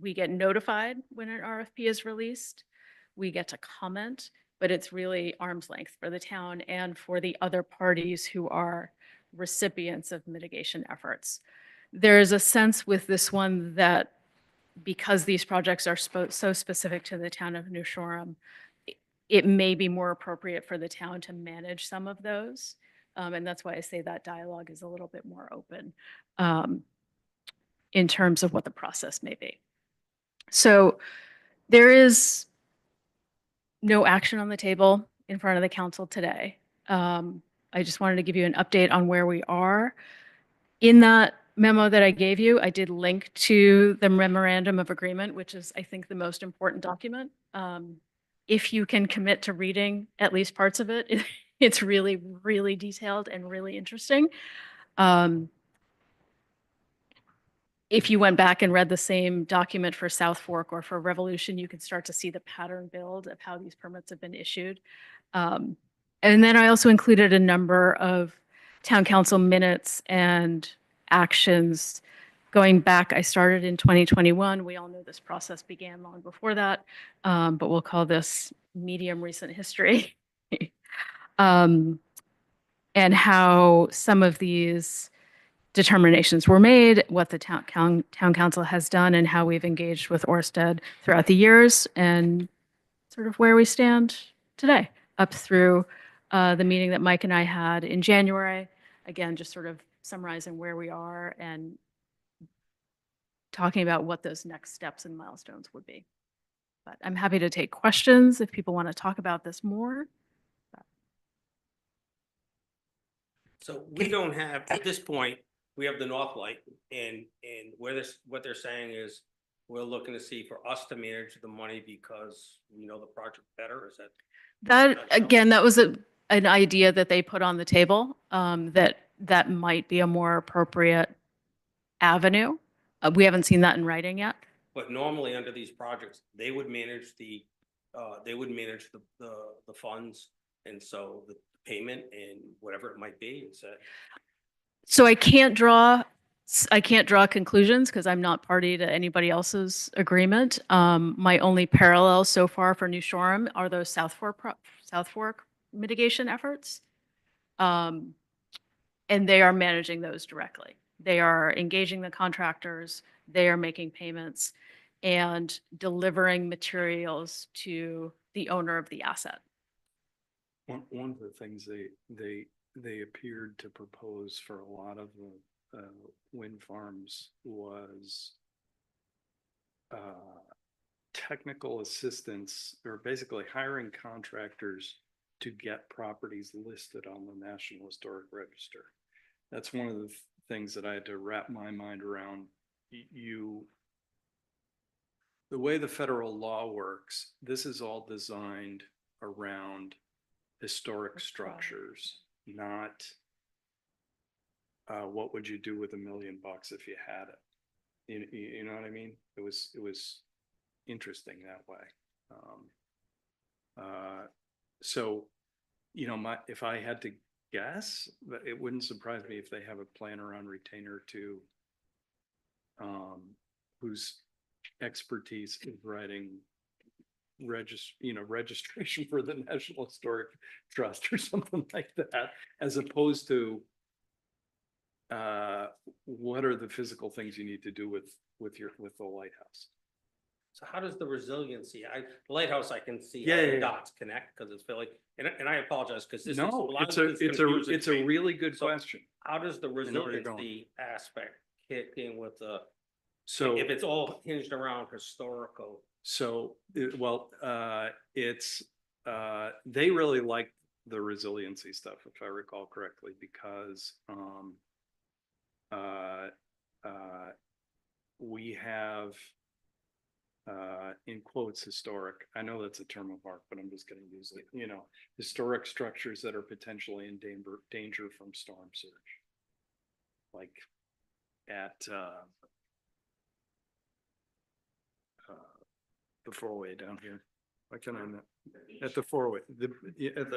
[SPEAKER 3] We get notified when an RFP is released. We get to comment, but it's really arm's length for the town and for the other parties who are recipients of mitigation efforts. There is a sense with this one that because these projects are so specific to the town of New Shoreham, it may be more appropriate for the town to manage some of those. And that's why I say that dialogue is a little bit more open in terms of what the process may be. So there is no action on the table in front of the council today. I just wanted to give you an update on where we are. In that memo that I gave you, I did link to the memorandum of agreement, which is, I think, the most important document. If you can commit to reading at least parts of it, it's really, really detailed and really interesting. If you went back and read the same document for South Fork or for Revolution, you could start to see the pattern build of how these permits have been issued. And then I also included a number of town council minutes and actions going back. I started in 2021. We all know this process began long before that, but we'll call this medium recent history. And how some of these determinations were made, what the town council has done, and how we've engaged with Ørsted throughout the years, and sort of where we stand today, up through the meeting that Mike and I had in January. Again, just sort of summarizing where we are and talking about what those next steps and milestones would be. But I'm happy to take questions if people want to talk about this more.
[SPEAKER 6] So we don't have, at this point, we have the North Light, and what they're saying is we're looking to see for us to manage the money because we know the project better. Is that?
[SPEAKER 3] That, again, that was an idea that they put on the table, that might be a more appropriate avenue. We haven't seen that in writing yet.
[SPEAKER 6] But normally under these projects, they would manage the funds. And so the payment and whatever it might be, it's
[SPEAKER 3] So I can't draw conclusions because I'm not party to anybody else's agreement. My only parallel so far for New Shoreham are those South Fork mitigation efforts. And they are managing those directly. They are engaging the contractors, they are making payments and delivering materials to the owner of the asset.
[SPEAKER 2] One of the things they appeared to propose for a lot of the wind farms was technical assistance, or basically hiring contractors to get properties listed on the National Historic Register. That's one of the things that I had to wrap my mind around. The way the federal law works, this is all designed around historic structures, not what would you do with $1 million if you had it? You know what I mean? It was interesting that way. So, you know, if I had to guess, it wouldn't surprise me if they have a planner on retainer to whose expertise is writing registration for the National Historic Trust or something like that, as opposed to what are the physical things you need to do with the lighthouse.
[SPEAKER 6] so how does the resiliency, the lighthouse, I can see
[SPEAKER 2] Yeah,
[SPEAKER 6] how
[SPEAKER 2] yeah,
[SPEAKER 6] the
[SPEAKER 2] yeah.
[SPEAKER 6] dots connect, because it's like, and I apologize, because this is.
[SPEAKER 2] No,
[SPEAKER 6] lot
[SPEAKER 2] it's
[SPEAKER 6] of
[SPEAKER 2] a
[SPEAKER 6] this is
[SPEAKER 2] it's a
[SPEAKER 6] confusing
[SPEAKER 2] it's
[SPEAKER 6] to
[SPEAKER 2] a
[SPEAKER 6] me.
[SPEAKER 2] really good
[SPEAKER 6] So
[SPEAKER 2] question.
[SPEAKER 6] How does the
[SPEAKER 2] know where you're going.
[SPEAKER 6] resiliency aspect kick in with the,
[SPEAKER 2] So
[SPEAKER 6] if it's all hinged around historical?
[SPEAKER 2] So, it's, they really like the resiliency stuff, if I recall correctly, because, we have, in quotes, historic, I know that's a term of art, but I'm just gonna use it, you know, historic structures that are potentially in danger from storm surge. Like at, the four-way down here. Why can I not? At the four-way, at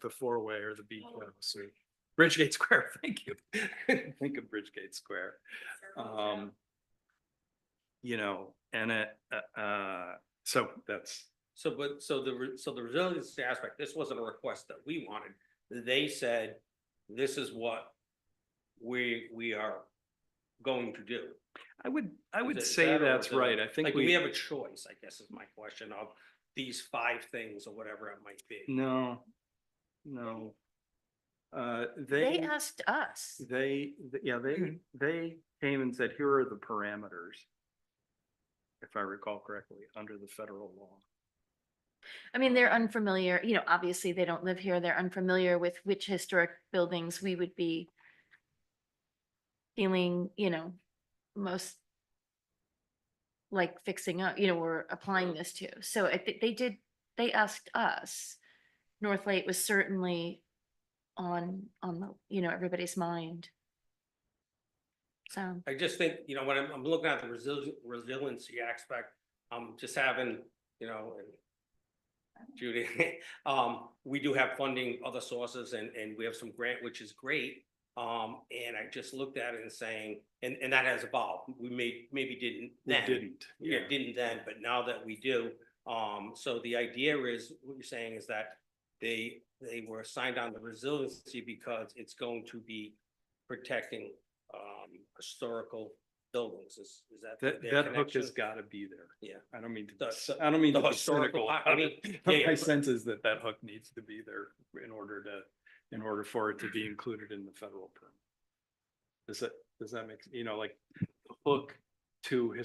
[SPEAKER 2] the four-way or the beach house or Bridgegate Square, thank you. Think of Bridgegate Square. You know, and so that's,
[SPEAKER 6] So the resiliency aspect, this wasn't a request that we wanted. They said, this is what we are going to do.
[SPEAKER 2] I would
[SPEAKER 6] Is
[SPEAKER 2] say
[SPEAKER 6] that, or
[SPEAKER 2] that's
[SPEAKER 6] is it
[SPEAKER 2] right. I think
[SPEAKER 6] like, do we have a choice, I guess is my question, of these 5 things or whatever it might be.
[SPEAKER 2] No.
[SPEAKER 5] They asked us.
[SPEAKER 2] They came and said, here are the parameters. If I recall correctly, under the federal law.
[SPEAKER 5] I mean, they're unfamiliar, you know, obviously they don't live here. They're unfamiliar with which historic buildings we would be feeling, you know, most like fixing up, you know, we're applying this to. So I think they asked us. North Lake was certainly on the, you know, everybody's mind. So.
[SPEAKER 6] I just think, you know, when I'm looking at the resiliency aspect, just having, you know, and Judy, we do have funding, other sources, and we have some grant, which is great. And I just looked at it and saying, and that has evolved. We maybe didn't then. Didn't then, but now that we do. So the idea is, what you're saying is that they were assigned on the resiliency because it's going to be protecting historical buildings. Is that their
[SPEAKER 2] That hook has
[SPEAKER 6] connection?
[SPEAKER 2] got to be there.
[SPEAKER 6] Yeah.
[SPEAKER 2] I don't mean to,
[SPEAKER 6] The-
[SPEAKER 2] I don't mean
[SPEAKER 6] the
[SPEAKER 2] to be
[SPEAKER 6] historical-
[SPEAKER 2] cynical.
[SPEAKER 6] I mean,
[SPEAKER 2] but
[SPEAKER 6] yeah,
[SPEAKER 2] my
[SPEAKER 6] but-
[SPEAKER 2] sense is that hook needs to be there in order for it to be included in the federal permit. Does that make, you know, like hook to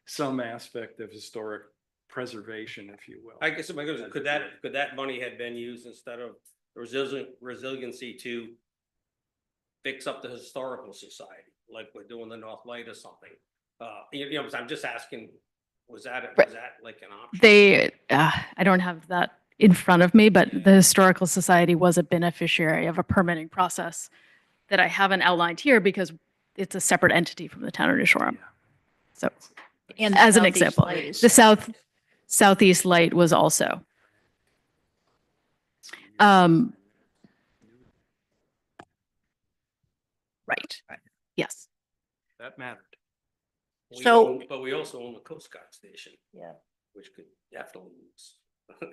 [SPEAKER 2] some aspect of historic preservation, if you will.
[SPEAKER 6] I guess my question is, could that money had been used instead of resiliency to fix up the historical society, like we're doing the North Light or something? You know, I'm just asking, was that like an option?
[SPEAKER 3] I don't have that in front of me, but the Historical Society was a beneficiary of a permitting process that I haven't outlined here because it's a separate entity from the town of New Shoreham.
[SPEAKER 2] Yeah.
[SPEAKER 3] So
[SPEAKER 4] And the
[SPEAKER 3] as an
[SPEAKER 4] Southeast
[SPEAKER 3] example.
[SPEAKER 4] Light is-
[SPEAKER 3] The Southeast Light was also. Right. Yes.
[SPEAKER 2] That mattered.
[SPEAKER 6] We
[SPEAKER 4] So-
[SPEAKER 6] own- But we also own the Coast Guard station,
[SPEAKER 4] Yeah.
[SPEAKER 6] which could definitely use,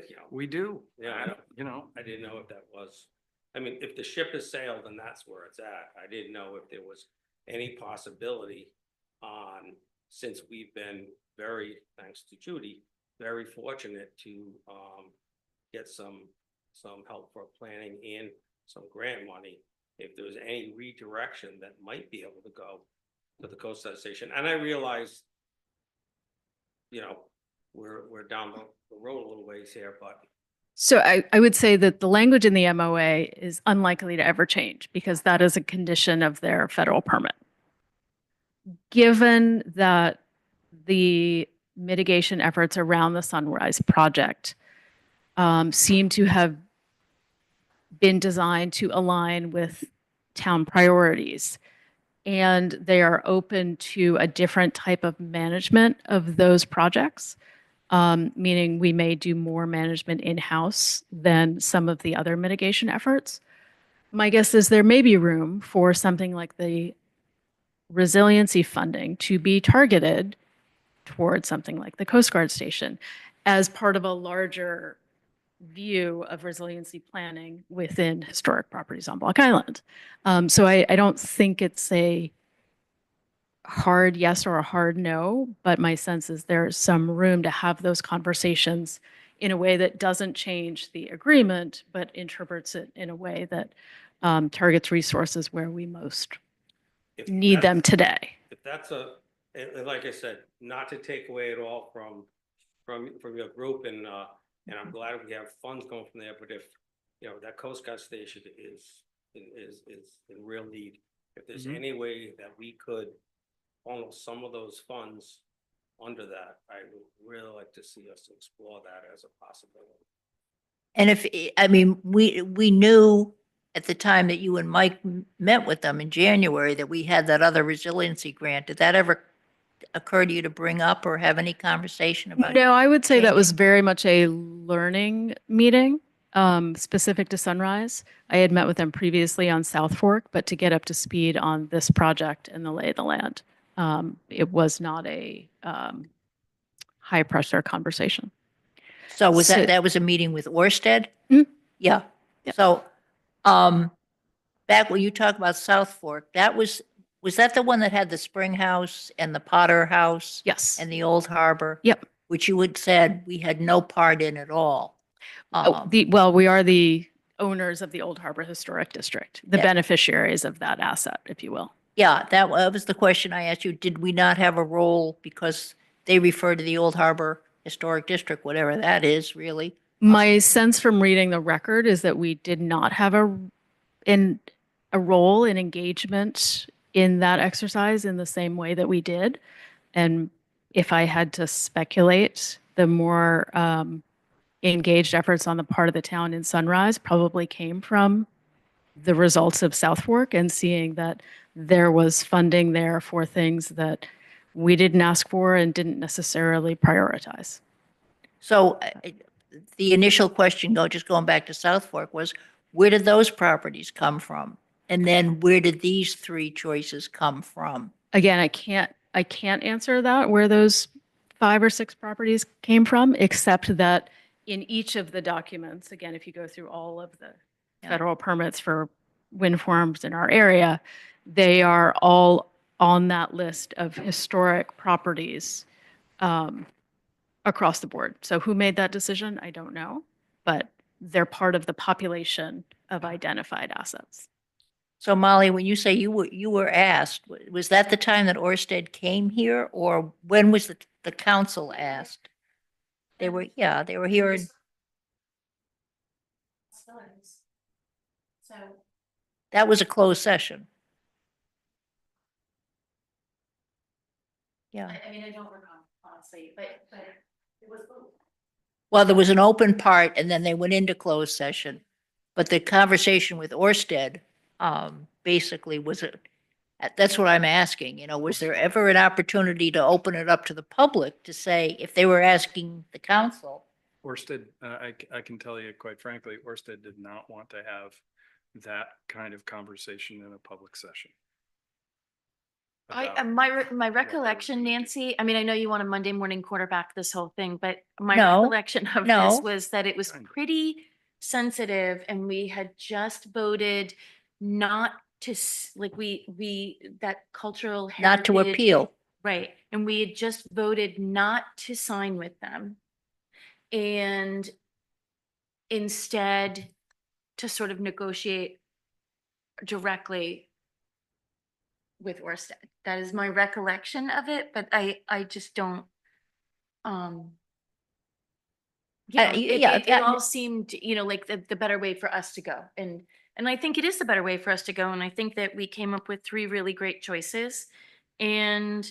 [SPEAKER 6] you know.
[SPEAKER 2] We do.
[SPEAKER 6] Yeah, I don't,
[SPEAKER 2] You know,
[SPEAKER 6] I didn't know if that was, I mean, if the ship has sailed, then that's where it's at. I didn't know if there was any possibility on, since we've been very, thanks to Judy, very fortunate to get some help for planning and some grant money. If there's any redirection that might be able to go to the Coast Guard station, and I realize, you know, we're down the road a little ways here, but
[SPEAKER 3] So I would say that the language in the MOA is unlikely to ever change because that is a condition of their federal permit. Given that the mitigation efforts around the Sunrise project seem to have been designed to align with town priorities, and they are open to a different type of management of those projects, meaning we may do more management in-house than some of the other mitigation efforts. My guess is there may be room for something like the resiliency funding to be targeted towards something like the Coast Guard station as part of a larger view of resiliency planning within historic properties on Block Island. So I don't think it's a hard yes or a hard no, but my sense is there's some room to have those conversations in a way that doesn't change the agreement, but interprets it in a way that targets resources where we most
[SPEAKER 6] if
[SPEAKER 3] need
[SPEAKER 6] that's-
[SPEAKER 3] them today.
[SPEAKER 6] if that's and like I said, not to take away at all from your group, and I'm glad we have funds going from there, but if, you know, that Coast Guard station is in real need, if there's
[SPEAKER 2] Mhm.
[SPEAKER 6] any way that we could funnel some of those funds under that, I would really like to see us explore that as a possibility.
[SPEAKER 4] And if, I mean, we knew at the time that you and Mike met with them in January that we had that other resiliency grant. Did that ever occur to you to bring up or have any conversation about?
[SPEAKER 3] No, I would say that was
[SPEAKER 4] changing?
[SPEAKER 3] very much a learning meeting specific to Sunrise. I had met with them previously on South Fork, but to get up to speed on this project and the lay of the land, it was not a high pressure conversation.
[SPEAKER 4] So was
[SPEAKER 3] So-
[SPEAKER 4] that was a meeting with Orsted?
[SPEAKER 3] Mhm.
[SPEAKER 4] Yeah.
[SPEAKER 3] Yep.
[SPEAKER 4] So, back when you talk about South Fork, was that the one that had the Spring House and the Potter House
[SPEAKER 3] Yes.
[SPEAKER 4] and the Old Harbor?
[SPEAKER 3] Yep.
[SPEAKER 4] Which you had said we had no part in at all.
[SPEAKER 3] Well, we are the owners of the Old Harbor Historic District, the
[SPEAKER 4] Yeah.
[SPEAKER 3] beneficiaries of that asset, if you will.
[SPEAKER 4] Yeah, that was the question I asked you. Did we not have a role because they refer to the Old Harbor Historic District, whatever that is, really?
[SPEAKER 3] My sense from reading the record is that we did not have a role in engagement in that exercise in the same way that we did. And if I had to speculate, the more engaged efforts on the part of the town in Sunrise probably came from the results of South Fork and seeing that there was funding there for things that we didn't ask for and didn't necessarily prioritize.
[SPEAKER 4] So the initial question, just going back to South Fork, was where did those properties come from? And then where did these three choices come from?
[SPEAKER 3] Again, I can't answer that where those 5 or 6 properties came from, except that in each of the documents, again, if you go through all of the
[SPEAKER 4] Yeah.
[SPEAKER 3] federal permits for wind farms in our area, they are all on that list of historic properties across the board. So who made that decision? I don't know, but they're part of the population of identified assets.
[SPEAKER 4] So Molly, when you say you were asked, was that the time that Orsted came here, or when was the council asked? They were here in,
[SPEAKER 5] So
[SPEAKER 4] that was a closed session. Yeah.
[SPEAKER 5] I mean, I don't recall honestly, but it was.
[SPEAKER 4] Well, there was an open part and then they went into closed session. But the conversation with Orsted, basically was That's what I'm asking, was there ever an opportunity to open it up to the public to say, if they were asking the council?
[SPEAKER 2] Orsted, I can tell you quite frankly, Orsted did not want to have that kind of conversation in a public session. about
[SPEAKER 5] my
[SPEAKER 2] what they were
[SPEAKER 5] recollection,
[SPEAKER 2] gonna do.
[SPEAKER 5] Nancy, I mean, I know you want a Monday morning quarterback this whole thing, but my
[SPEAKER 4] No,
[SPEAKER 5] recollection of
[SPEAKER 4] no.
[SPEAKER 5] this was that it was
[SPEAKER 2] Kind of.
[SPEAKER 5] pretty sensitive and we had just voted not to, that cultural
[SPEAKER 4] Not to
[SPEAKER 5] heritage.
[SPEAKER 4] appeal.
[SPEAKER 5] Right, and we had just voted not to sign with them. And instead to sort of negotiate directly with Orsted. That is my recollection of it, but I just don't, yeah, it all seemed, like the better way for us to go. And I think it is the better way for us to go. And I think that we came up with 3 really great choices. And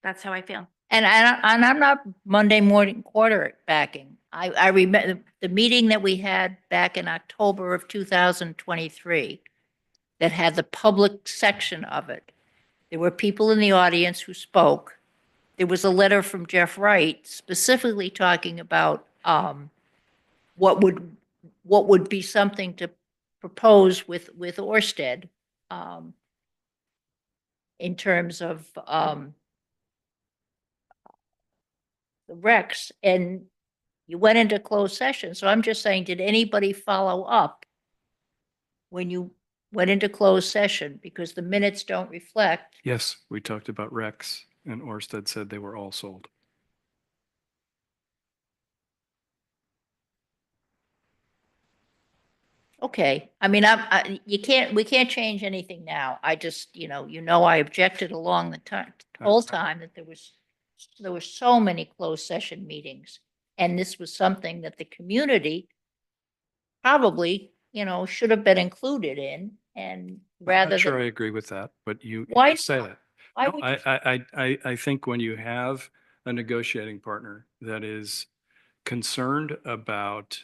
[SPEAKER 5] that's how I feel.
[SPEAKER 4] And I'm not Monday morning quarterbacking. I remember the meeting that we had back in October of 2023 that had the public section of it. There were people in the audience who spoke. There was a letter from Jeff Wright specifically talking about what would be something to propose with Orsted in terms of the recs, and you went into closed session. So I'm just saying, did anybody follow up when you went into closed session? Because the minutes don't reflect.
[SPEAKER 2] Yes, we talked about Rex and Orsted said they were all sold.
[SPEAKER 4] Okay, I mean, we can't change anything now. I just, I objected along the time, whole time that there were so many closed session meetings. And this was something that the community probably, should have been included in, and
[SPEAKER 2] I'm
[SPEAKER 4] rather
[SPEAKER 2] not sure I
[SPEAKER 4] than,
[SPEAKER 2] agree with that, but you
[SPEAKER 4] Why
[SPEAKER 2] you say
[SPEAKER 4] not?
[SPEAKER 2] that.
[SPEAKER 4] why
[SPEAKER 2] No,
[SPEAKER 4] would you?
[SPEAKER 2] I think when you have a negotiating partner that is concerned about,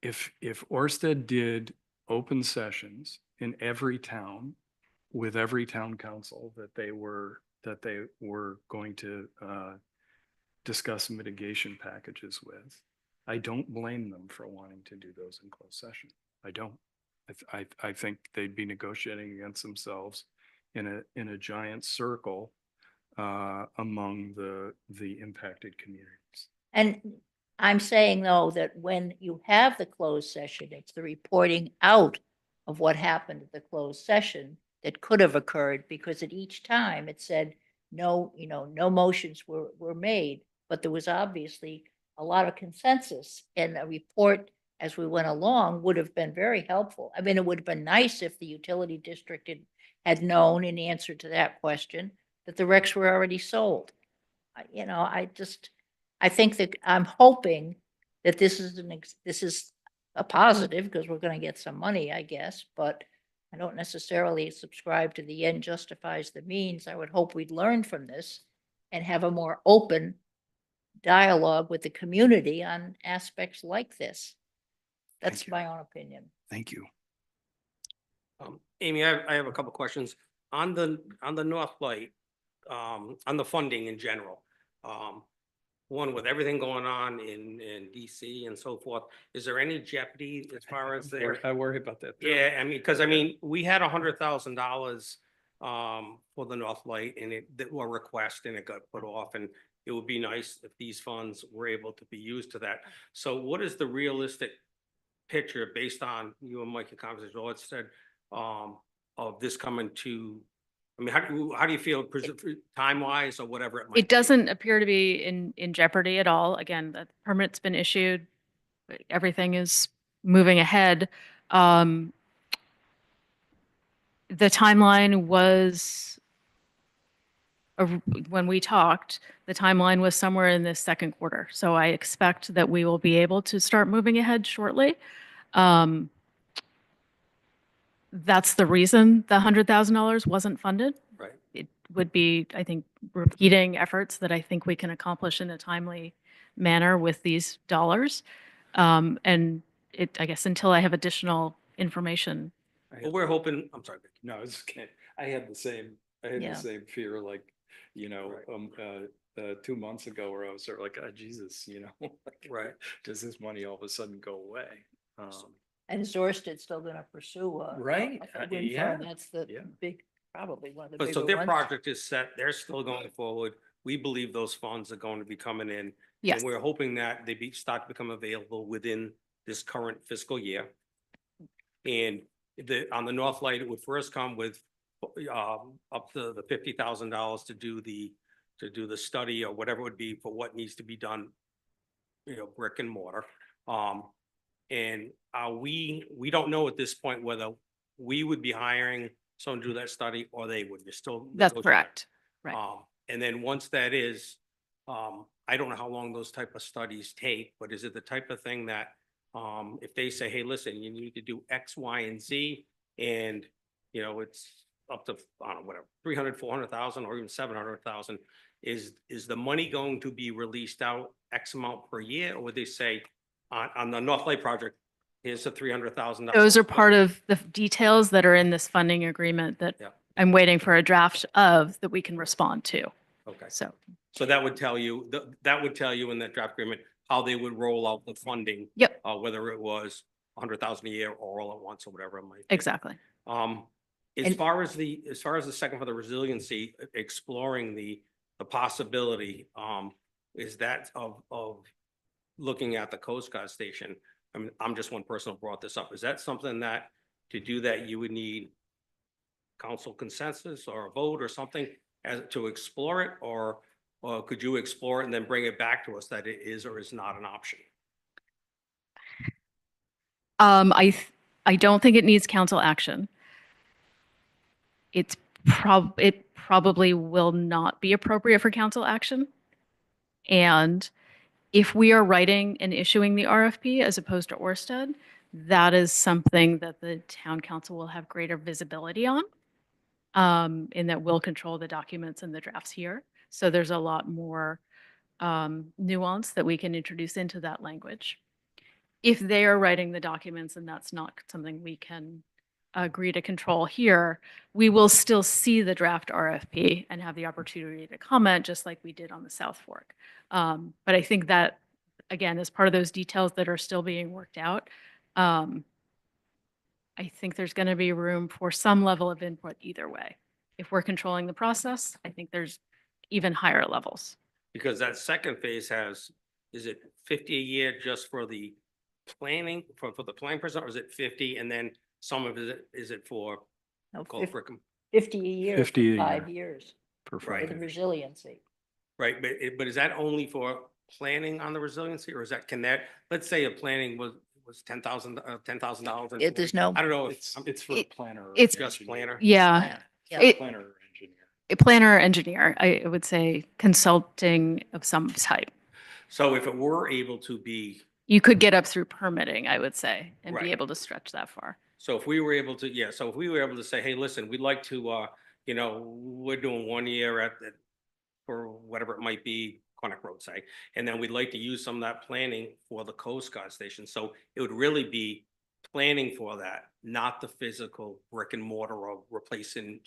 [SPEAKER 2] if Orsted did open sessions in every town with every town council that they were going to discuss mitigation packages with, I don't blame them for wanting to do those in closed session. I don't. I think they'd be negotiating against themselves in a giant circle among the impacted communities.
[SPEAKER 4] And I'm saying, though, that when you have the closed session, it's the reporting out of what happened at the closed session that could have occurred, because at each time it said, no, no motions were made, but there was obviously a lot of consensus, and a report as we went along would have been very helpful. I mean, it would have been nice if the utility district had known in answer to that question that the recs were already sold. I think that I'm hoping that this is a positive, because we're going to get some money, I guess, but I don't necessarily subscribe to the end justifies the means. I would hope we'd learn from this and have a more open dialogue with the community on aspects like this. That's
[SPEAKER 2] you.
[SPEAKER 4] my own opinion.
[SPEAKER 2] Thank you.
[SPEAKER 6] Amy, I have a couple questions on the North Light, on the funding in general. One, with everything going on in DC and so forth, is there any jeopardy as far as
[SPEAKER 2] I worry about that. too.
[SPEAKER 6] Yeah, I mean, because we had $100,000 for the North Light, and that were request, and it got put off, and it would be nice if these funds were able to be used to that. So what is the realistic picture based on you and Mike, your conversation, all it said, of this coming to, I mean, how do you feel time wise or whatever it might be?
[SPEAKER 3] It doesn't appear to be in jeopardy at all. Again, the permit's been issued. Everything is moving ahead. The timeline was, when we talked, the timeline was somewhere in the second quarter. So I expect that we will be able to start moving ahead shortly. That's the reason the $100,000 wasn't funded.
[SPEAKER 6] Right.
[SPEAKER 3] It would be, I think, repeating efforts that I think we can accomplish in a timely manner with these dollars. And I guess until I have additional information,
[SPEAKER 6] But we're hoping, I'm sorry, Vic.
[SPEAKER 2] No, I was just kidding. I had the same,
[SPEAKER 4] Yeah.
[SPEAKER 2] fear, like, 2 months ago where I was sort of like, oh, Jesus, like,
[SPEAKER 6] Right.
[SPEAKER 2] does this money all of a sudden go away?
[SPEAKER 4] And is Orsted still going to pursue
[SPEAKER 2] Right,
[SPEAKER 4] a wind
[SPEAKER 2] yeah,
[SPEAKER 4] farm? That's the
[SPEAKER 2] yeah.
[SPEAKER 4] big, probably one of the
[SPEAKER 6] But so
[SPEAKER 4] bigger
[SPEAKER 6] their
[SPEAKER 4] ones.
[SPEAKER 6] project is set, they're still going forward. We believe those funds are going to be coming in.
[SPEAKER 3] Yes.
[SPEAKER 6] And we're hoping that they start to become available within this current fiscal year. And on the North Light, it would first come with up to the $50,000 to do the study or whatever it would be for what needs to be done, brick and mortar. And we don't know at this point whether we would be hiring someone to do that study or they would. We're still.
[SPEAKER 3] That's
[SPEAKER 6] negotiating.
[SPEAKER 3] correct. Right.
[SPEAKER 6] And then once that is, I don't know how long those type of studies take, but is it the type of thing that if they say, hey, listen, you need to do X, Y, and Z, and it's up to, I don't know, whatever, 300, 400,000 or even 700,000, is the money going to be released out X amount per year? Or would they say on the North Light project, here's the $300,000?
[SPEAKER 3] Those are part of the details that are in this funding agreement that
[SPEAKER 6] Yeah.
[SPEAKER 3] I'm waiting for a draft of that we can respond to.
[SPEAKER 6] Okay.
[SPEAKER 3] So
[SPEAKER 6] That would tell you, in that draft agreement, how they would roll out the funding.
[SPEAKER 3] Yep.
[SPEAKER 6] Whether it was 100,000 a year or all at once or whatever it might be.
[SPEAKER 3] exactly.
[SPEAKER 6] As
[SPEAKER 4] And-
[SPEAKER 6] far as the second for the resiliency, exploring the possibility, is that of looking at the Coast Guard station. I mean, I'm just one person who brought this up. Is that something that to do that you would need council consensus or a vote or something as to explore it, or could you explore it and then bring it back to us that it is or is not an option?
[SPEAKER 3] I don't think it needs council action. It probably will not be appropriate for council action. And if we are writing and issuing the RFP as opposed to Orsted, that is something that the town council will have greater visibility on. In that we'll control the documents and the drafts here. So there's a lot more nuance that we can introduce into that language. If they are writing the documents and that's not something we can agree to control here, we will still see the draft RFP and have the opportunity to comment just like we did on the South Fork. But I think that, again, as part of those details that are still being worked out, I think there's going to be room for some level of input either way. If we're controlling the process, I think there's even higher levels.
[SPEAKER 6] Because that second phase is it 50 a year just for the planning, for the planning person, or is it 50 and then some of it, is it for
[SPEAKER 4] No,
[SPEAKER 6] Gulf
[SPEAKER 4] fif-
[SPEAKER 6] Brick?
[SPEAKER 4] 50 a year
[SPEAKER 2] 50 a
[SPEAKER 4] for 5
[SPEAKER 2] year.
[SPEAKER 4] years
[SPEAKER 2] Per
[SPEAKER 4] for the
[SPEAKER 2] five.
[SPEAKER 4] resiliency.
[SPEAKER 6] Right, but is that only for planning on the resiliency, or is that, let's say a planning was $10,000.
[SPEAKER 4] There's no.
[SPEAKER 6] I don't know if
[SPEAKER 2] It's for
[SPEAKER 3] It-
[SPEAKER 2] planner. or
[SPEAKER 3] it's-
[SPEAKER 6] just
[SPEAKER 2] engineer.
[SPEAKER 6] planner.
[SPEAKER 3] Yeah,
[SPEAKER 4] Yeah.
[SPEAKER 2] Planner or engineer.
[SPEAKER 3] a planner or engineer, I would say consulting of some type.
[SPEAKER 6] So if it were able to be,
[SPEAKER 3] You could get up through permitting, I would say, and be
[SPEAKER 6] Right.
[SPEAKER 3] able to stretch that far.
[SPEAKER 6] so if we were able to, so if we were able to say, hey, listen, we'd like to, we're doing 1 year for whatever it might be, Quantic Road, say, and then we'd like to use some of that planning for the Coast Guard station. So it would really be planning for that, not the physical brick and mortar or replacing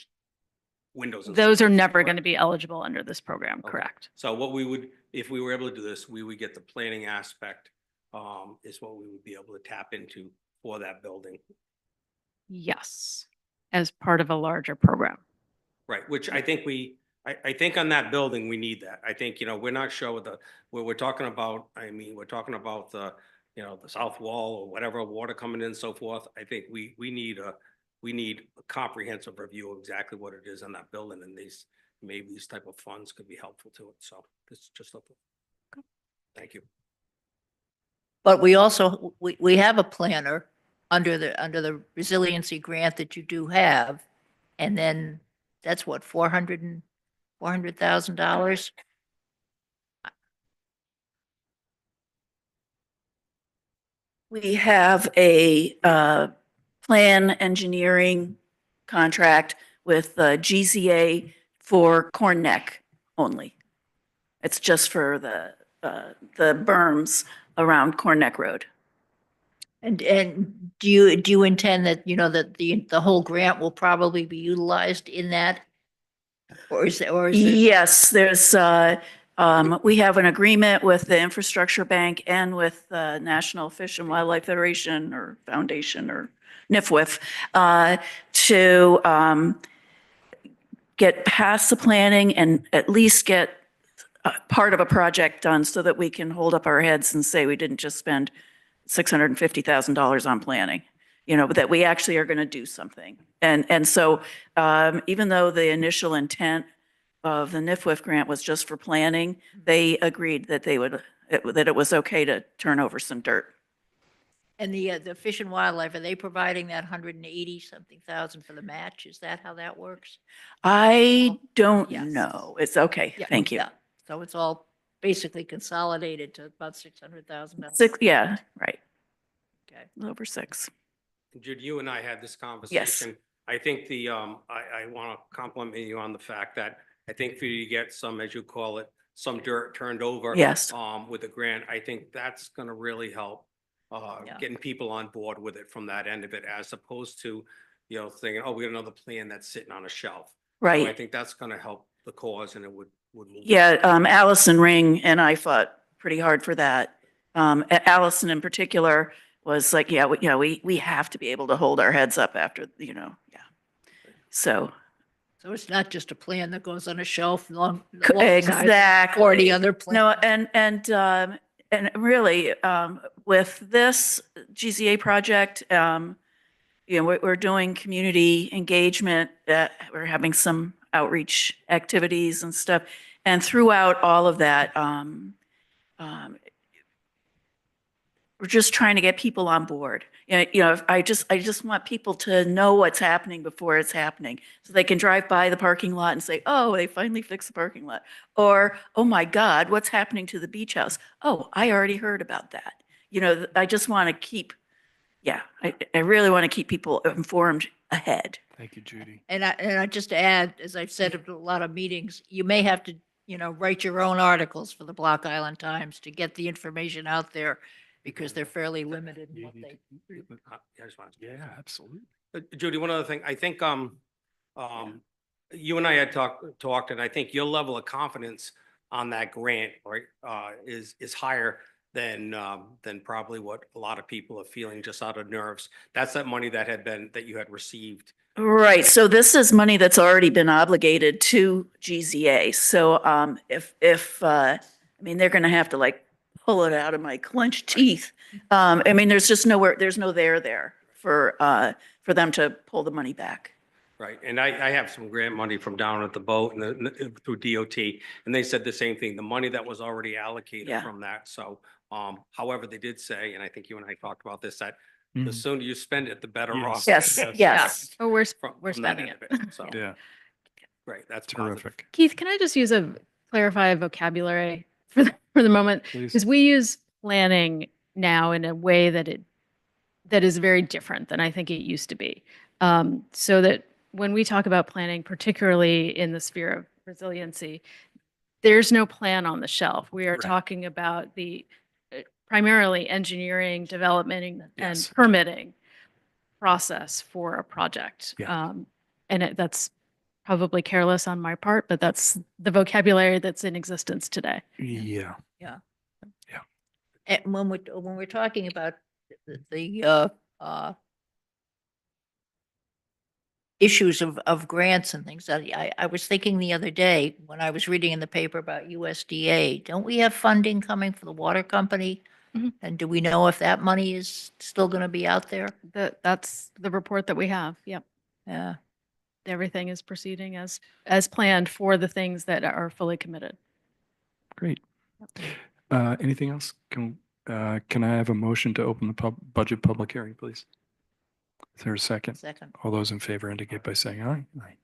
[SPEAKER 6] windows. and
[SPEAKER 3] Those
[SPEAKER 6] stuff.
[SPEAKER 3] are never
[SPEAKER 6] Correct.
[SPEAKER 3] going to be eligible under this program,
[SPEAKER 6] Okay.
[SPEAKER 3] correct?
[SPEAKER 6] So what we would, if we were able to do this, we would get the planning aspect, is what we would be able to tap into for that building.
[SPEAKER 3] Yes, as part of a larger program.
[SPEAKER 6] Right, which I think I think on that building, we need that. I think, we're not sure what we're talking about. I mean, we're talking about the south wall or whatever, water coming in and so forth. I think we need a comprehensive review of exactly what it is on that building, and maybe these type of funds could be helpful to it. So it's just a thought. Thank you.
[SPEAKER 4] But we also, we have a planner under the resiliency grant that you do have. And then that's what, $400,000?
[SPEAKER 13] We have a plan engineering contract with GZA for Corn Neck only. It's just for the berms around Corn Neck Road.
[SPEAKER 4] And do you intend that, that the whole grant will probably be utilized in that? Or is it?
[SPEAKER 13] Yes, we have an agreement with the Infrastructure Bank and with the National Fish and Wildlife Federation or Foundation or NIFWF to get past the planning and at least get part of a project done so that we can hold up our heads and say we didn't just spend $650,000 on planning, but that we actually are going to do something. And so even though the initial intent of the NIFWF grant was just for planning, they agreed that that it was okay to turn over some dirt.
[SPEAKER 4] And the Fish and Wildlife, are they providing that 180 something thousand for the match? Is that how that works?
[SPEAKER 13] I don't
[SPEAKER 4] Yes.
[SPEAKER 13] know. It's okay.
[SPEAKER 4] Yeah,
[SPEAKER 13] Thank you.
[SPEAKER 4] yeah. So it's all basically consolidated to about $600,000.
[SPEAKER 13] Yeah, right.
[SPEAKER 4] Okay.
[SPEAKER 13] A little over 6.
[SPEAKER 6] Judy, you and I had this conversation. I think I want to compliment you on the fact that I think for you to get some, as you call it, some dirt turned over.
[SPEAKER 13] Yes.
[SPEAKER 6] With a grant, I think that's going to really help
[SPEAKER 4] Yeah.
[SPEAKER 6] getting people on board with it from that end of it, as opposed to, thinking, oh, we got another plan that's sitting on a shelf. So I
[SPEAKER 13] Right.
[SPEAKER 6] think that's going to help the cause, and it would move.
[SPEAKER 13] Yeah, Allison Ring and I fought pretty hard for that. Allison in particular was like, we have to be able to hold our heads up after, yeah. So.
[SPEAKER 4] So it's not just a plan that goes on a shelf
[SPEAKER 13] Exactly.
[SPEAKER 4] 40 other plans.
[SPEAKER 13] No, and really, with this GZA project, we're doing community engagement. We're having some outreach activities and stuff. And throughout all of that, we're just trying to get people on board. I just want people to know what's happening before it's happening, so they can drive by the parking lot and say, "Oh, they finally fixed the parking lot," or, "Oh my God, what's happening to the beach house? Oh, I already heard about that." I just want to keep, I really want to keep people informed ahead.
[SPEAKER 2] Thank you, Judy.
[SPEAKER 4] And I just add, as I've said at a lot of meetings, you may have to, write your own articles for the Block Island Times to get the information out there, because they're fairly limited in what they.
[SPEAKER 6] I just wanted to-
[SPEAKER 2] Yeah, absolutely.
[SPEAKER 6] Judy, one other thing, I think, you and I had talked, and I think your level of confidence on that grant, right, is higher than probably what a lot of people are feeling just out of nerves. That's that money that you had received.
[SPEAKER 13] Right. So this is money that's already been obligated to GZA. So they're going to have to pull it out of my clenched teeth. There's just there's no there for them to pull the money back.
[SPEAKER 6] Right. And I have some grant money from down at the boat and through DOT, and they said the same thing, the money that was already allocated
[SPEAKER 13] Yeah.
[SPEAKER 6] from that. So, however, they did say, and I think you and I talked about this, that the
[SPEAKER 2] Mhm.
[SPEAKER 6] sooner you spend it, the better
[SPEAKER 2] Yes.
[SPEAKER 6] off.
[SPEAKER 13] Yes,
[SPEAKER 6] it is.
[SPEAKER 13] yes.
[SPEAKER 3] Oh, we're
[SPEAKER 6] From that
[SPEAKER 3] spending
[SPEAKER 6] end
[SPEAKER 3] it.
[SPEAKER 6] of it. So,
[SPEAKER 2] Yeah,
[SPEAKER 6] great. That's positive.
[SPEAKER 2] terrific.
[SPEAKER 3] Keith, can I just clarify vocabulary for the moment?
[SPEAKER 2] Please.
[SPEAKER 3] Because we use planning now in a way that is very different than I think it used to be. So that when we talk about planning, particularly in the sphere of resiliency, there's no plan on the shelf. We are
[SPEAKER 2] Right.
[SPEAKER 3] talking about the primarily engineering, development, and
[SPEAKER 2] Yes.
[SPEAKER 3] permitting process for a project.
[SPEAKER 2] Yeah.
[SPEAKER 3] That's probably careless on my part, but that's the vocabulary that's in existence today.
[SPEAKER 2] Yeah.
[SPEAKER 4] And when we're talking about the issues of grants and things, I was thinking the other day when I was reading in the paper about USDA, don't we have funding coming for the water company?
[SPEAKER 3] Mhm.
[SPEAKER 4] And do we know if that money is still going to be out there?
[SPEAKER 3] That's the report that we have. Yep.
[SPEAKER 4] Yeah.
[SPEAKER 3] Everything is proceeding as planned for the things that are fully committed.
[SPEAKER 2] Great. Anything else? Can I have a motion to open the budget public hearing, please? Is there a second?
[SPEAKER 4] Second.
[SPEAKER 2] All those in favor indicate by saying aye. Aye.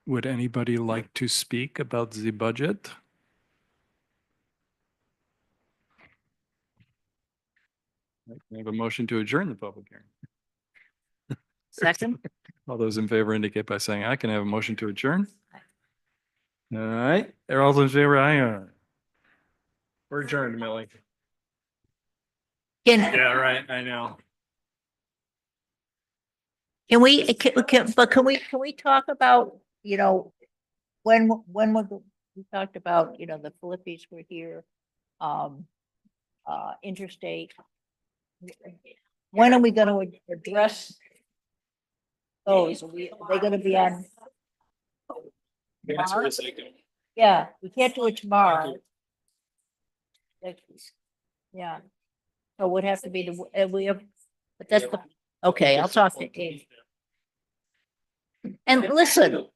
[SPEAKER 2] Would anybody like to speak about the budget? I have a motion to adjourn the public hearing.
[SPEAKER 4] Second.
[SPEAKER 2] All those in favor indicate by saying aye. Can I have a motion to adjourn? All right, they're all in favor, aye. We're adjourned, Millie.
[SPEAKER 4] Can,
[SPEAKER 2] right, I know.
[SPEAKER 4] can we, can we talk about, when we talked about, the Philippies were here, interstate. When are we gonna address those? Are they gonna be on? Tomorrow? Yeah, we can't do it tomorrow. Yeah. So it would have to be we have, but that's the, okay, I'll talk to Dave. And listen,